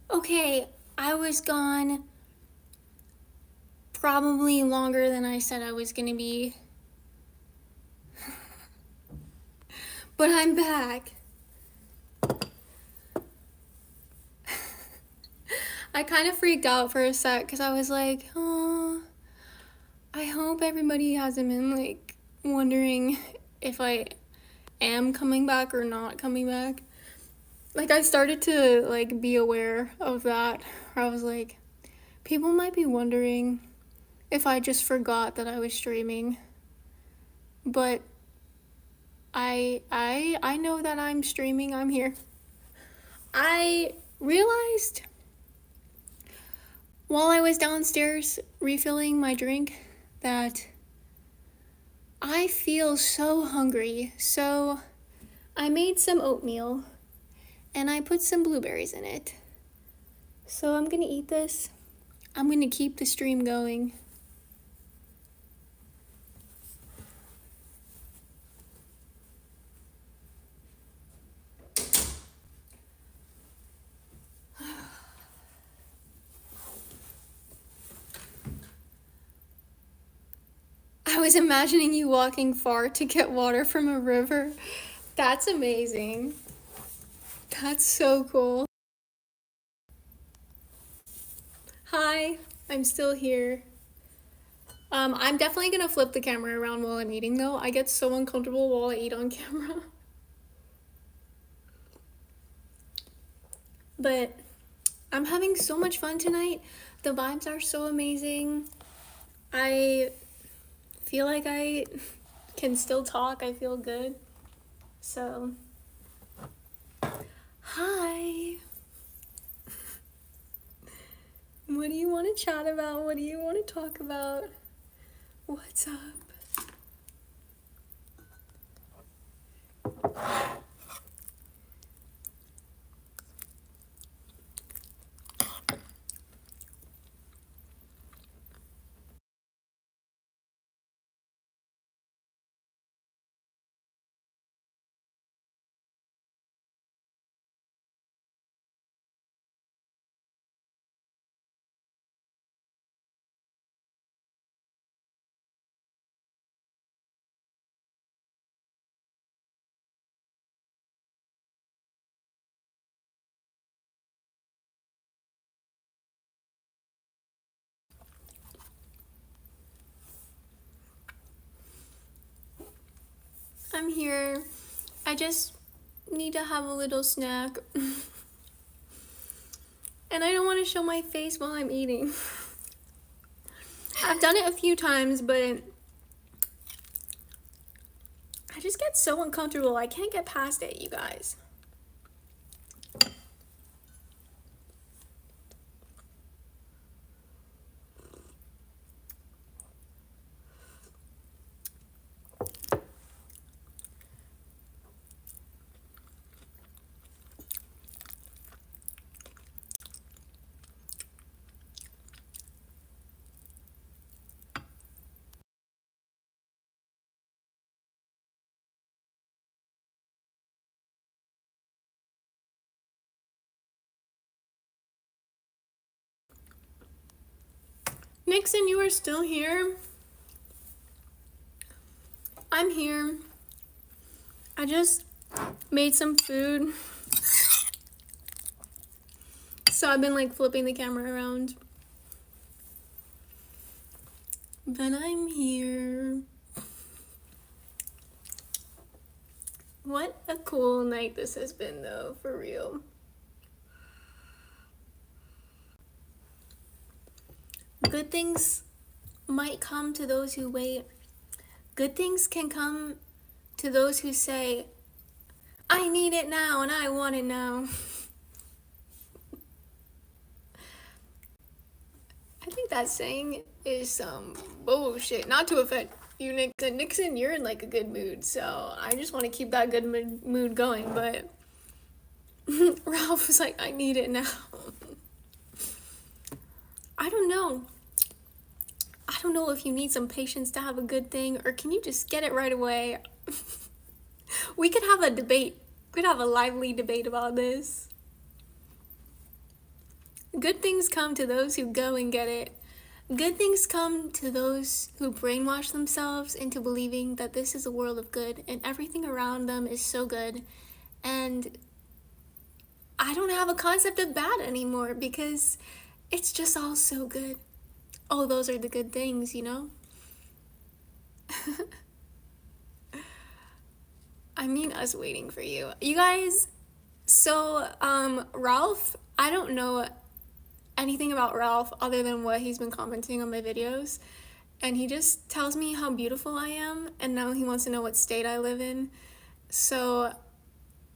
Okay, I was gone probably longer than I said I was gonna be. But I'm back. I kind of freaked out for a sec because I was like, oh, I hope everybody hasn't been like wondering if I am coming back or not coming back. Like I started to like be aware of that. Where I was like, people might be wondering if I just forgot that I was streaming. But I know that I'm streaming. I'm here. I realized while I was downstairs refilling my drink that I feel so hungry. So I made some oatmeal and I put some blueberries in it. So I'm gonna eat this. I'm gonna keep the stream going. I was imagining you walking far to get water from a river. That's amazing. That's so cool. Hi, I'm still here. I'm definitely gonna flip the camera around while I'm eating though. I get so uncomfortable while I eat on camera. But I'm having so much fun tonight. The vibes are so amazing. I feel like I can still talk. I feel good. So, hi. What do you want to chat about? What do you want to talk about? What's up? I'm here. I just need to have a little snack. And I don't want to show my face while I'm eating. I've done it a few times, but I just get so uncomfortable. I can't get past it, you guys. Nixon, you are still here? I'm here. I just made some food. So I've been like flipping the camera around. But I'm here. What a cool night this has been though, for real. Good things might come to those who wait. Good things can come to those who say, I need it now and I want it now. I think that saying is some bullshit. Not to offend you, Nixon. Nixon, you're in like a good mood, so I just want to keep that good mood going, but Ralph was like, I need it now. I don't know. I don't know if you need some patience to have a good thing, or can you just get it right away? We could have a debate. We could have a lively debate about this. Good things come to those who go and get it. Good things come to those who brainwash themselves into believing that this is a world of good and everything around them is so good. And I don't have a concept of bad anymore because it's just all so good. Oh, those are the good things, you know? I mean, us waiting for you. You guys, so, Ralph, I don't know anything about Ralph other than what he's been commenting on my videos. And he just tells me how beautiful I am, and now he wants to know what state I live in. So,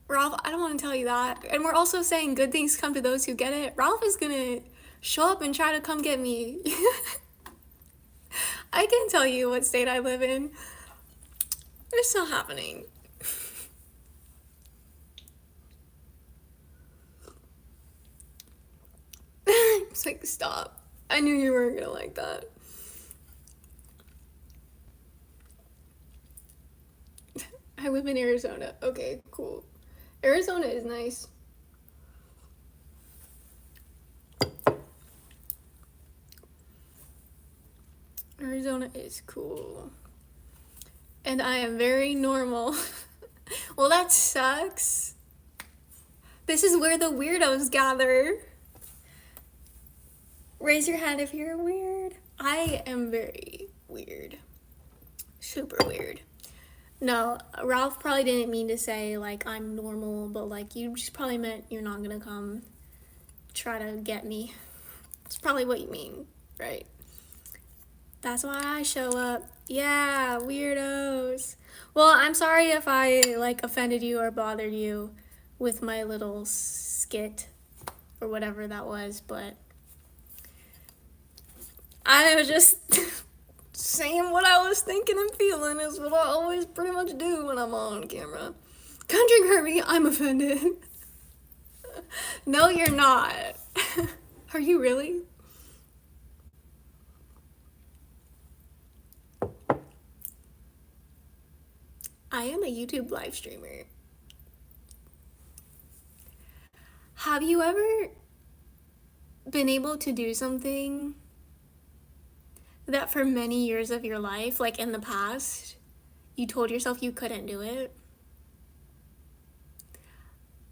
Ralph, I don't want to tell you that. And we're also saying good things come to those who get it. Ralph is gonna show up and try to come get me. I can tell you what state I live in. It's not happening. It's like, stop. I knew you weren't gonna like that. I live in Arizona. Okay, cool. Arizona is nice. Arizona is cool. And I am very normal. Well, that sucks. This is where the weirdos gather. Raise your hand if you're weird. I am very weird. Super weird. No, Ralph probably didn't mean to say, like, I'm normal, but, like, you just probably meant you're not gonna come try to get me. That's probably what you mean, right? That's why I show up. Yeah, weirdos. Well, I'm sorry if I, like, offended you or bothered you with my little skit or whatever that was, but I was just saying what I was thinking and feeling is what I always pretty much do when I'm on camera. Country Kirby, I'm offended. No, you're not. Are you really? I am a YouTube live streamer. Have you ever been able to do something that for many years of your life, like in the past, you told yourself you couldn't do it?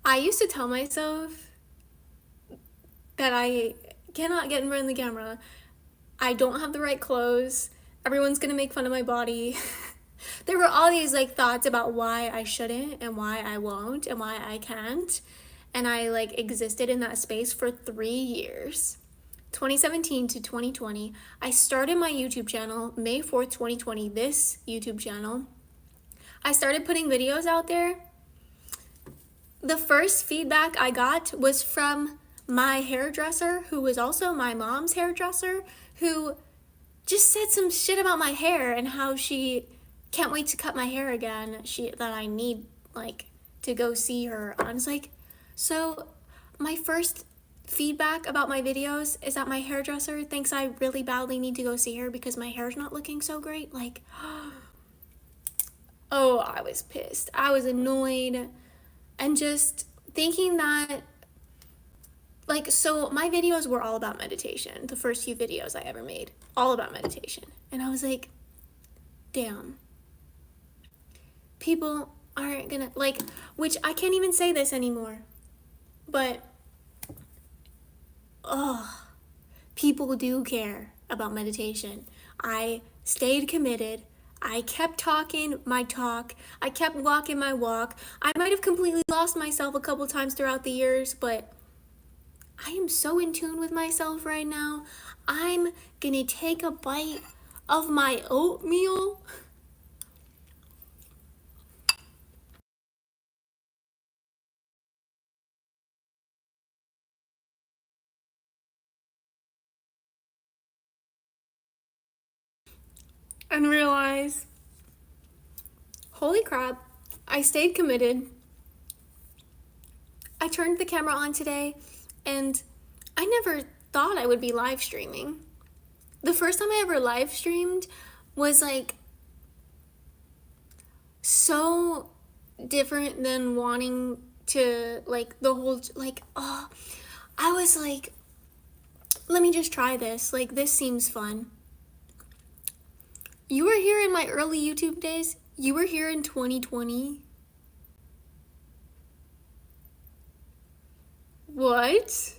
I used to tell myself that I cannot get in front of the camera. I don't have the right clothes. Everyone's gonna make fun of my body. There were all these like thoughts about why I shouldn't and why I won't and why I can't. And I like existed in that space for 3 years. 2017 to 2020. I started my YouTube channel May 4th, 2020, this YouTube channel. I started putting videos out there. The first feedback I got was from my hairdresser, who was also my mom's hairdresser, who just said some shit about my hair and how she can't wait to cut my hair again. That I need like to go see her. I was like, so my first feedback about my videos is that my hairdresser thinks I really badly need to go see her because my hair's not looking so great. Like, oh, I was pissed. I was annoyed. And just thinking that, like, so my videos were all about meditation. The first few videos I ever made, all about meditation. And I was like, damn. People aren't gonna, like, which I can't even say this anymore. But, people do care about meditation. I stayed committed. I kept talking my talk. I kept walking my walk. I might have completely lost myself a couple times throughout the years, but I am so in tune with myself right now. I'm gonna take a bite of my oatmeal. And realize, holy crap, I stayed committed. I turned the camera on today and I never thought I would be live streaming. The first time I ever live streamed was like so different than wanting to like the whole like I was like let me just try this. Like, this seems fun. You were here in my early YouTube days? You were here in 2020? What?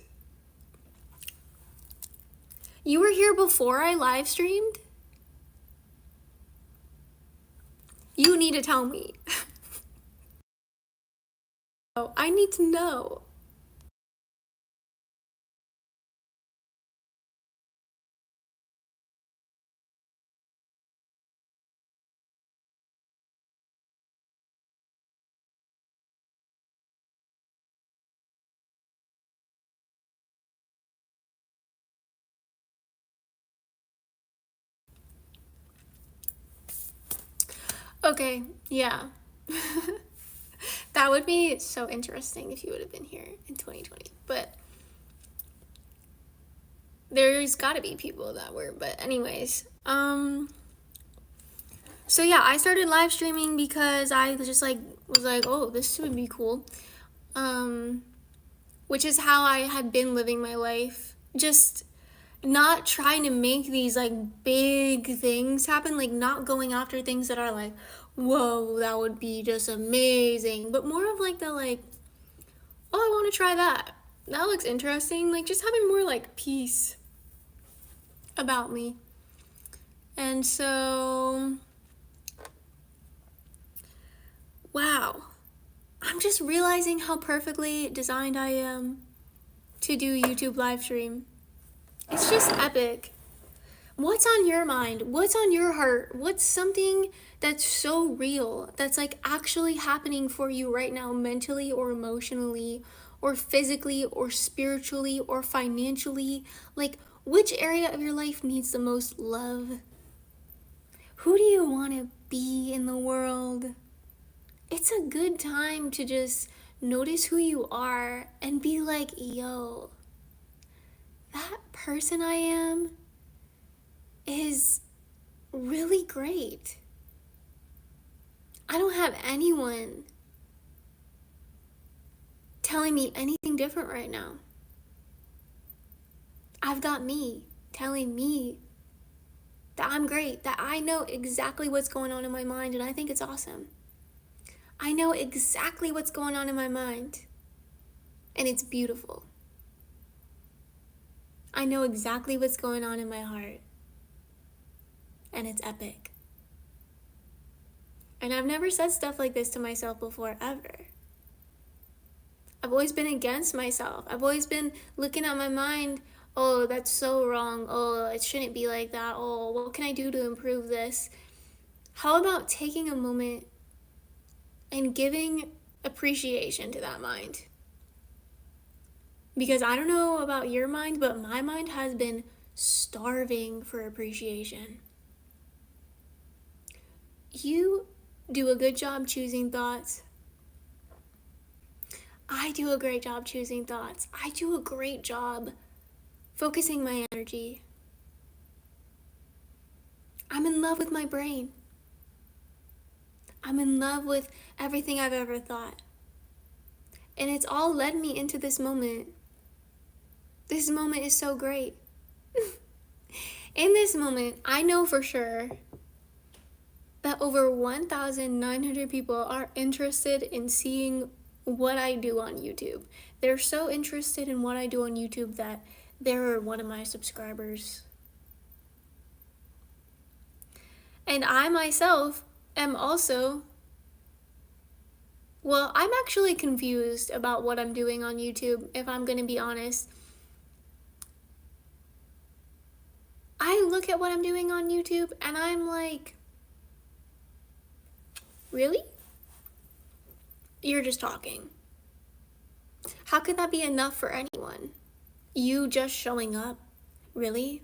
You were here before I live streamed? You need to tell me. Oh, I need to know. Okay, yeah. That would be so interesting if you would have been here in 2020. But there's gotta be people that were. But anyways, so yeah, I started live streaming because I just like was like, oh, this would be cool. Which is how I had been living my life. Just not trying to make these like big things happen, like not going after things that are like, whoa, that would be just amazing. But more of like the like, oh, I want to try that. That looks interesting. Like just having more like peace about me. And so, wow. I'm just realizing how perfectly designed I am to do YouTube live stream. It's just epic. What's on your mind? What's on your heart? What's something that's so real, that's like actually happening for you right now, mentally or emotionally, or physically, or spiritually, or financially? Like, which area of your life needs the most love? Who do you want to be in the world? It's a good time to just notice who you are and be like, yo, that person I am is really great. I don't have anyone telling me anything different right now. I've got me telling me that I'm great, that I know exactly what's going on in my mind, and I think it's awesome. I know exactly what's going on in my mind, and it's beautiful. I know exactly what's going on in my heart, and it's epic. And I've never said stuff like this to myself before, ever. I've always been against myself. I've always been looking at my mind, oh, that's so wrong. Oh, it shouldn't be like that. Oh, what can I do to improve this? How about taking a moment and giving appreciation to that mind? Because I don't know about your mind, but my mind has been starving for appreciation. You do a good job choosing thoughts. I do a great job choosing thoughts. I do a great job focusing my energy. I'm in love with my brain. I'm in love with everything I've ever thought. And it's all led me into this moment. This moment is so great. In this moment, I know for sure that over 1,900 people are interested in seeing what I do on YouTube. They're so interested in what I do on YouTube that they're one of my subscribers. And I myself am also, well, I'm actually confused about what I'm doing on YouTube, if I'm going to be honest. I look at what I'm doing on YouTube and I'm like, really? You're just talking. How could that be enough for anyone? You just showing up? Really?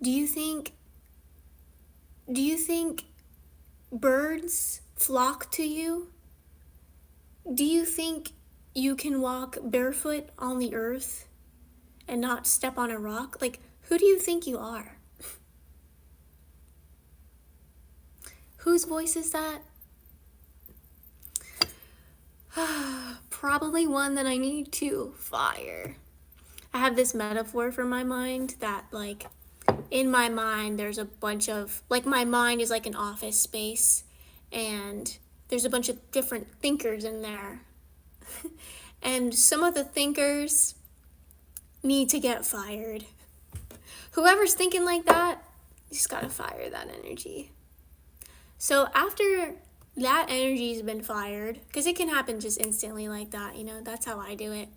Do you think birds flock to you? Do you think you can walk barefoot on the earth and not step on a rock? Like, who do you think you are? Whose voice is that? Probably one that I need to fire. I have this metaphor for my mind that, like, in my mind, there's a bunch of, like, my mind is like an office space, and there's a bunch of different thinkers in there. And some of the thinkers need to get fired. Whoever's thinking like that, you just gotta fire that energy. So after that energy's been fired, because it can happen just instantly like that, you know, that's how I do it.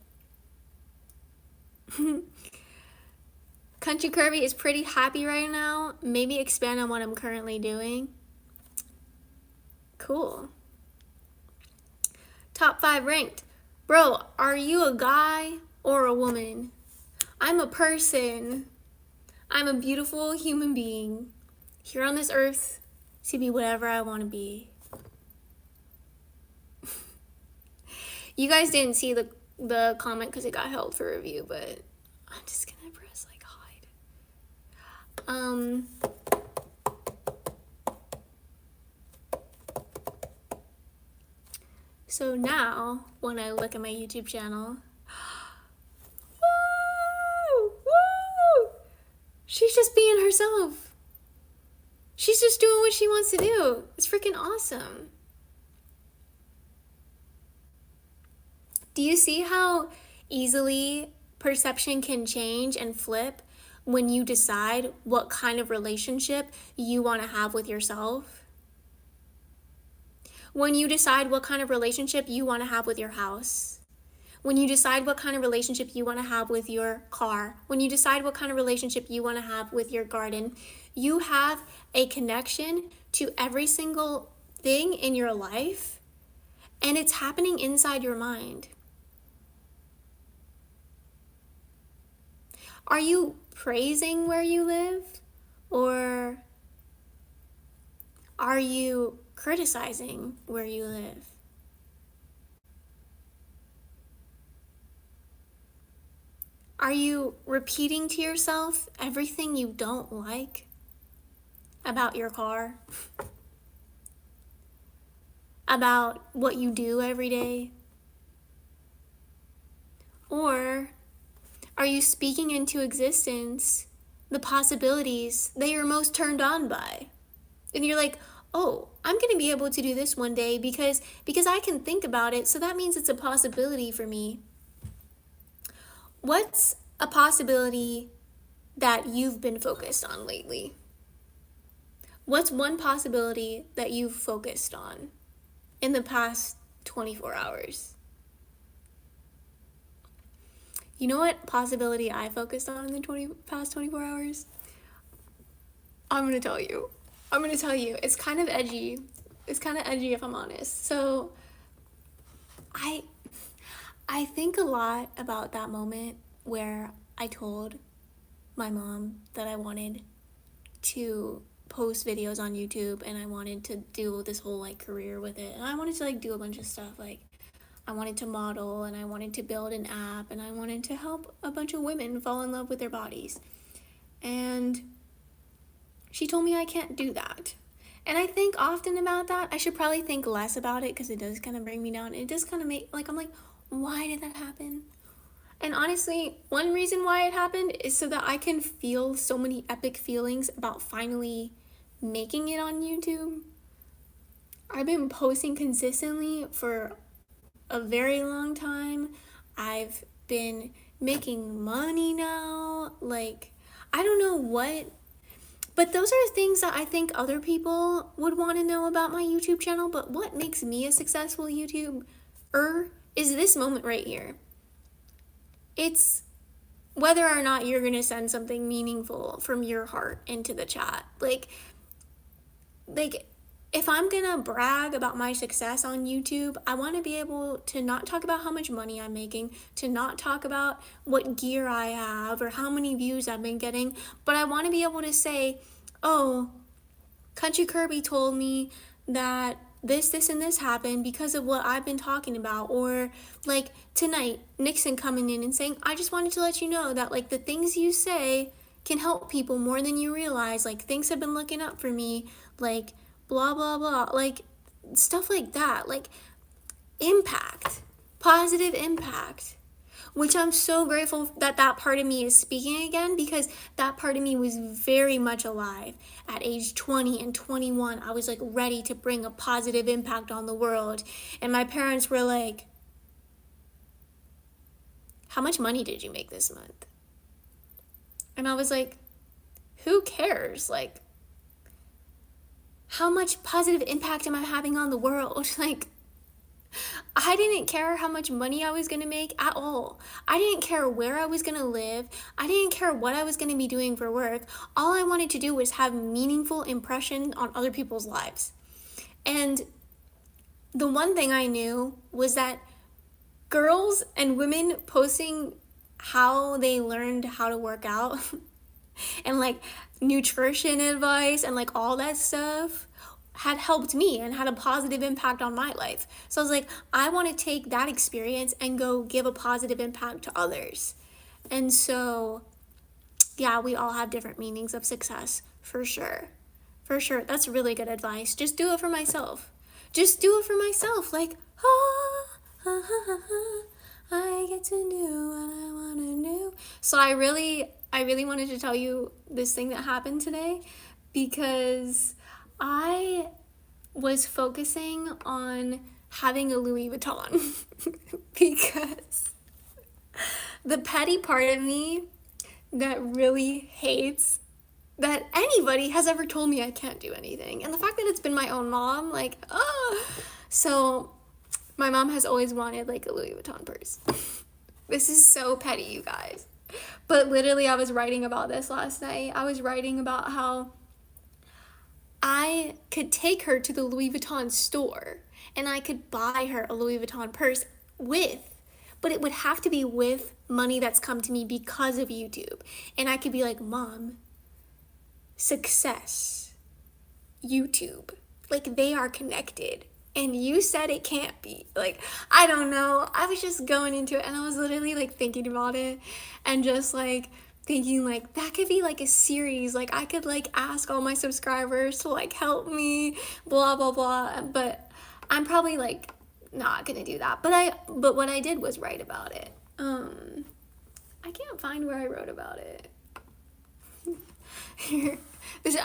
Country Curvy is pretty happy right now. Maybe expand on what I'm currently doing. Cool. Top 5 ranked. Bro, are you a guy or a woman? I'm a person. I'm a beautiful human being here on this earth to be whatever I want to be. You guys didn't see the comment because it got held for review, but I'm just gonna press like hide. So now when I look at my YouTube channel, woo! She's just being herself. She's just doing what she wants to do. It's freaking awesome. Do you see how easily perception can change and flip when you decide what kind of relationship you want to have with yourself? When you decide what kind of relationship you want to have with your house? When you decide what kind of relationship you want to have with your car? When you decide what kind of relationship you want to have with your garden? You have a connection to every single thing in your life, and it's happening inside your mind. Are you praising where you live, or are you criticizing where you live? Are you repeating to yourself everything you don't like about your car? About what you do every day? Or are you speaking into existence the possibilities that you're most turned on by? And you're like, oh, I'm going to be able to do this one day because I can think about it, so that means it's a possibility for me. What's a possibility that you've been focused on lately? What's one possibility that you've focused on in the past 24 hours? You know what possibility I focused on in the past 24 hours? I'm going to tell you. It's kind of edgy. If I'm honest. So I think a lot about that moment where I told my mom that I wanted to post videos on YouTube and I wanted to do this whole like career with it. And I wanted to like do a bunch of stuff, like I wanted to model and I wanted to build an app and I wanted to help a bunch of women fall in love with their bodies. And she told me I can't do that. And I think often about that. I should probably think less about it because it does kind of bring me down. It does kind of make, like, I'm like, why did that happen? And honestly, one reason why it happened is so that I can feel so many epic feelings about finally making it on YouTube. I've been posting consistently for a very long time. I've been making money now. Like, I don't know what, but those are things that I think other people would want to know about my YouTube channel. But what makes me a successful YouTuber is this moment right here. It's whether or not you're going to send something meaningful from your heart into the chat. Like if I'm going to brag about my success on YouTube, I want to be able to not talk about how much money I'm making, to not talk about what gear I have or how many views I've been getting, but I want to be able to say, oh, Country Kirby told me that this, and this happened because of what I've been talking about. Or like tonight, Nixon coming in and saying, I just wanted to let you know that like the things you say can help people more than you realize. Like things have been looking up for me, like blah, blah, blah, like stuff like that, like impact, positive impact. which I'm so grateful that that part of me is speaking again, because that part of me was very much alive at age 20 and 21. I was like ready to bring a positive impact on the world. And my parents were like, how much money did you make this month? And I was like, who cares? Like, how much positive impact am I having on the world? Like, I didn't care how much money I was going to make at all. I didn't care where I was going to live. I didn't care what I was going to be doing for work. All I wanted to do was have meaningful impression on other people's lives. And the one thing I knew was that girls and women posting how they learned how to work out and like nutrition advice and like all that stuff had helped me and had a positive impact on my life. So I was like, I want to take that experience and go give a positive impact to others. And so, yeah, we all have different meanings of success, for sure. For sure. That's really good advice. Just do it for myself. Just do it for myself. Like, I get to do what I want to do. So I really wanted to tell you this thing that happened today, because I was focusing on having a Louis Vuitton because the petty part of me that really hates that anybody has ever told me I can't do anything, and the fact that it's been my own mom, like, so my mom has always wanted like a Louis Vuitton purse. This is so petty, you guys. But literally, I was writing about this last night. I was writing about how I could take her to the Louis Vuitton store and I could buy her a Louis Vuitton purse but it would have to be with money that's come to me because of YouTube. And I could be like, Mom, success, YouTube, like they are connected. And you said it can't be. Like, I don't know. I was just going into it and I was literally like thinking about it and just like thinking like that could be like a series. Like I could like ask all my subscribers to like help me, blah, blah, blah. But I'm probably like not gonna do that. But what I did was write about it. I can't find where I wrote about it. Here.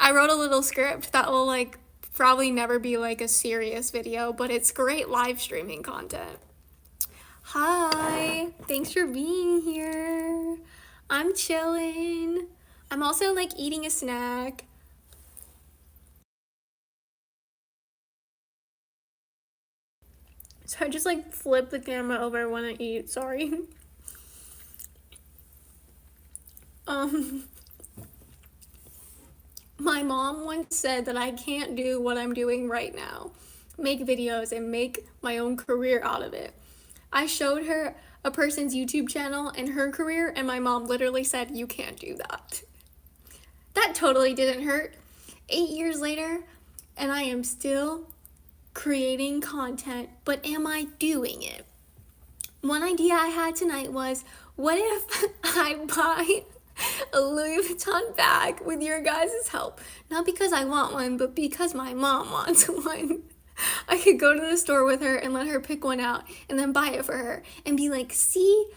I wrote a little script that will like probably never be like a serious video, but it's great live streaming content. Hi, thanks for being here. I'm chilling. I'm also like eating a snack. So I just like flip the camera over when I eat, sorry. My mom once said that I can't do what I'm doing right now, make videos and make my own career out of it. I showed her a person's YouTube channel and her career, and my mom literally said, you can't do that. That totally didn't hurt. 8 years later, and I am still creating content, but am I doing it? One idea I had tonight was, what if I buy a Louis Vuitton bag with your guys' help? Not because I want one, but because my mom wants one. I could go to the store with her and let her pick one out and then buy it for her and be like, see,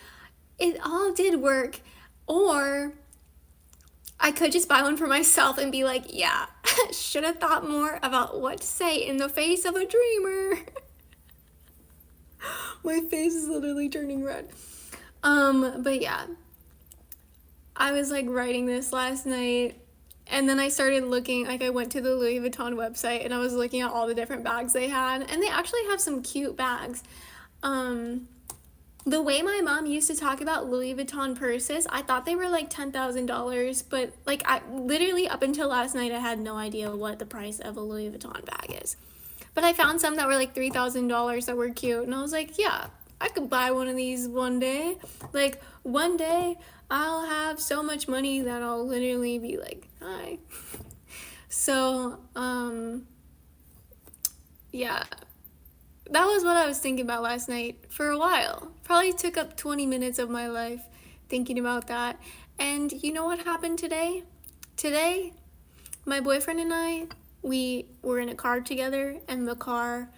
it all did work. Or I could just buy one for myself and be like, yeah, should have thought more about what to say in the face of a dreamer. My face is literally turning red. But yeah, I was like writing this last night, and then I started looking, like I went to the Louis Vuitton website and I was looking at all the different bags they had, and they actually have some cute bags. The way my mom used to talk about Louis Vuitton purses, I thought they were like $10,000, but like I literally up until last night, I had no idea what the price of a Louis Vuitton bag is. But I found some that were like $3,000 that were cute, and I was like, yeah, I could buy one of these one day. Like one day I'll have so much money that I'll literally be like, hi. So, yeah, that was what I was thinking about last night for a while. Probably took up 20 minutes of my life thinking about that. And you know what happened today? Today, my boyfriend and I, we were in a car together, and the car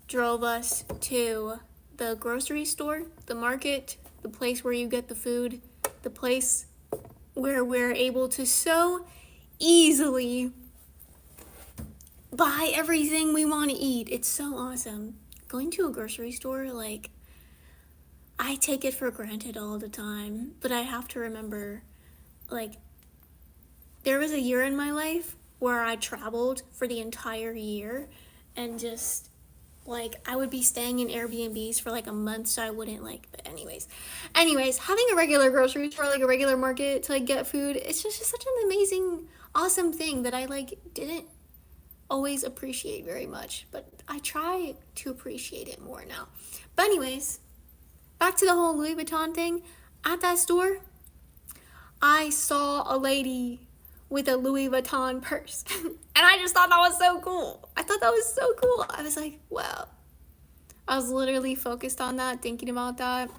drove us to the grocery store, the market, the place where you get the food, the place where we're able to so easily buy everything we want to eat. It's so awesome. Going to a grocery store, like, I take it for granted all the time, but I have to remember, like, there was a year in my life where I traveled for the entire year and just, like, I would be staying in Airbnbs for like a month so I wouldn't, like, but anyways, having a regular grocery store, like a regular market to like get food, it's just such an amazing, awesome thing that I like didn't always appreciate very much, but I try to appreciate it more now. But anyways, back to the whole Louis Vuitton thing. At that store, I saw a lady with a Louis Vuitton purse. And I just thought that was so cool. I thought that was so cool. I was like, wow. I was literally focused on that, thinking about that.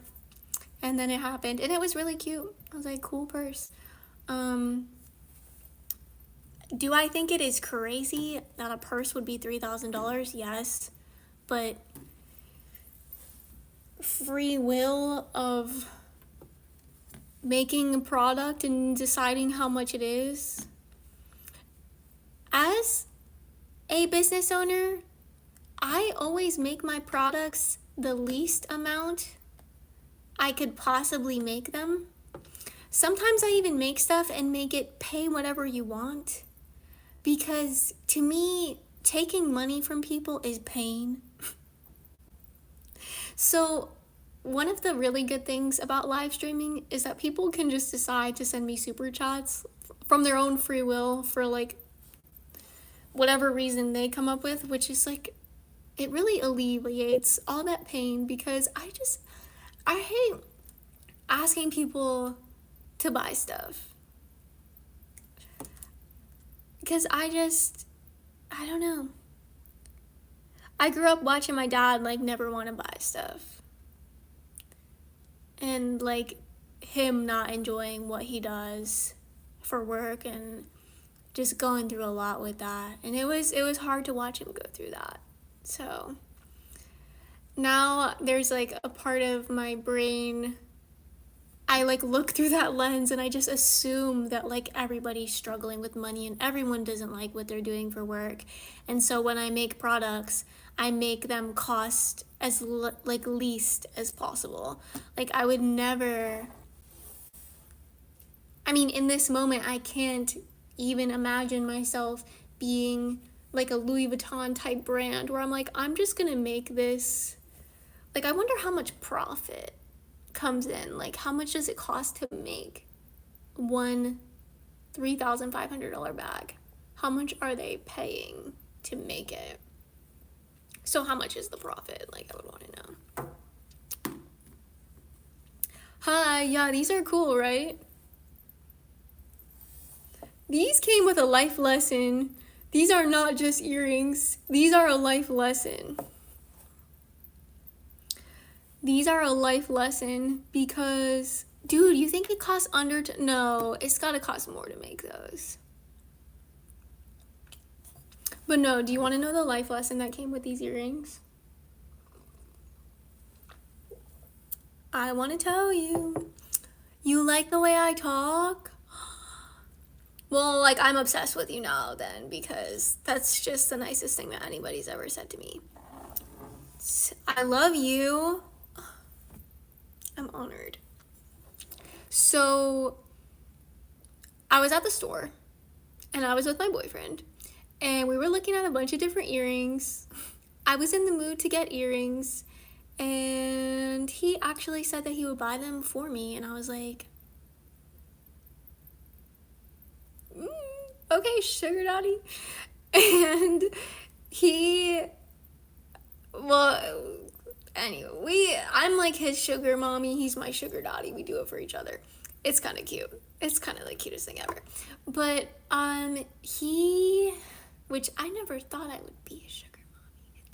And then it happened. And it was really cute. I was like, cool purse. Do I think it is crazy that a purse would be $3,000? Yes. But free will of making a product and deciding how much it is. As a business owner, I always make my products the least amount I could possibly make them. Sometimes I even make stuff and make it pay whatever you want, because to me, taking money from people is pain. So one of the really good things about live streaming is that people can just decide to send me super chats from their own free will for like whatever reason they come up with, which is like, it really alleviates all that pain, because I hate asking people to buy stuff. Because I don't know. I grew up watching my dad like never want to buy stuff. And like him not enjoying what he does for work and just going through a lot with that. And it was hard to watch him go through that. So now there's like a part of my brain, I like look through that lens and I just assume that like everybody's struggling with money and everyone doesn't like what they're doing for work. And so when I make products, I make them cost as like least as possible. Like I would never, I mean, in this moment, I can't even imagine myself being like a Louis Vuitton type brand where I'm like, I'm just gonna make this. Like, I wonder how much profit comes in. Like, how much does it cost to make one $3,500 bag? How much are they paying to make it? So how much is the profit? Like, I would want to know. Hi, yeah, these are cool, right? These came with a life lesson. These are not just earrings. These are a life lesson. These are a life lesson because, dude, you think it costs under... No, it's gotta cost more to make those. But no, do you want to know the life lesson that came with these earrings? I want to tell you. You like the way I talk? Well, like, I'm obsessed with you now then, because that's just the nicest thing that anybody's ever said to me. I love you. I'm honored. So, I was at the store, and I was with my boyfriend, and we were looking at a bunch of different earrings. I was in the mood to get earrings, and he actually said that he would buy them for me, and I was like, okay, sugar daddy. And anyway, I'm like his sugar mommy, he's my sugar daddy. We do it for each other. It's kind of cute. It's kind of the cutest thing ever. But which I never thought I would be a sugar mommy.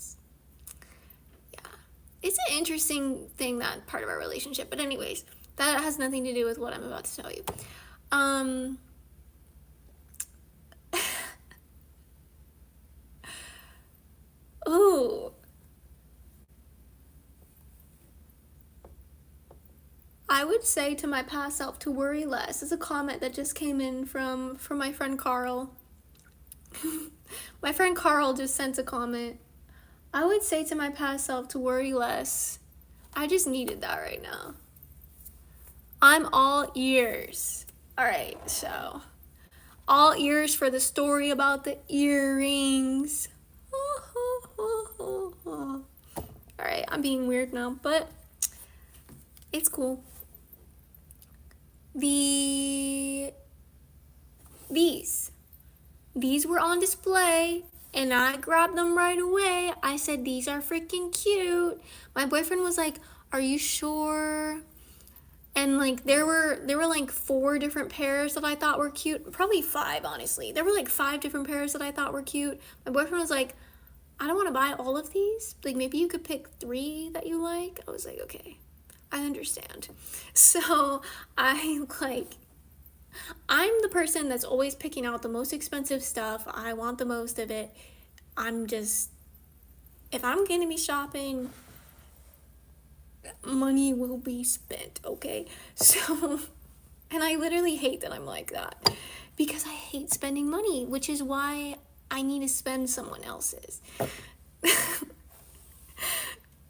It's an interesting thing, that part of our relationship. But anyways, that has nothing to do with what I'm about to tell you. Ooh. I would say to my past self to worry less. It's a comment that just came in from my friend Carl. My friend Carl just sent a comment. I would say to my past self to worry less. I just needed that right now. I'm all ears. All right, so all ears for the story about the earrings. All right, I'm being weird now, but it's cool. These were on display and I grabbed them right away. I said, these are freaking cute. My boyfriend was like, are you sure? And like there were like 4 different pairs that I thought were cute. Probably 5, honestly. There were like 5 different pairs that I thought were cute. My boyfriend was like, I don't want to buy all of these. Like maybe you could pick 3 that you like. I was like, okay, I understand. So I'm the person that's always picking out the most expensive stuff. I want the most of it. If I'm gonna be shopping, money will be spent, okay? So, and I literally hate that I'm like that because I hate spending money, which is why I need to spend someone else's.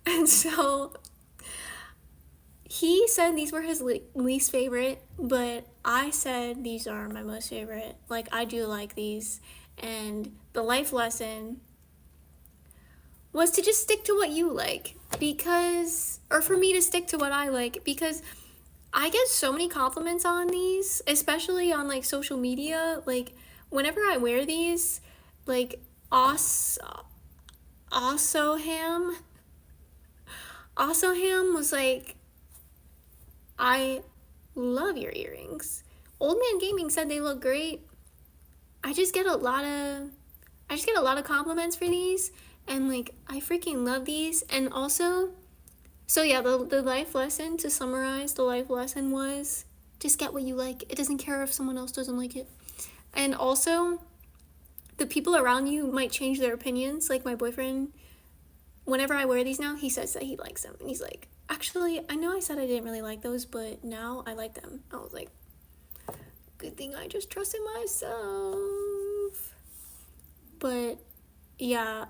And so he said these were his least favorite, but I said these are my most favorite. Like, I do like these. And the life lesson was to just stick to what you like, or for me to stick to what I like, because I get so many compliments on these, especially on like social media. Like, whenever I wear these, like, Ham was like, I love your earrings. Old Man Gaming said they look great. I just get a lot of compliments for these, and like I freaking love these. And also, so yeah, the life lesson, to summarize, the life lesson was just get what you like. It doesn't care if someone else doesn't like it. And also, the people around you might change their opinions. Like my boyfriend, whenever I wear these now, he says that he likes them, and he's like, actually, I know I said I didn't really like those, but now I like them. I was like, good thing I just trusted myself. But yeah,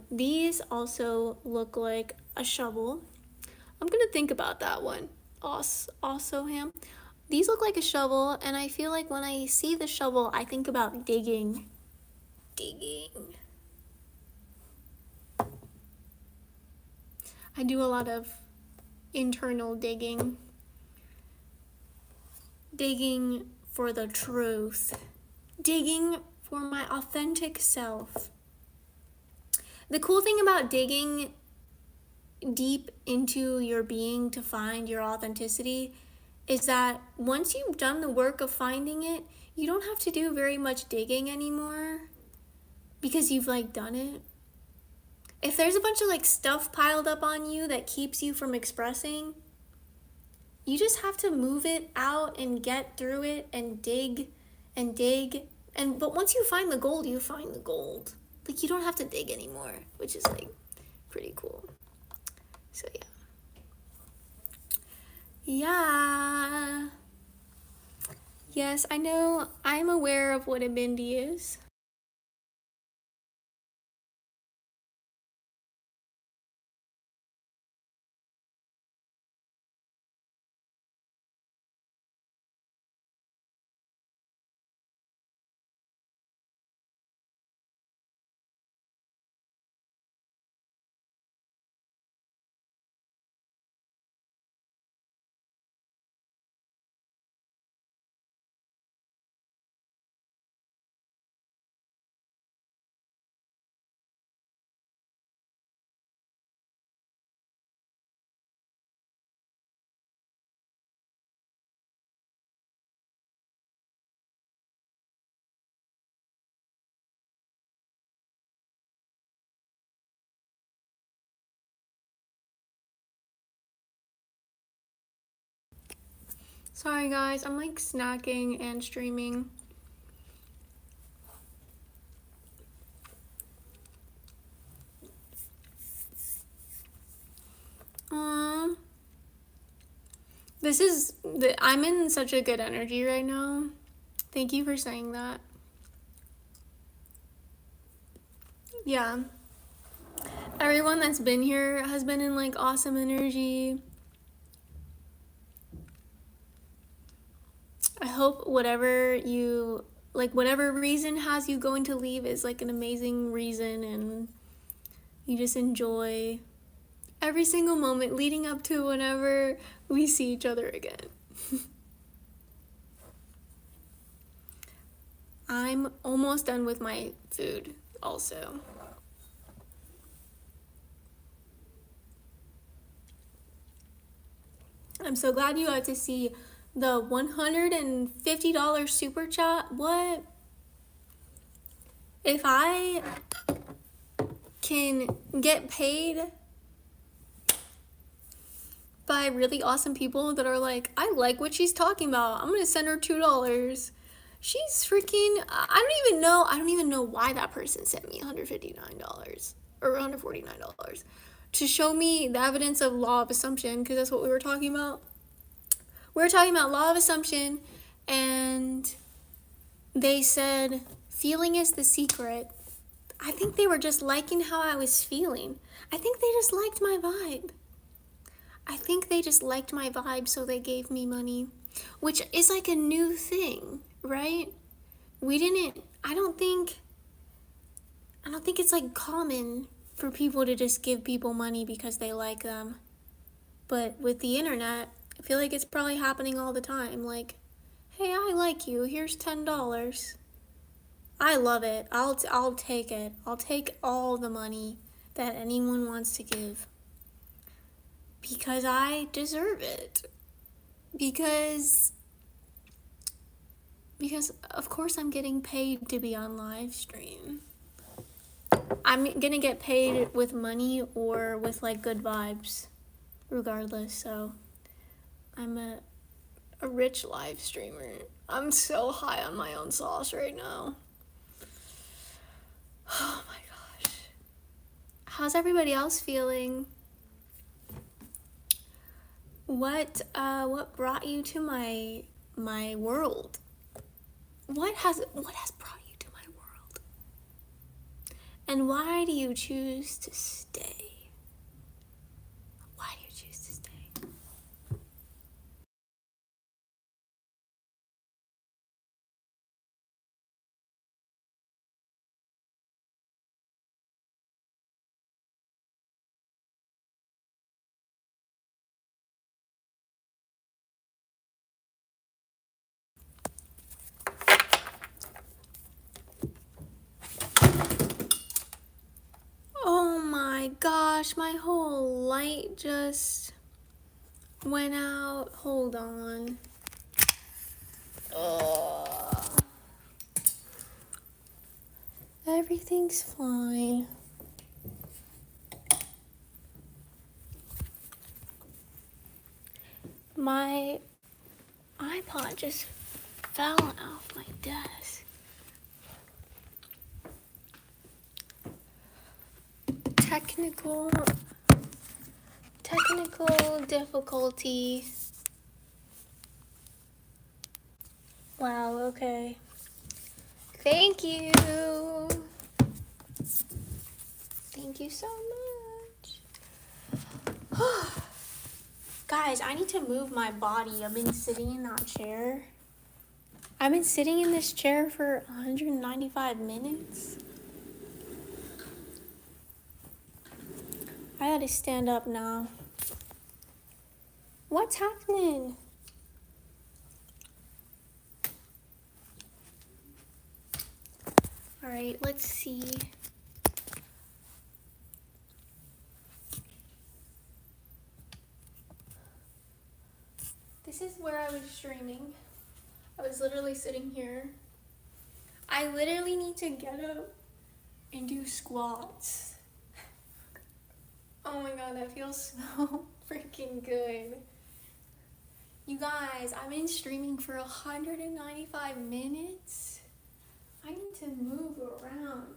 these also look like a shovel. I'm gonna think about that one. Also, Ham. These look like a shovel, and I feel like when I see the shovel, I think about digging. I do a lot of internal digging for the truth, digging for my authentic self. The cool thing about digging deep into your being to find your authenticity is that once you've done the work of finding it, you don't have to do very much digging anymore because you've like done it. If there's a bunch of like stuff piled up on you that keeps you from expressing, you just have to move it out and get through it and dig. But once you find the gold, you find the gold. Like, you don't have to dig anymore, which is like pretty cool. So yeah. Yes, I know. I'm aware of what a bindi is. Sorry guys, I'm like snacking and streaming. I'm in such a good energy right now. Thank you for saying that. Yeah. Everyone that's been here has been in like awesome energy. I hope whatever reason has you going to leave is like an amazing reason, and you just enjoy every single moment leading up to whenever we see each other again. I'm almost done with my food also. I'm so glad you got to see the $150 super chat. What? If I can get paid by really awesome people that are like, I like what she's talking about, I'm gonna send her $2. She's freaking, I don't even know why that person sent me $159 or $149 to show me the evidence of law of assumption, because that's what we were talking about. We were talking about law of assumption, and they said feeling is the secret. I think they were just liking how I was feeling. I think they just liked my vibe. So they gave me money, which is like a new thing, right? I don't think it's like common for people to just give people money because they like them. But with the internet, I feel like it's probably happening all the time. Like, hey, I like you, here's $10. I love it. I'll take it. I'll take all the money that anyone wants to give. Because I deserve it. Because of course I'm getting paid to be on live stream. I'm gonna get paid with money or with like good vibes, regardless. So I'm a rich live streamer. I'm so high on my own sauce right now. Oh my gosh. How's everybody else feeling? What brought you to my world? What has brought you to my world? And why do you choose to stay? Why do you choose to stay? Oh my gosh, my whole light just went out. Hold on. Everything's fine. My iPod just fell off my desk. Technical difficulty. Wow, okay. Thank you. Thank you so much. Guys, I need to move my body. I've been sitting in that chair. I've been sitting in this chair for 195 minutes. I gotta stand up now. What's happening? All right, let's see. This is where I was streaming. I was literally sitting here. I literally need to get up and do squats. Oh my god, that feels so freaking good. You guys, I've been streaming for 195 minutes. I need to move around.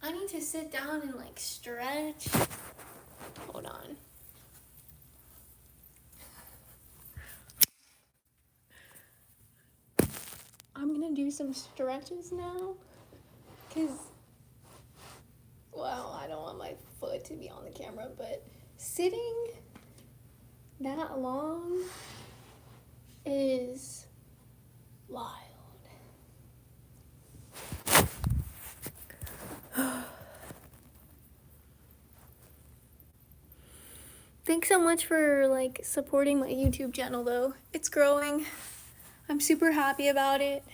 I need to sit down and like stretch. Hold on. I'm gonna do some stretches now, because, well, I don't want my foot to be on the camera, but sitting that long is wild. Thanks so much for supporting my YouTube channel though. It's growing. I'm super happy about it.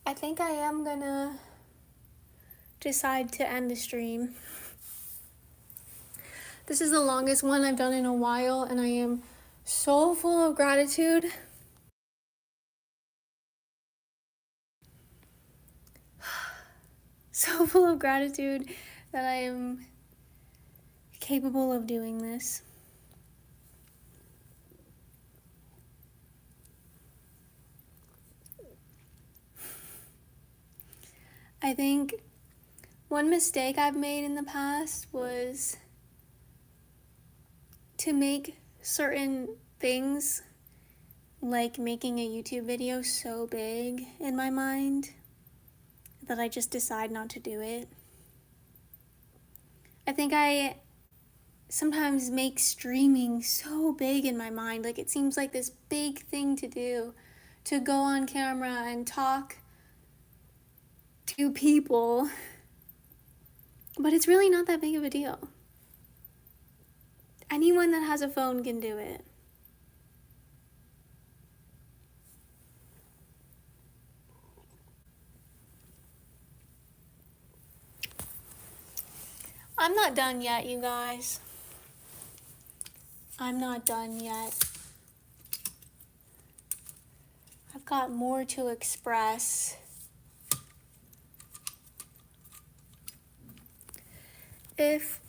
I think I am gonna decide to end the stream. This is the longest one I've done in a while, and I am so full of gratitude. So full of gratitude that I am capable of doing this. I think one mistake I've made in the past was to make certain things, like making a YouTube video, so big in my mind that I just decide not to do it. I think I sometimes make streaming so big in my mind, like it seems like this big thing to do, to go on camera and talk to people, but it's really not that big of a deal. Anyone that has a phone can do it. I'm not done yet, you guys. I'm not done yet. I've got more to express. If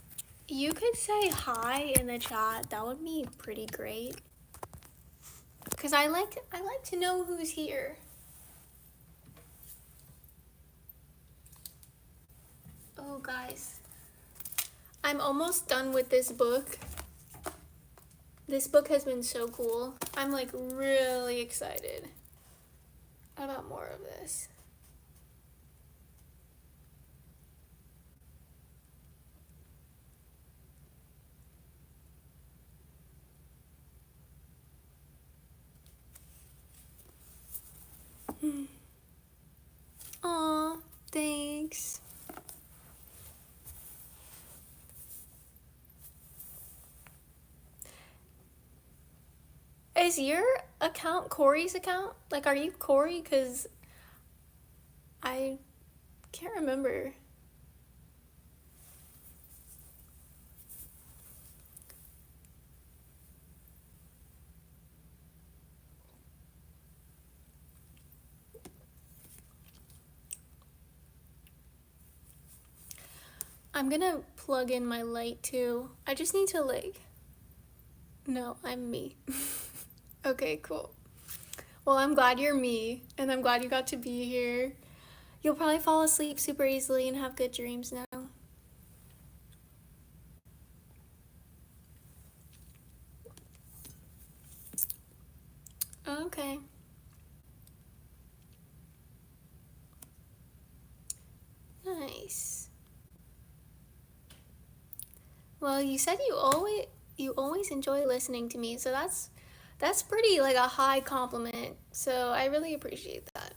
you could say hi in the chat, that would be pretty great. Because I like to know who's here. Oh, guys. I'm almost done with this book. This book has been so cool. I'm really excited about more of this. Aw, thanks. Is your account Corey's account? Are you Corey? Because I can't remember. I'm gonna plug in my light too. I just need to no, I'm me. Okay, cool. Well, I'm glad you're me, and I'm glad you got to be here. You'll probably fall asleep super easily and have good dreams now. Okay. Nice. Well, you said you always enjoy listening to me, so that's pretty a high compliment. So I really appreciate that.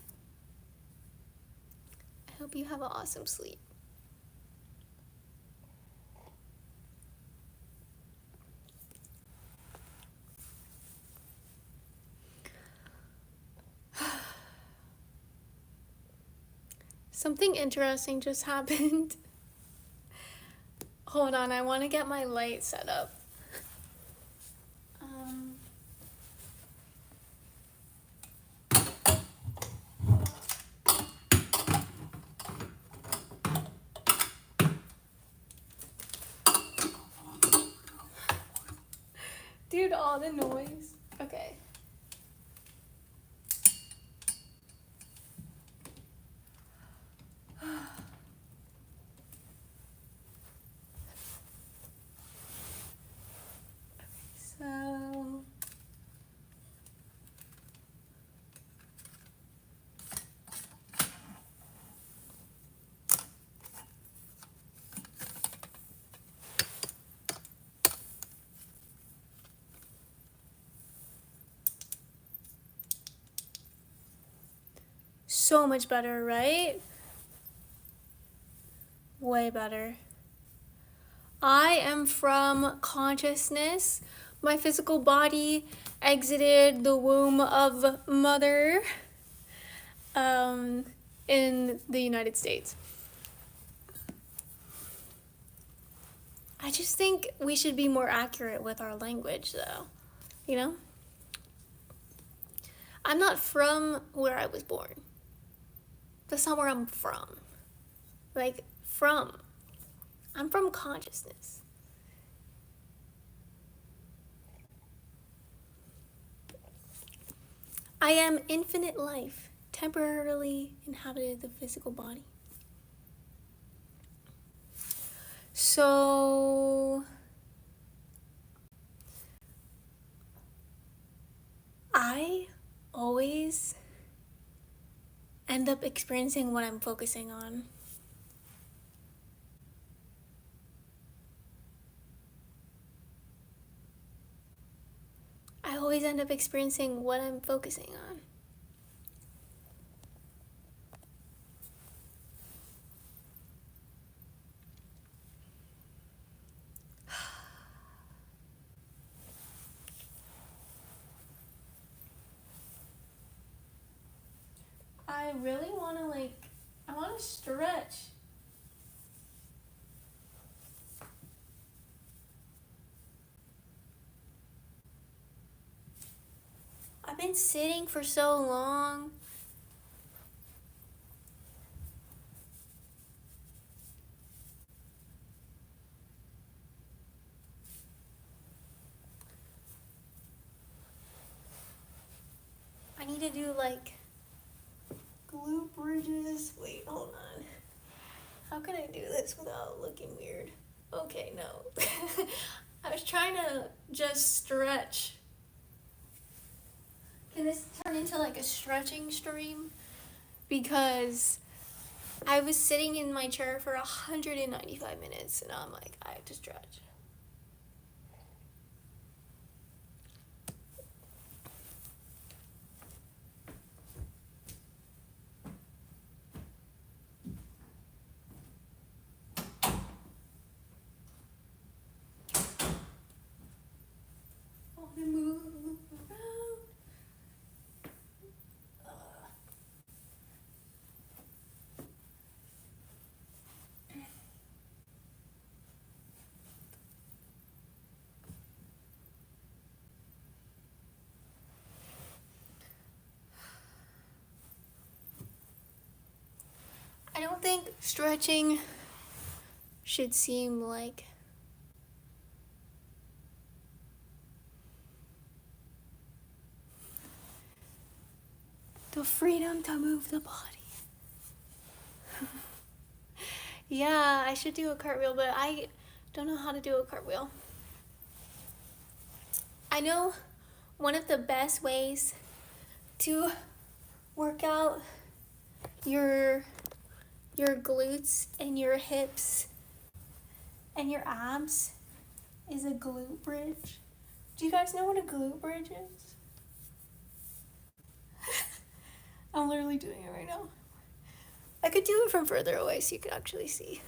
I hope you have an awesome sleep. Something interesting just happened. Hold on, I want to get my light set up. Dude, all the noise. Okay. So so much better, right? Way better. I am from consciousness. My physical body exited the womb of mother in the United States. I just think we should be more accurate with our language, though. You know? I'm not from where I was born. That's not where I'm from. Like, from. I'm from consciousness. I am infinite life, temporarily inhabited the physical body. So, I always end up experiencing what I'm focusing on. I always end up experiencing what I'm focusing on. I really want to I want to stretch. I've been sitting for so long. I need to do glute bridges. Wait, hold on. How can I do this without looking weird? Okay, no. I was trying to just stretch. Can this turn into a stretching stream? Because I was sitting in my chair for 195 minutes and I'm like, I have to stretch. I want to move around. I don't think stretching should seem like the freedom to move the body. Yeah, I should do a cartwheel, but I don't know how to do a cartwheel. I know one of the best ways to work out your glutes and your hips and your abs is a glute bridge. Do you guys know what a glute bridge is? I'm literally doing it right now. I could do it from further away so you could actually see.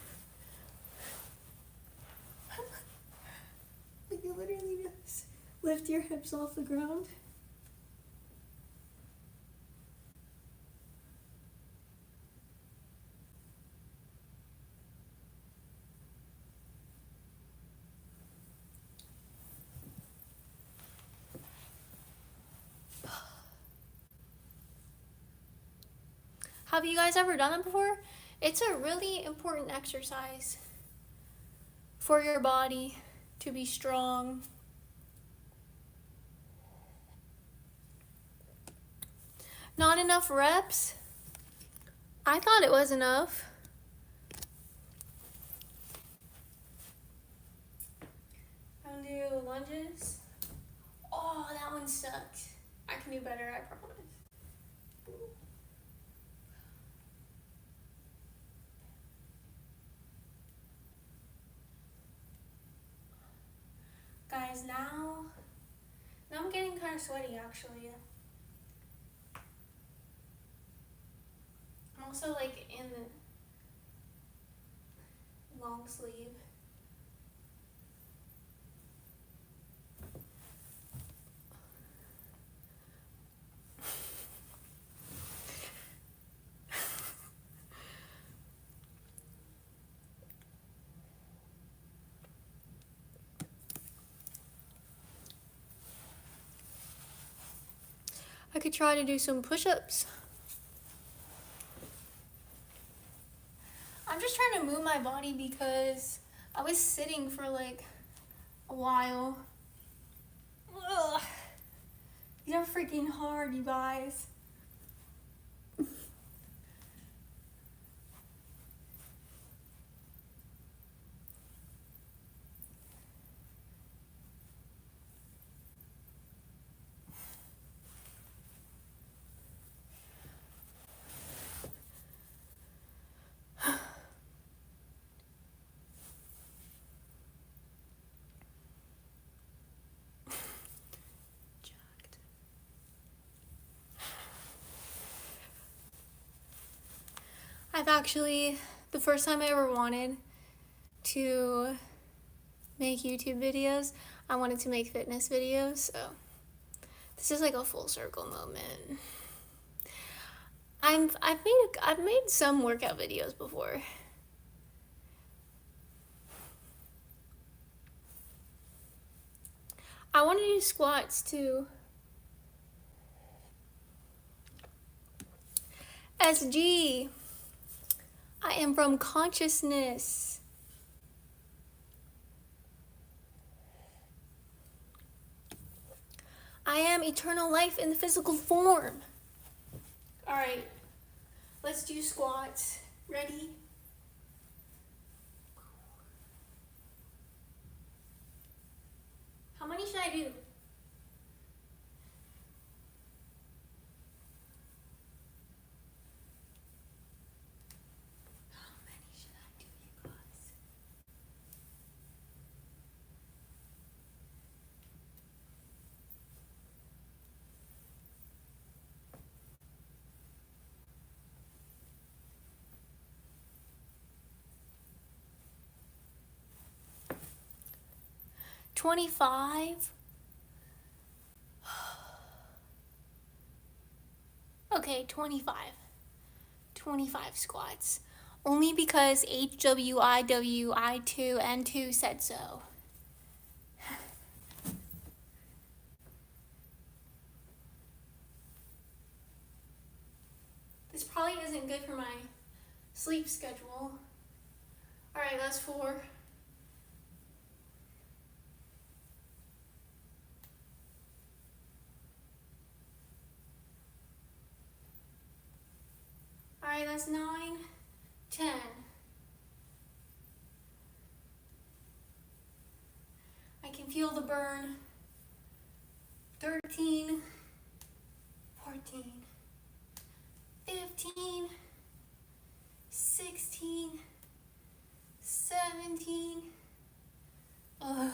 You literally just lift your hips off the ground. Have you guys ever done it before? It's a really important exercise for your body to be strong. Not enough reps? I thought it was enough. I'm gonna do lunges. Oh, that one sucked. I can do better, I promise. Guys, now I'm getting kind of sweaty actually. also like in the long sleeve. I could try to do some push-ups. I'm just trying to move my body because I was sitting for like a while. Ugh. These are freaking hard, you guys. I've actually, the first time I ever wanted to make YouTube videos, I wanted to make fitness videos, so this is like a full circle moment. I've made some workout videos before. I want to do squats too. SG. I am from consciousness. I am eternal life in the physical form. All right, let's do squats. Ready? How many should I do? How many should I do, you guys? $25. Okay, 25. 25 squats. Only because HWIWI2N2 said so. This probably isn't good for my sleep schedule. All right, that's 4. All right, that's 9, 10. I can feel the burn. 13, 14, 15, 16, 17. Ugh.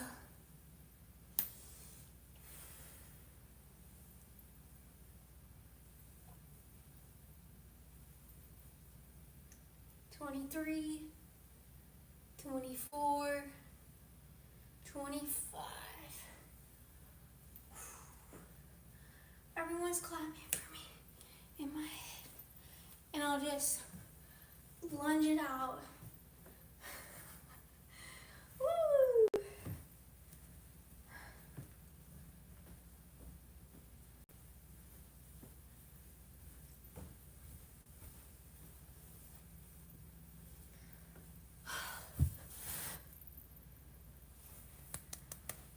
23, 24, 25. Everyone's clapping for me in my head. And I'll just lunge it out. Woo!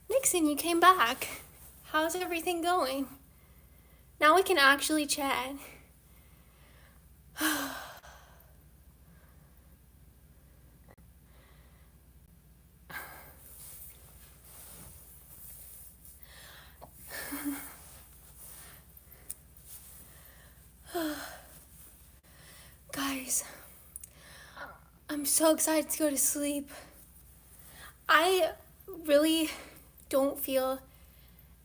Nixon, you came back. How's everything going? Now we can actually chat. Guys, I'm so excited to go to sleep. I really don't feel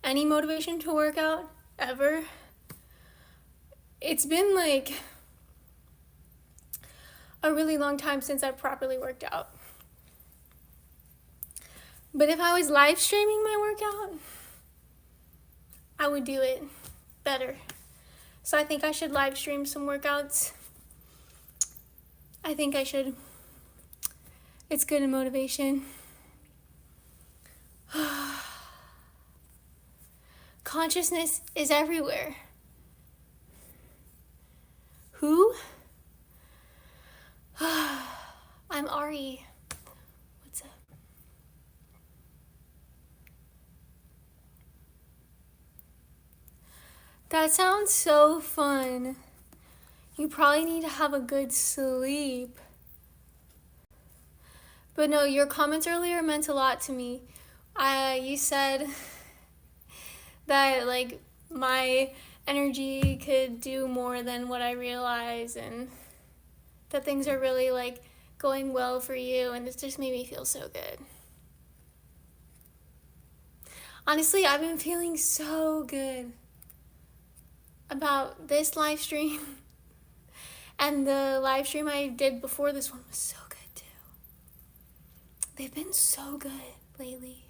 any motivation to work out ever. It's been like a really long time since I've properly worked out. But if I was live streaming my workout, I would do it better. So I think I should live stream some workouts. I think I should. It's good in motivation. Consciousness is everywhere. Who? I'm Ari. What's up? That sounds so fun. You probably need to have a good sleep. But no, your comments earlier meant a lot to me. You said that like my energy could do more than what I realize, and that things are really like going well for you, and it just made me feel so good. Honestly, I've been feeling so good about this live stream, and the live stream I did before this one was so good too. They've been so good lately.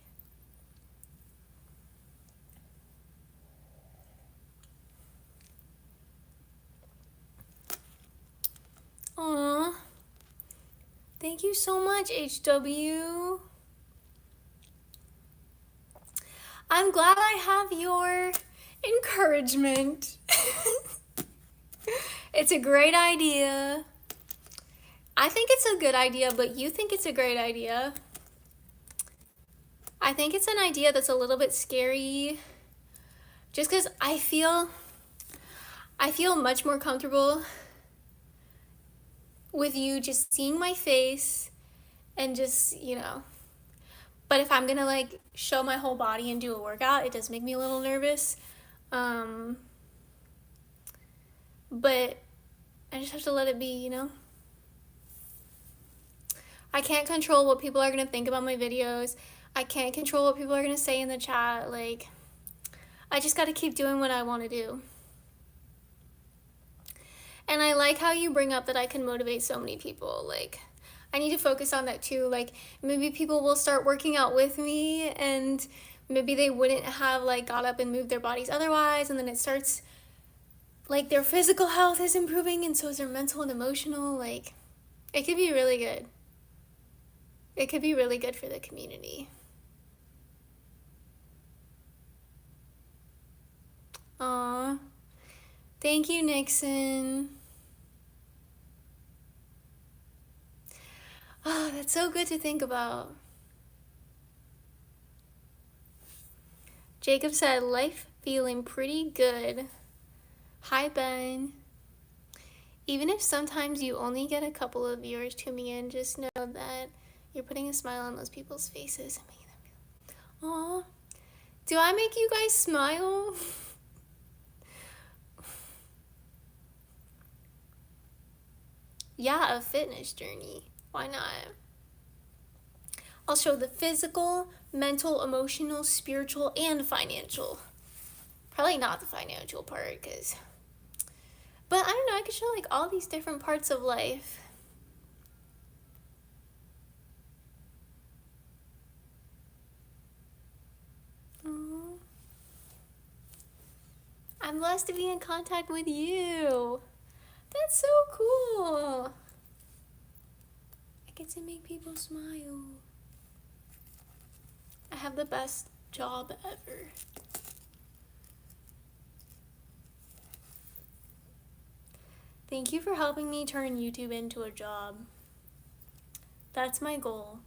Aww. Thank you so much, HW. I'm glad I have your encouragement. It's a great idea. I think it's a good idea, but you think it's a great idea. I think it's an idea that's a little bit scary, just because I feel much more comfortable with you just seeing my face and just, but if I'm gonna like show my whole body and do a workout, it does make me a little nervous. But I just have to let it be, I can't control what people are gonna think about my videos. I can't control what people are gonna say in the chat. Like, I just gotta keep doing what I wanna do. And I like how you bring up that I can motivate so many people. Like, I need to focus on that too. Like, maybe people will start working out with me, and maybe they wouldn't have like got up and moved their bodies otherwise, and then it starts like their physical health is improving, and so is their mental and emotional. Like, it could be really good. It could be really good for the community. Aw. Thank you, Nixon. Oh, that's so good to think about. Jacob said, life feeling pretty good. Hi, Ben. Even if sometimes you only get a couple of viewers tuning in, just know that you're putting a smile on those people's faces and making them feel. Aw. Do I make you guys smile? Yeah, a fitness journey. Why not? I'll show the physical, mental, emotional, spiritual, and financial. Probably not the financial part, but I don't know, I could show like all these different parts of life. Aww. I'm blessed to be in contact with you. That's so cool. I get to make people smile. I have the best job ever. Thank you for helping me turn YouTube into a job. That's my goal.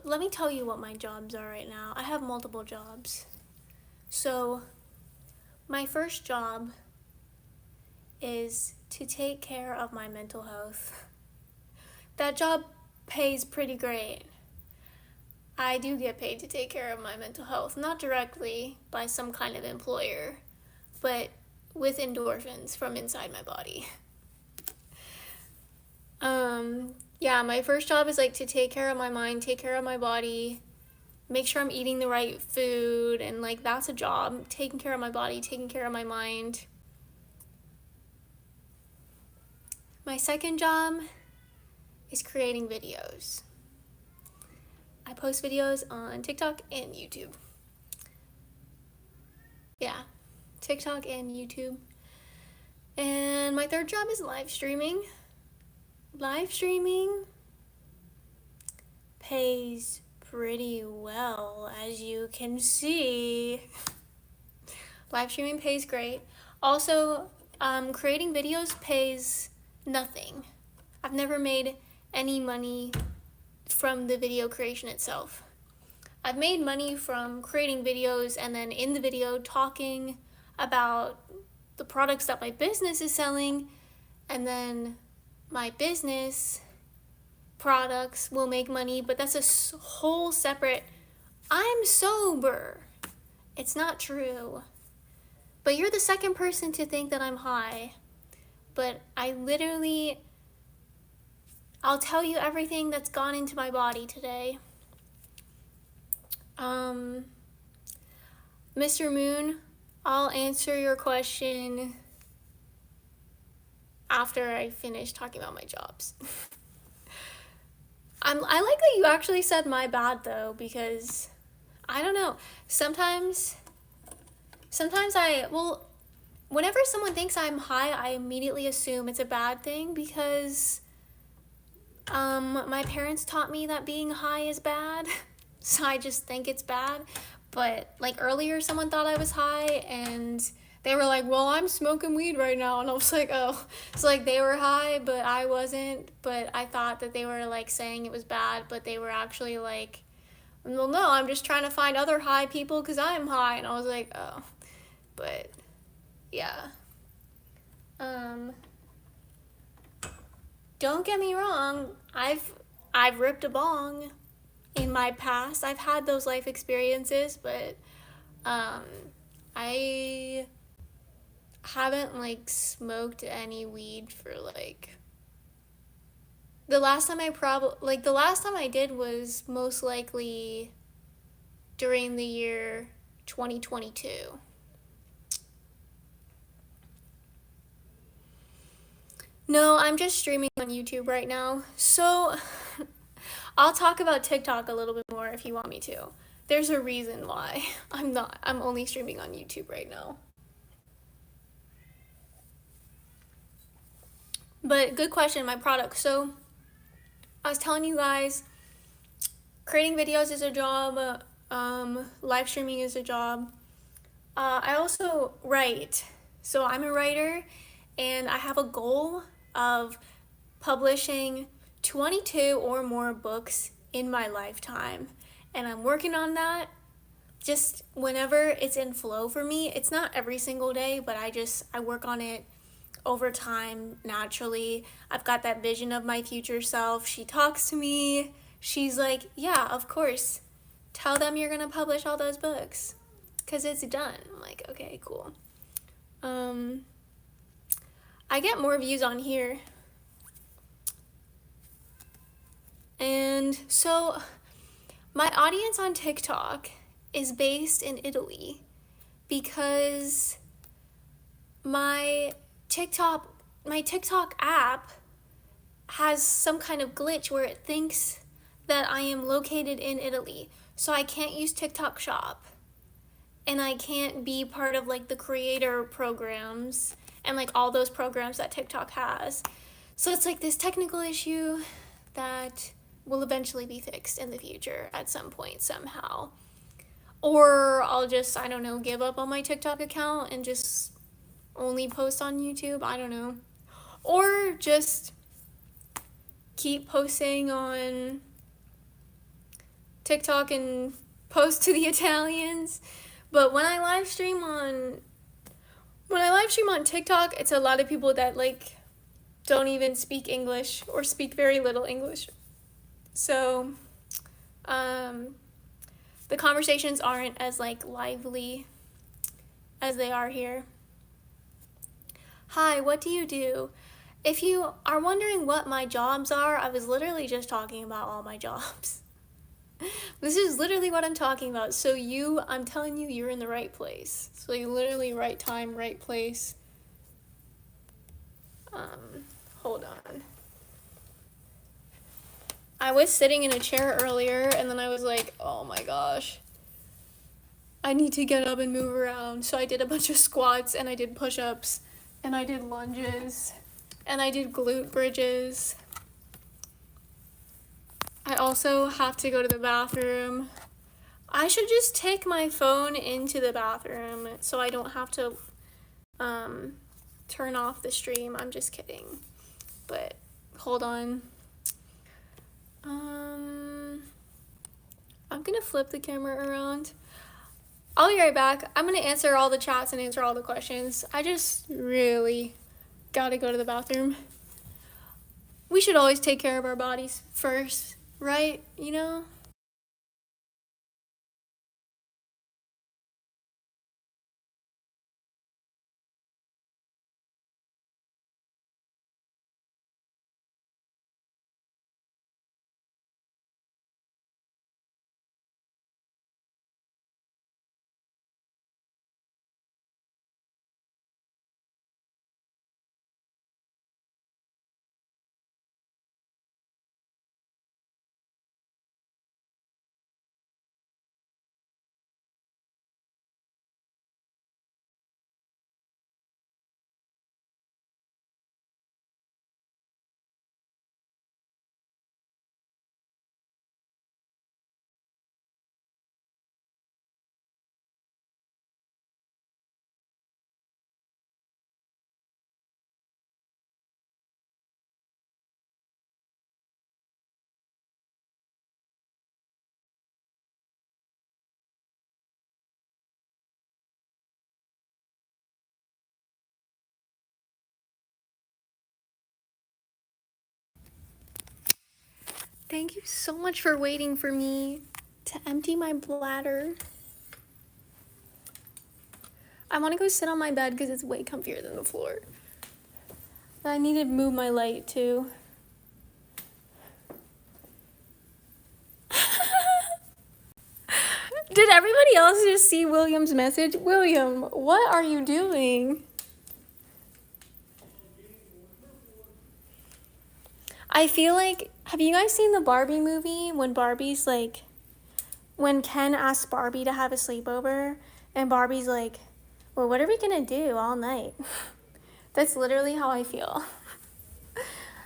Let me tell you what my jobs are right now. I have multiple jobs. So, my first job is to take care of my mental health. That job pays pretty great. I do get paid to take care of my mental health, not directly by some kind of employer, but with endorphins from inside my body. Yeah, my first job is like to take care of my mind, take care of my body, make sure I'm eating the right food, and like that's a job. Taking care of my body, taking care of my mind. My second job is creating videos. I post videos on TikTok and YouTube. Yeah, TikTok and YouTube. And my third job is live streaming. Live streaming pays pretty well, as you can see. Live streaming pays great. Also, creating videos pays nothing. I've never made any money from the video creation itself. I've made money from creating videos and then in the video talking about the products that my business is selling, and then my business products will make money, but that's a whole separate, I'm sober. It's not true. But you're the second person to think that I'm high. But I'll tell you everything that's gone into my body today. Mr. Moon, I'll answer your question after I finish talking about my jobs. I like that you actually said my bad though, because I don't know. Sometimes whenever someone thinks I'm high, I immediately assume it's a bad thing because my parents taught me that being high is bad. So I just think it's bad. But like earlier someone thought I was high and they were like, well, I'm smoking weed right now. And I was like, oh. So like they were high, but I wasn't. But I thought that they were like saying it was bad, but they were actually like, well, no, I'm just trying to find other high people because I'm high. And I was like, oh. But yeah. Don't get me wrong. I've ripped a bong in my past. I've had those life experiences, but I haven't like smoked any weed for like the last time I did was most likely during the year 2022. No, I'm just streaming on YouTube right now. So I'll talk about TikTok a little bit more if you want me to. There's a reason why I'm only streaming on YouTube right now. But good question, my product. So I was telling you guys, creating videos is a job, live streaming is a job. I also write. So I'm a writer and I have a goal of publishing 22 or more books in my lifetime. And I'm working on that just whenever it's in flow for me. It's not every single day, but I work on it over time naturally. I've got that vision of my future self. She talks to me. She's like, yeah, of course. Tell them you're gonna publish all those books because it's done. I'm like, okay, cool. I get more views on here. And so my audience on TikTok is based in Italy because my TikTok app has some kind of glitch where it thinks that I am located in Italy. So I can't use TikTok Shop. And I can't be part of like the creator programs and like all those programs that TikTok has. So it's like this technical issue that will eventually be fixed in the future at some point somehow. Or I'll just, I don't know, give up on my TikTok account and just only post on YouTube. I don't know. Or just keep posting on TikTok and post to the Italians. But when I live stream on TikTok, it's a lot of people that like don't even speak English or speak very little English. So the conversations aren't as like lively as they are here. Hi, what do you do? If you are wondering what my jobs are, I was literally just talking about all my jobs. This is literally what I'm talking about. So I'm telling you, you're in the right place. So you literally right time, right place. Hold on. I was sitting in a chair earlier, and then I was like, oh my gosh. I need to get up and move around. So I did a bunch of squats, and I did push-ups, and I did lunges, and I did glute bridges. I also have to go to the bathroom. I should just take my phone into the bathroom so I don't have to turn off the stream. I'm just kidding. But hold on. I'm gonna flip the camera around. I'll be right back. I'm gonna answer all the chats and answer all the questions. I just really gotta go to the bathroom. We should always take care of our bodies first, right? You know? Thank you so much for waiting for me to empty my bladder. I want to go sit on my bed because it's way comfier than the floor. I need to move my light too. Did everybody else just see William's message? William, what are you doing? I feel like, have you guys seen the Barbie movie when Barbie's like, when Ken asks Barbie to have a sleepover and Barbie's like, well, what are we gonna do all night? That's literally how I feel.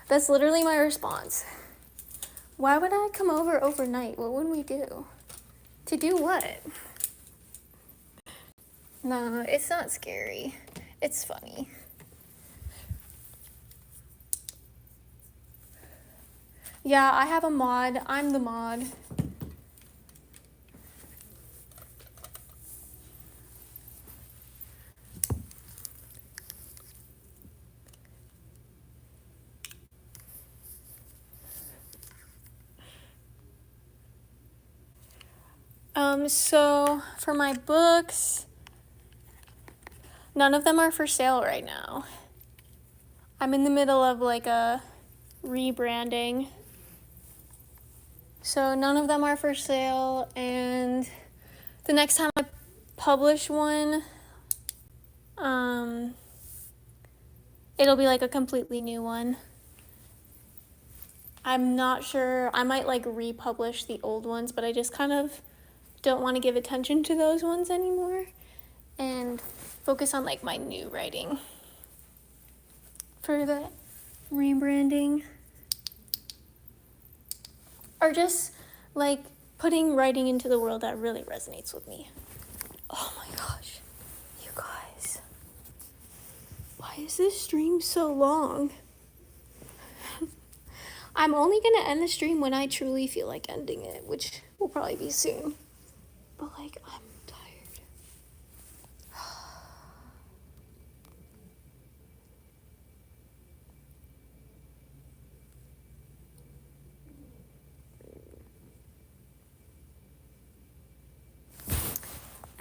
That's literally my response. Why would I come over overnight? What would we do? To do what? Nah, it's not scary. It's funny. Yeah, I have a mod. I'm the mod. So for my books, none of them are for sale right now. I'm in the middle of like a rebranding. So none of them are for sale, and the next time I publish one, it'll be like a completely new one. I'm not sure, I might like republish the old ones, but I just kind of don't want to give attention to those ones anymore and focus on like my new writing for the rebranding. Or just like putting writing into the world that really resonates with me. Oh my gosh, you guys. Why is this stream so long? I'm only gonna end the stream when I truly feel like ending it, which will probably be soon. But like, I'm tired.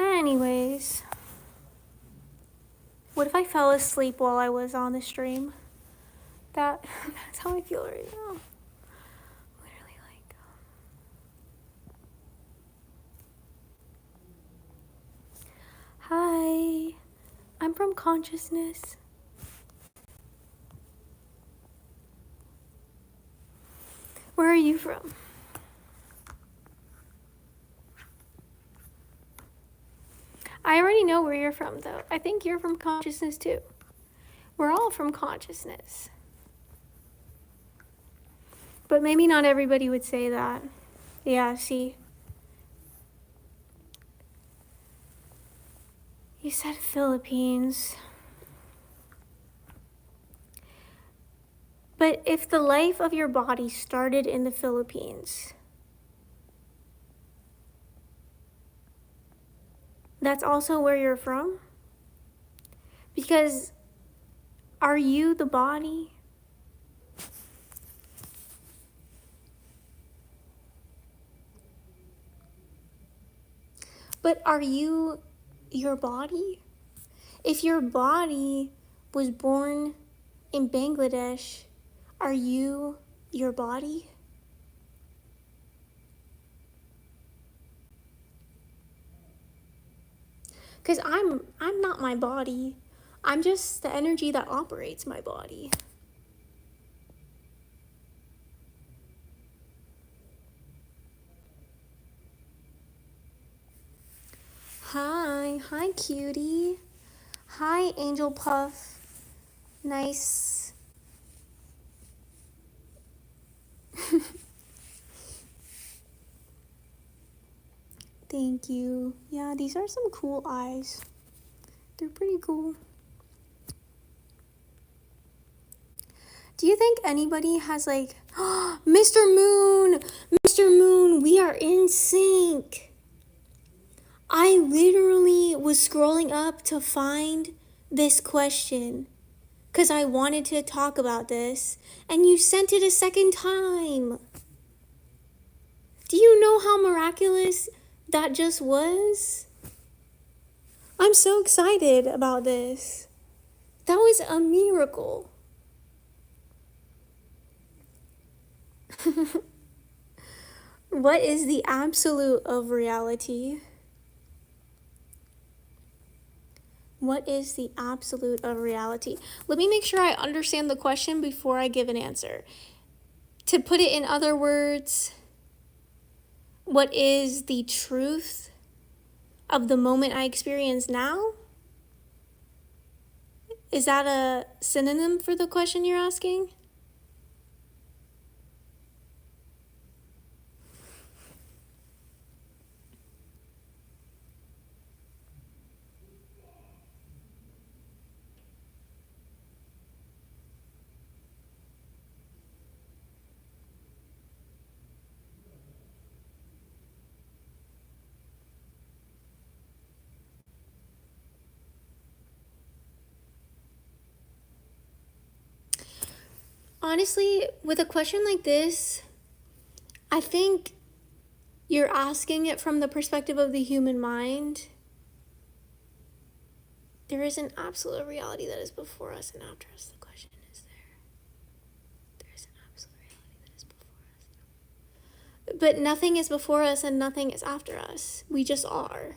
Anyways, what if I fell asleep while I was on the stream? That's how I feel right now. Literally like, consciousness? Where are you from? I already know where you're from, though. I think you're from consciousness, too. We're all from consciousness. But maybe not everybody would say that. Yeah, see? You said Philippines. But if the life of your body started in the Philippines, that's also where you're from? Because are you the body? But are you your body? If your body was born in Bangladesh, are you your body? Because I'm not my body. I'm just the energy that operates my body. Hi cutie. Hi Angel Puff. Nice. Thank you. Yeah, these are some cool eyes. They're pretty cool. Do you think anybody has like, Mr. Moon, Mr. Moon, we are in sync. I literally was scrolling up to find this question because I wanted to talk about this, and you sent it a second time. Do you know how miraculous that just was? I'm so excited about this. That was a miracle. What is the absolute of reality? What is the absolute of reality? Let me make sure I understand the question before I give an answer. To put it in other words, what is the truth of the moment I experience now? Is that a synonym for the question you're asking? Honestly, with a question like this, I think you're asking it from the perspective of the human mind. There is an absolute reality that is before us and after us. The question is there is an absolute reality that is before us. But nothing is before us and nothing is after us. We just are.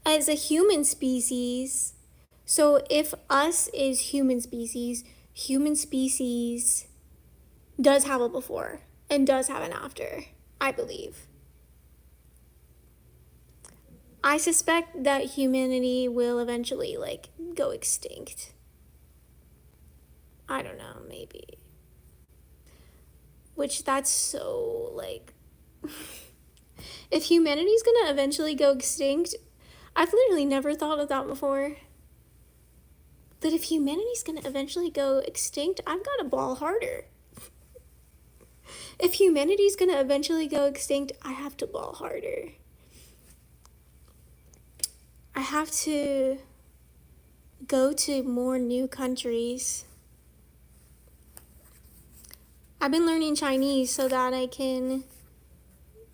As a human species, so if us is human species does have a before and does have an after, I believe. I suspect that humanity will eventually, go extinct. I don't know, maybe. Which that's so, if humanity's gonna eventually go extinct, I've literally never thought of that before. That if humanity's gonna eventually go extinct, I've gotta ball harder. If humanity's gonna eventually go extinct, I have to ball harder. I have to go to more new countries. I've been learning Chinese so that I can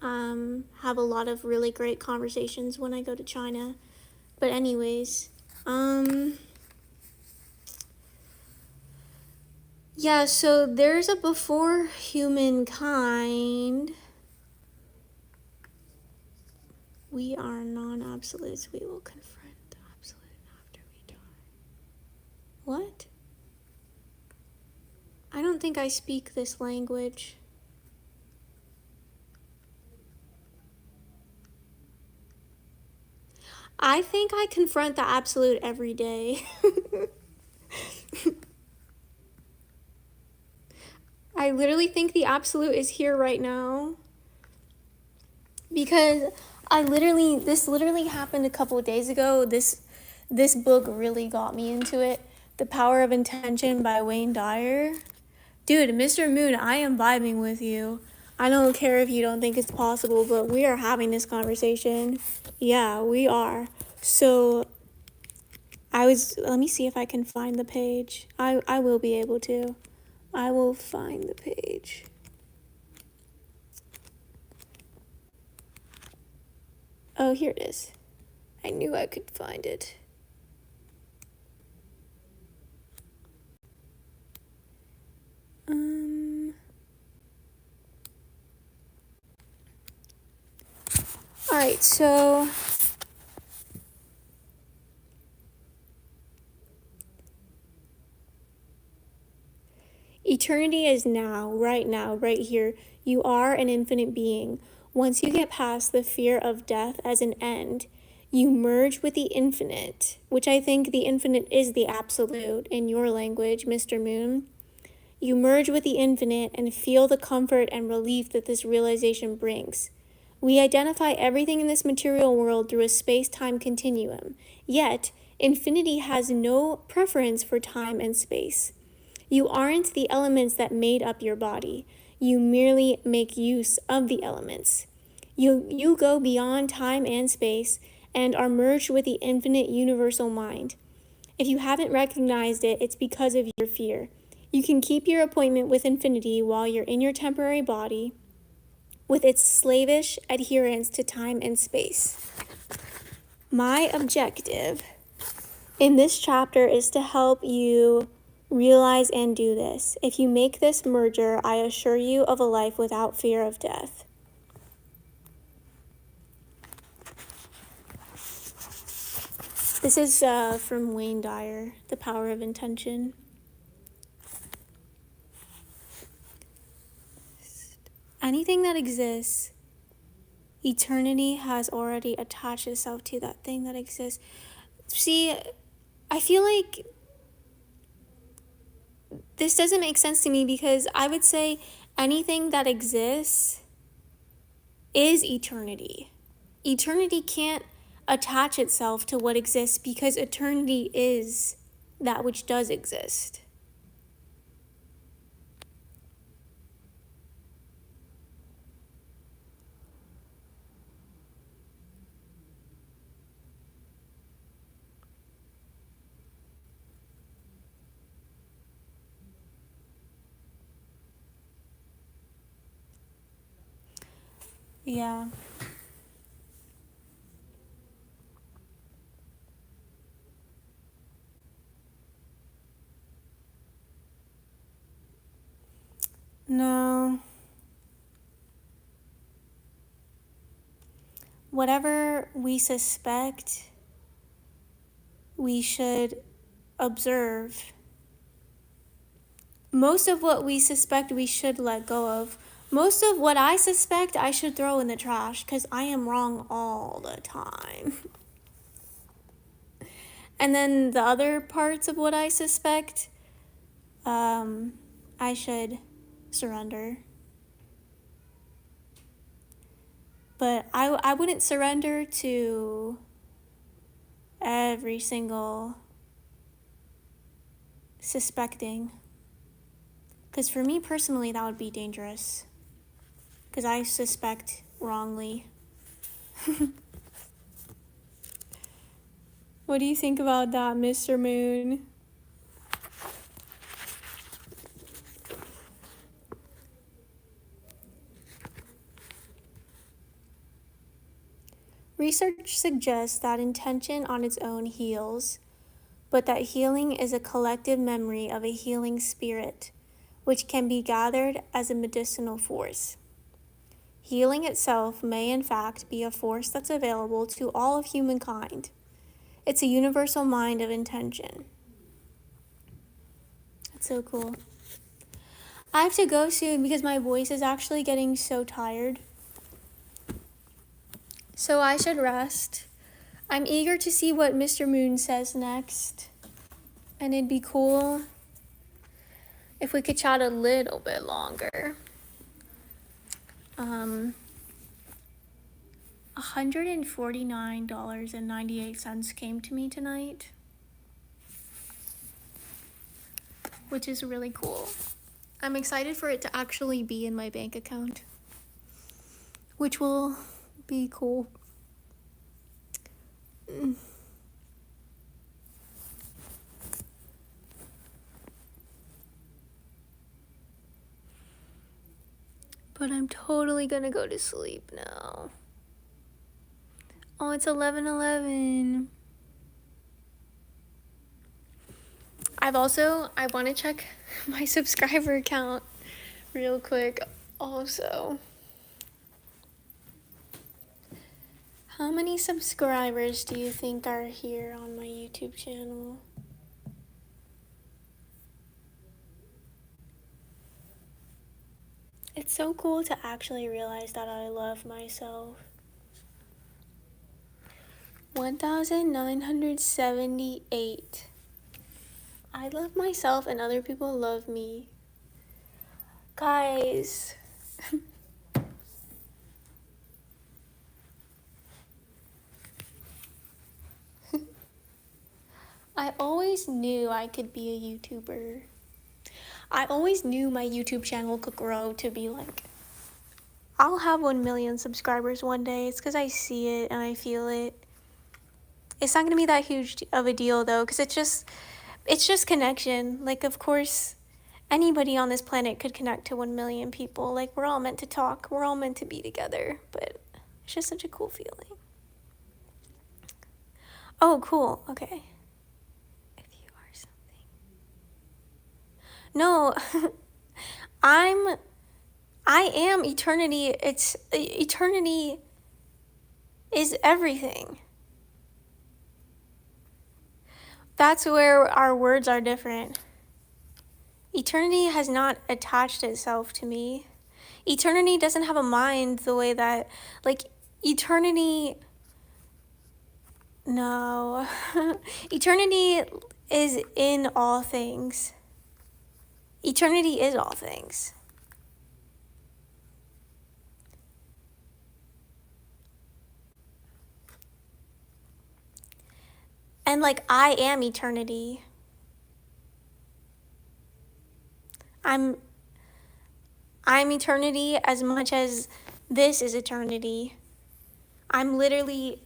have a lot of really great conversations when I go to China. But anyways, yeah, so there's a before humankind. We are non-absolutes. We will confront the absolute. What? I don't think I speak this language. I think I confront the absolute every day. I literally think the absolute is here right now. Because this literally happened a couple of days ago. This book really got me into it. The Power of Intention by Wayne Dyer. Dude, Mr. Moon, I am vibing with you. I don't care if you don't think it's possible, but we are having this conversation. Yeah, we are. So let me see if I can find the page. I will be able to. I will find the page. Oh, here it is. I knew I could find it. Alright, so eternity is now, right here. You are an infinite being. Once you get past the fear of death as an end, you merge with the infinite, which I think the infinite is the absolute in your language, Mr. Moon. You merge with the infinite and feel the comfort and relief that this realization brings. We identify everything in this material world through a space-time continuum, yet infinity has no preference for time and space. You aren't the elements that made up your body. You merely make use of the elements. You go beyond time and space and are merged with the infinite universal mind. If you haven't recognized it, it's because of your fear. You can keep your appointment with infinity while you're in your temporary body, with its slavish adherence to time and space. My objective in this chapter is to help you realize and do this. If you make this merger, I assure you of a life without fear of death. This is from Wayne Dyer, The Power of Intention. Anything that exists, eternity has already attached itself to that thing that exists. See, I feel like this doesn't make sense to me because I would say anything that exists is eternity. Eternity can't attach itself to what exists because eternity is that which does exist. Yeah. No. Whatever we suspect, we should observe. Most of what we suspect, we should let go of. Most of what I suspect, I should throw in the trash because I am wrong all the time. And then the other parts of what I suspect, I should surrender. But I wouldn't surrender to every single suspecting. Because for me personally, that would be dangerous. Because I suspect wrongly. What do you think about that, Mr. Moon? Research suggests that intention on its own heals, but that healing is a collective memory of a healing spirit, which can be gathered as a medicinal force. Healing itself may in fact be a force that's available to all of humankind. It's a universal mind of intention. That's so cool. I have to go soon because my voice is actually getting so tired. So I should rest. I'm eager to see what Mr. Moon says next. And it'd be cool if we could chat a little bit longer. $149.98 came to me tonight, which is really cool. I'm excited for it to actually be in my bank account, which will be cool. But I'm totally gonna go to sleep now. Oh, it's 11:11. I want to check my subscriber count real quick also. How many subscribers do you think are here on my YouTube channel? It's so cool to actually realize that I love myself. 1,978. I love myself and other people love me. Guys. I always knew I could be a YouTuber. I always knew my YouTube channel could grow to be like, I'll have 1 million subscribers one day. It's because I see it and I feel it. It's not going to be that huge of a deal though, because it's just connection. Like, of course, anybody on this planet could connect to 1 million people. Like, we're all meant to talk. We're all meant to be together. But it's just such a cool feeling. Oh, cool. Okay. If you are something. No, I am eternity. Eternity is everything. That's where our words are different. Eternity has not attached itself to me. Eternity doesn't have a mind the way that, like, eternity, no. Eternity is in all things. Eternity is all things. And, like, I am eternity. I'm eternity as much as this is eternity. I'm literally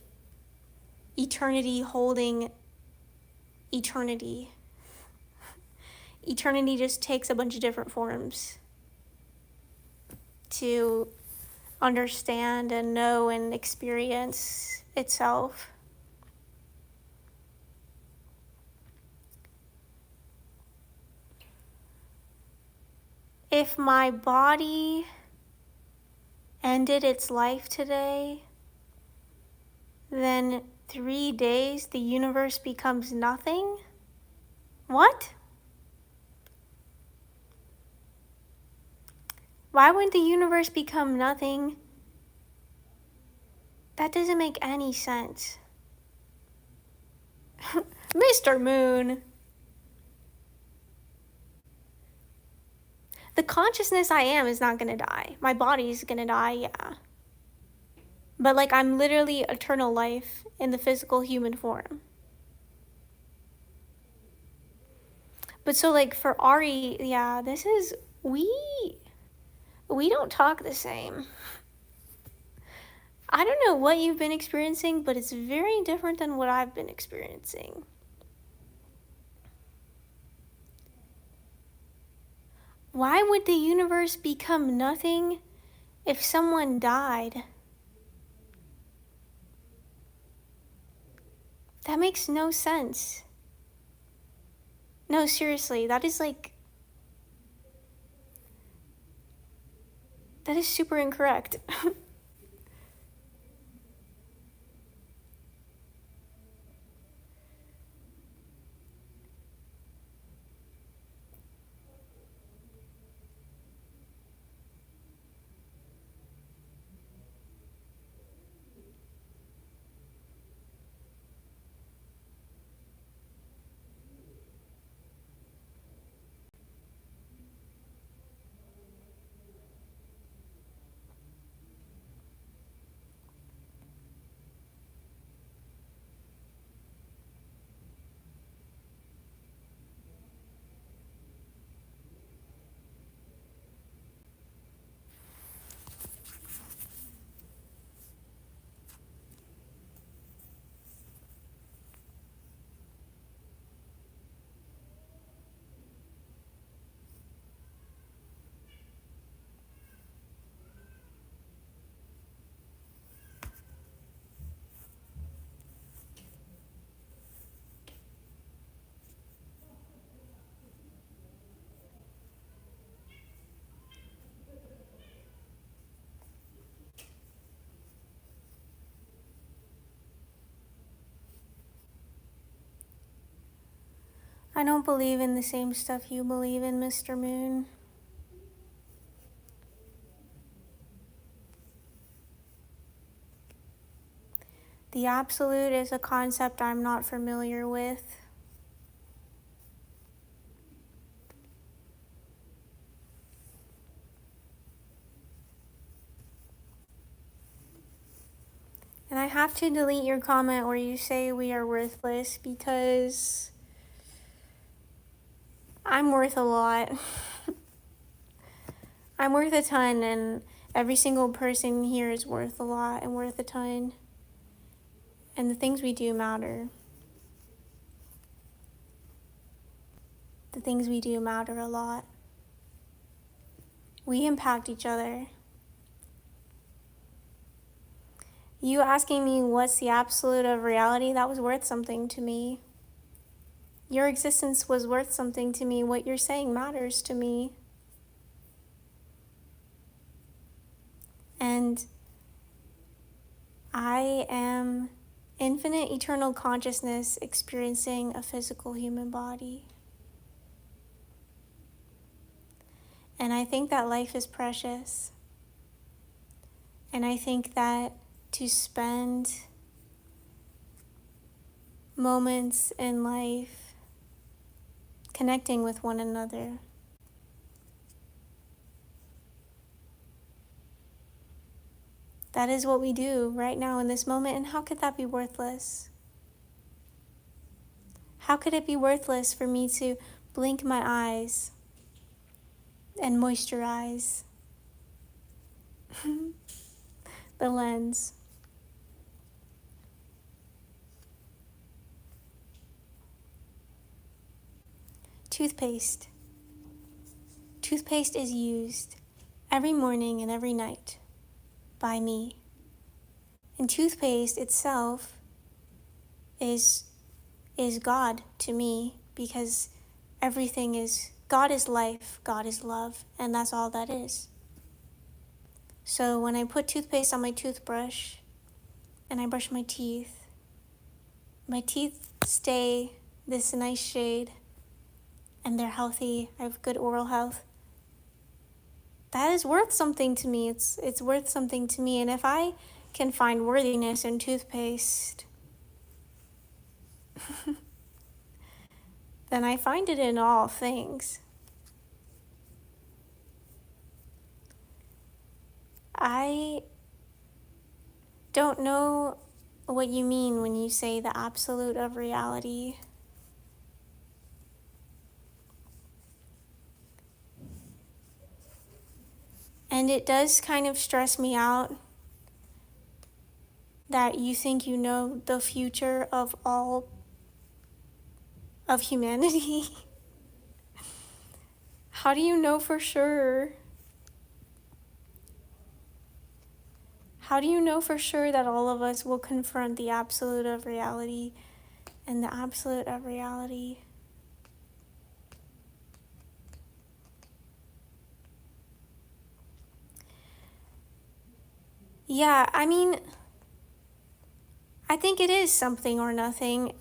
eternity holding eternity. Eternity just takes a bunch of different forms to understand and know and experience itself. If my body ended its life today, then 3 days the universe becomes nothing? What? Why would the universe become nothing? That doesn't make any sense. Mr. Moon. The consciousness I am is not gonna die. My body's gonna die, yeah. But, like, I'm literally eternal life in the physical human form. But so, like, for Ari, yeah, we don't talk the same. I don't know what you've been experiencing, but it's very different than what I've been experiencing. Why would the universe become nothing if someone died? That makes no sense. No, seriously, that is super incorrect. I don't believe in the same stuff you believe in, Mr. Moon. The absolute is a concept I'm not familiar with. And I have to delete your comment where you say we are worthless because I'm worth a lot. I'm worth a ton, and every single person here is worth a lot and worth a ton. And the things we do matter. The things we do matter a lot. We impact each other. You asking me what's the absolute of reality, that was worth something to me. Your existence was worth something to me. What you're saying matters to me. And I am infinite eternal consciousness experiencing a physical human body. And I think that life is precious. And I think that to spend moments in life connecting with one another, that is what we do right now in this moment. And how could that be worthless? How could it be worthless for me to blink my eyes and moisturize the lens? Toothpaste. Toothpaste is used every morning and every night by me. And toothpaste itself is God to me, because everything is, God is life, God is love, and that's all that is. So when I put toothpaste on my toothbrush and I brush my teeth stay this nice shade and they're healthy, I have good oral health. That is worth something to me. It's worth something to me. And if I can find worthiness in toothpaste, then I find it in all things. I don't know what you mean when you say the absolute of reality. And it does kind of stress me out that you think you know the future of all of humanity. How do you know for sure? How do you know for sure that all of us will confront the absolute of reality and the absolute of reality? Yeah, I mean, I think it is something or nothing,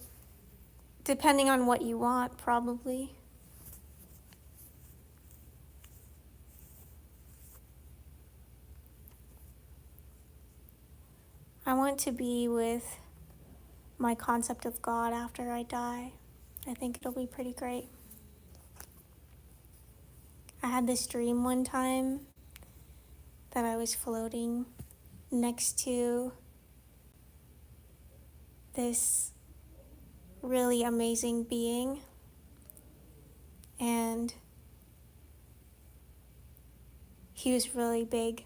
depending on what you want, probably. I want to be with my concept of God after I die. I think it'll be pretty great. I had this dream one time that I was floating next to this really amazing being, and he was really big,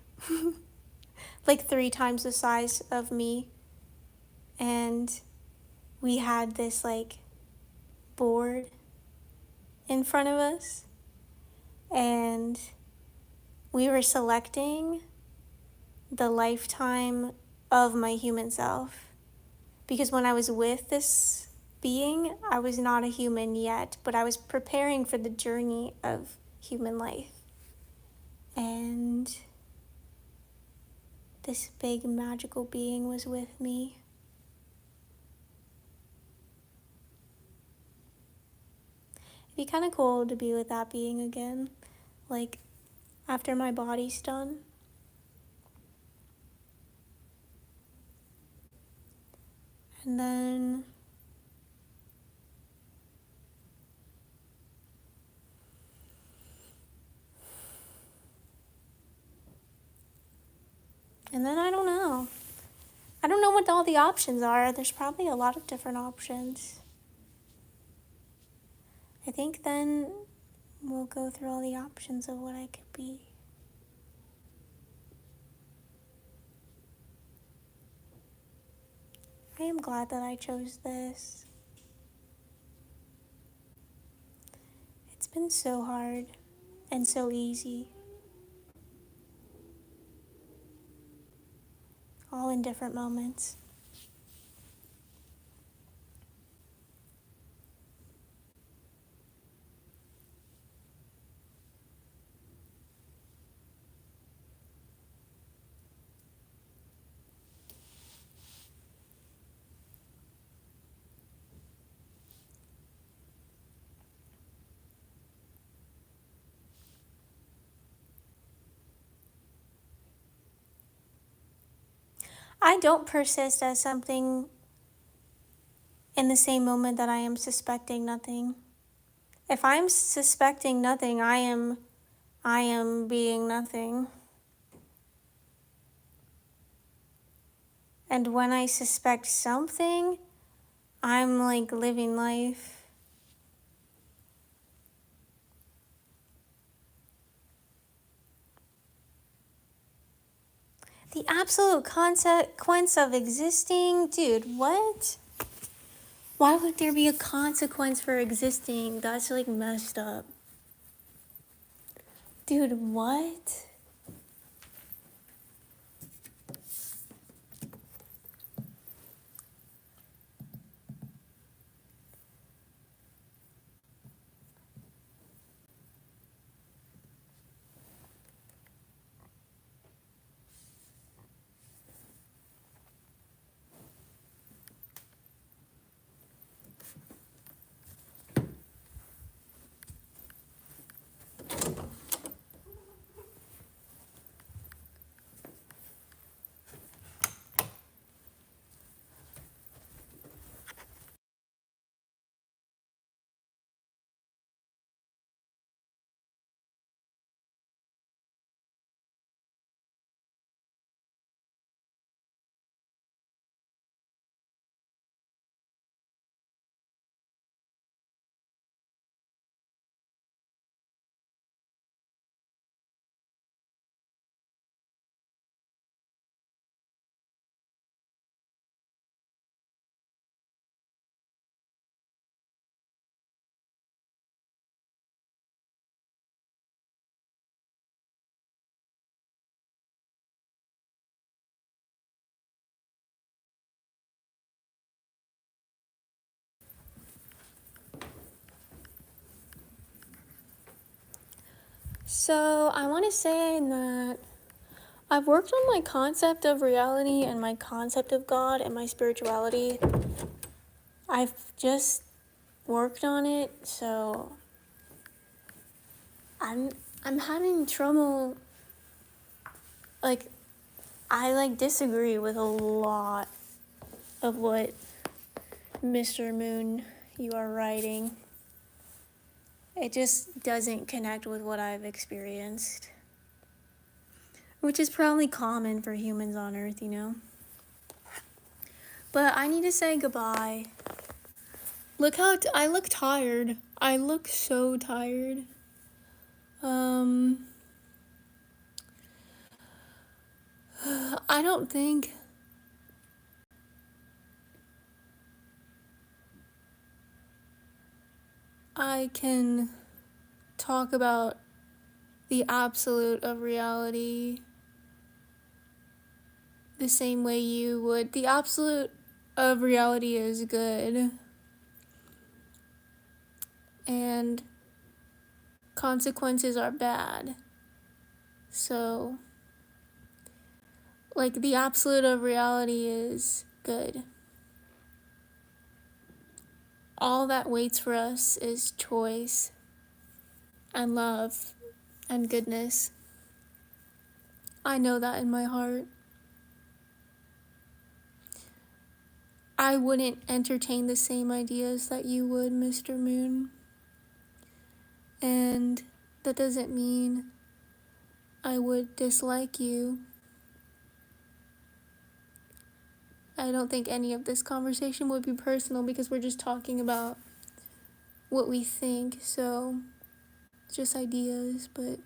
like 3 times the size of me, and we had this like board in front of us, and we were selecting the lifetime of my human self. Because when I was with this being, I was not a human yet, but I was preparing for the journey of human life. And this big magical being was with me. It'd be kind of cool to be with that being again, like after my body's done. And then I don't know. I don't know what all the options are. There's probably a lot of different options. I think then we'll go through all the options of what I could be. I am glad that I chose this. It's been so hard and so easy, all in different moments. I don't persist as something in the same moment that I am suspecting nothing. If I'm suspecting nothing, I am being nothing. And when I suspect something, I'm like living life. The absolute consequence of existing? Dude, what? Why would there be a consequence for existing? That's like messed up. Dude, what? So, I want to say that I've worked on my concept of reality and my concept of God and my spirituality. I've just worked on it, so I'm having trouble. Like, I disagree with a lot of what Mr. Moon you are writing. It just doesn't connect with what I've experienced, which is probably common for humans on Earth, you know? But I need to say goodbye. Look how I look tired. I look so tired. I don't think I can talk about the absolute of reality the same way you would. The absolute of reality is good. And consequences are bad. So, the absolute of reality is good. all that waits for us is choice and love and goodness. I know that in my heart. I wouldn't entertain the same ideas that you would, Mr. Moon. And that doesn't mean I would dislike you. I don't think any of this conversation would be personal because we're just talking about what we think, so just ideas, but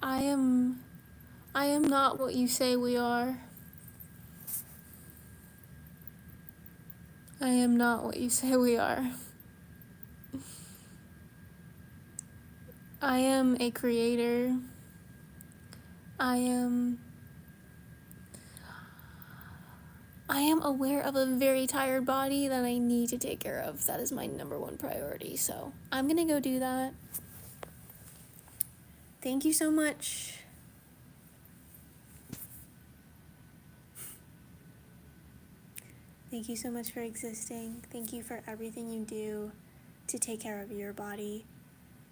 I am not what you say we are. I am not what you say we are. I am a creator. I am aware of a very tired body that I need to take care of. That is my number one priority. So I'm gonna go do that. Thank you so much. Thank you so much for existing. Thank you for everything you do to take care of your body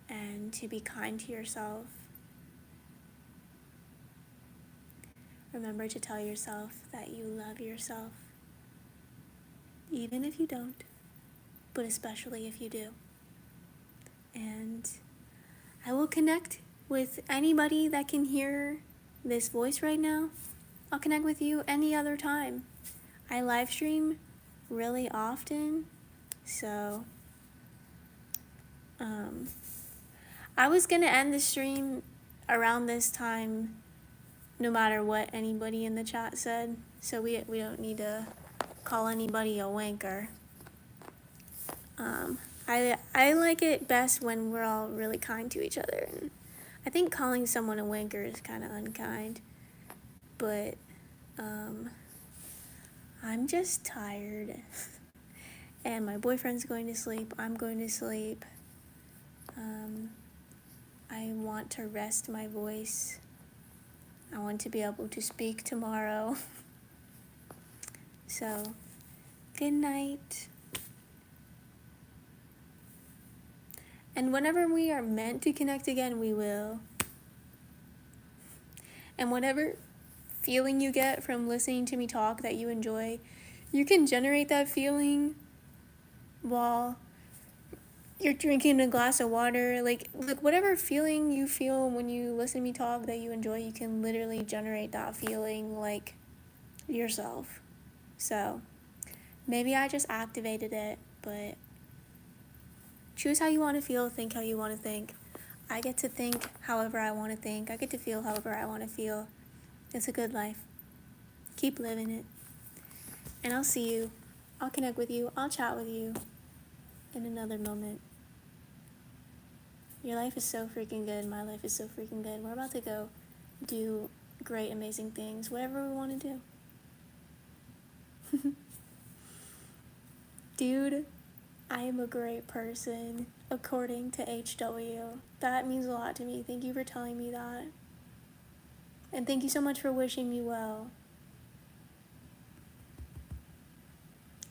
and to be kind to yourself. Remember to tell yourself that you love yourself, even if you don't, but especially if you do. And I will connect with anybody that can hear this voice right now. I'll connect with you any other time. I live stream really often, so I was gonna end the stream around this time no matter what anybody in the chat said, so we don't need to call anybody a wanker. I like it best when we're all really kind to each other, and I think calling someone a wanker is kind of unkind, but I'm just tired and my boyfriend's going to sleep, I'm going to sleep. I want to rest my voice. I want to be able to speak tomorrow. So, good night. And whenever we are meant to connect again, we will. And whatever feeling you get from listening to me talk that you enjoy, you can generate that feeling while you're drinking a glass of water. Like whatever feeling you feel when you listen to me talk that you enjoy, you can literally generate that feeling like yourself. So maybe I just activated it, but choose how you want to feel, think how you want to think. I get to think however I want to think. I get to feel however I want to feel. It's a good life. Keep living it. And I'll see you. I'll connect with you. I'll chat with you in another moment. Your life is so freaking good. My life is so freaking good. We're about to go do great, amazing things. Whatever we want to do. Dude, I am a great person, according to HW. That means a lot to me. Thank you for telling me that. And thank you so much for wishing me well.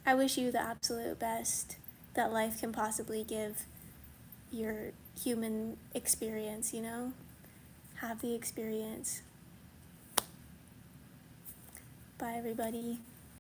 I wish you the absolute best that life can possibly give your human experience, you know? Have the experience. Bye, everybody.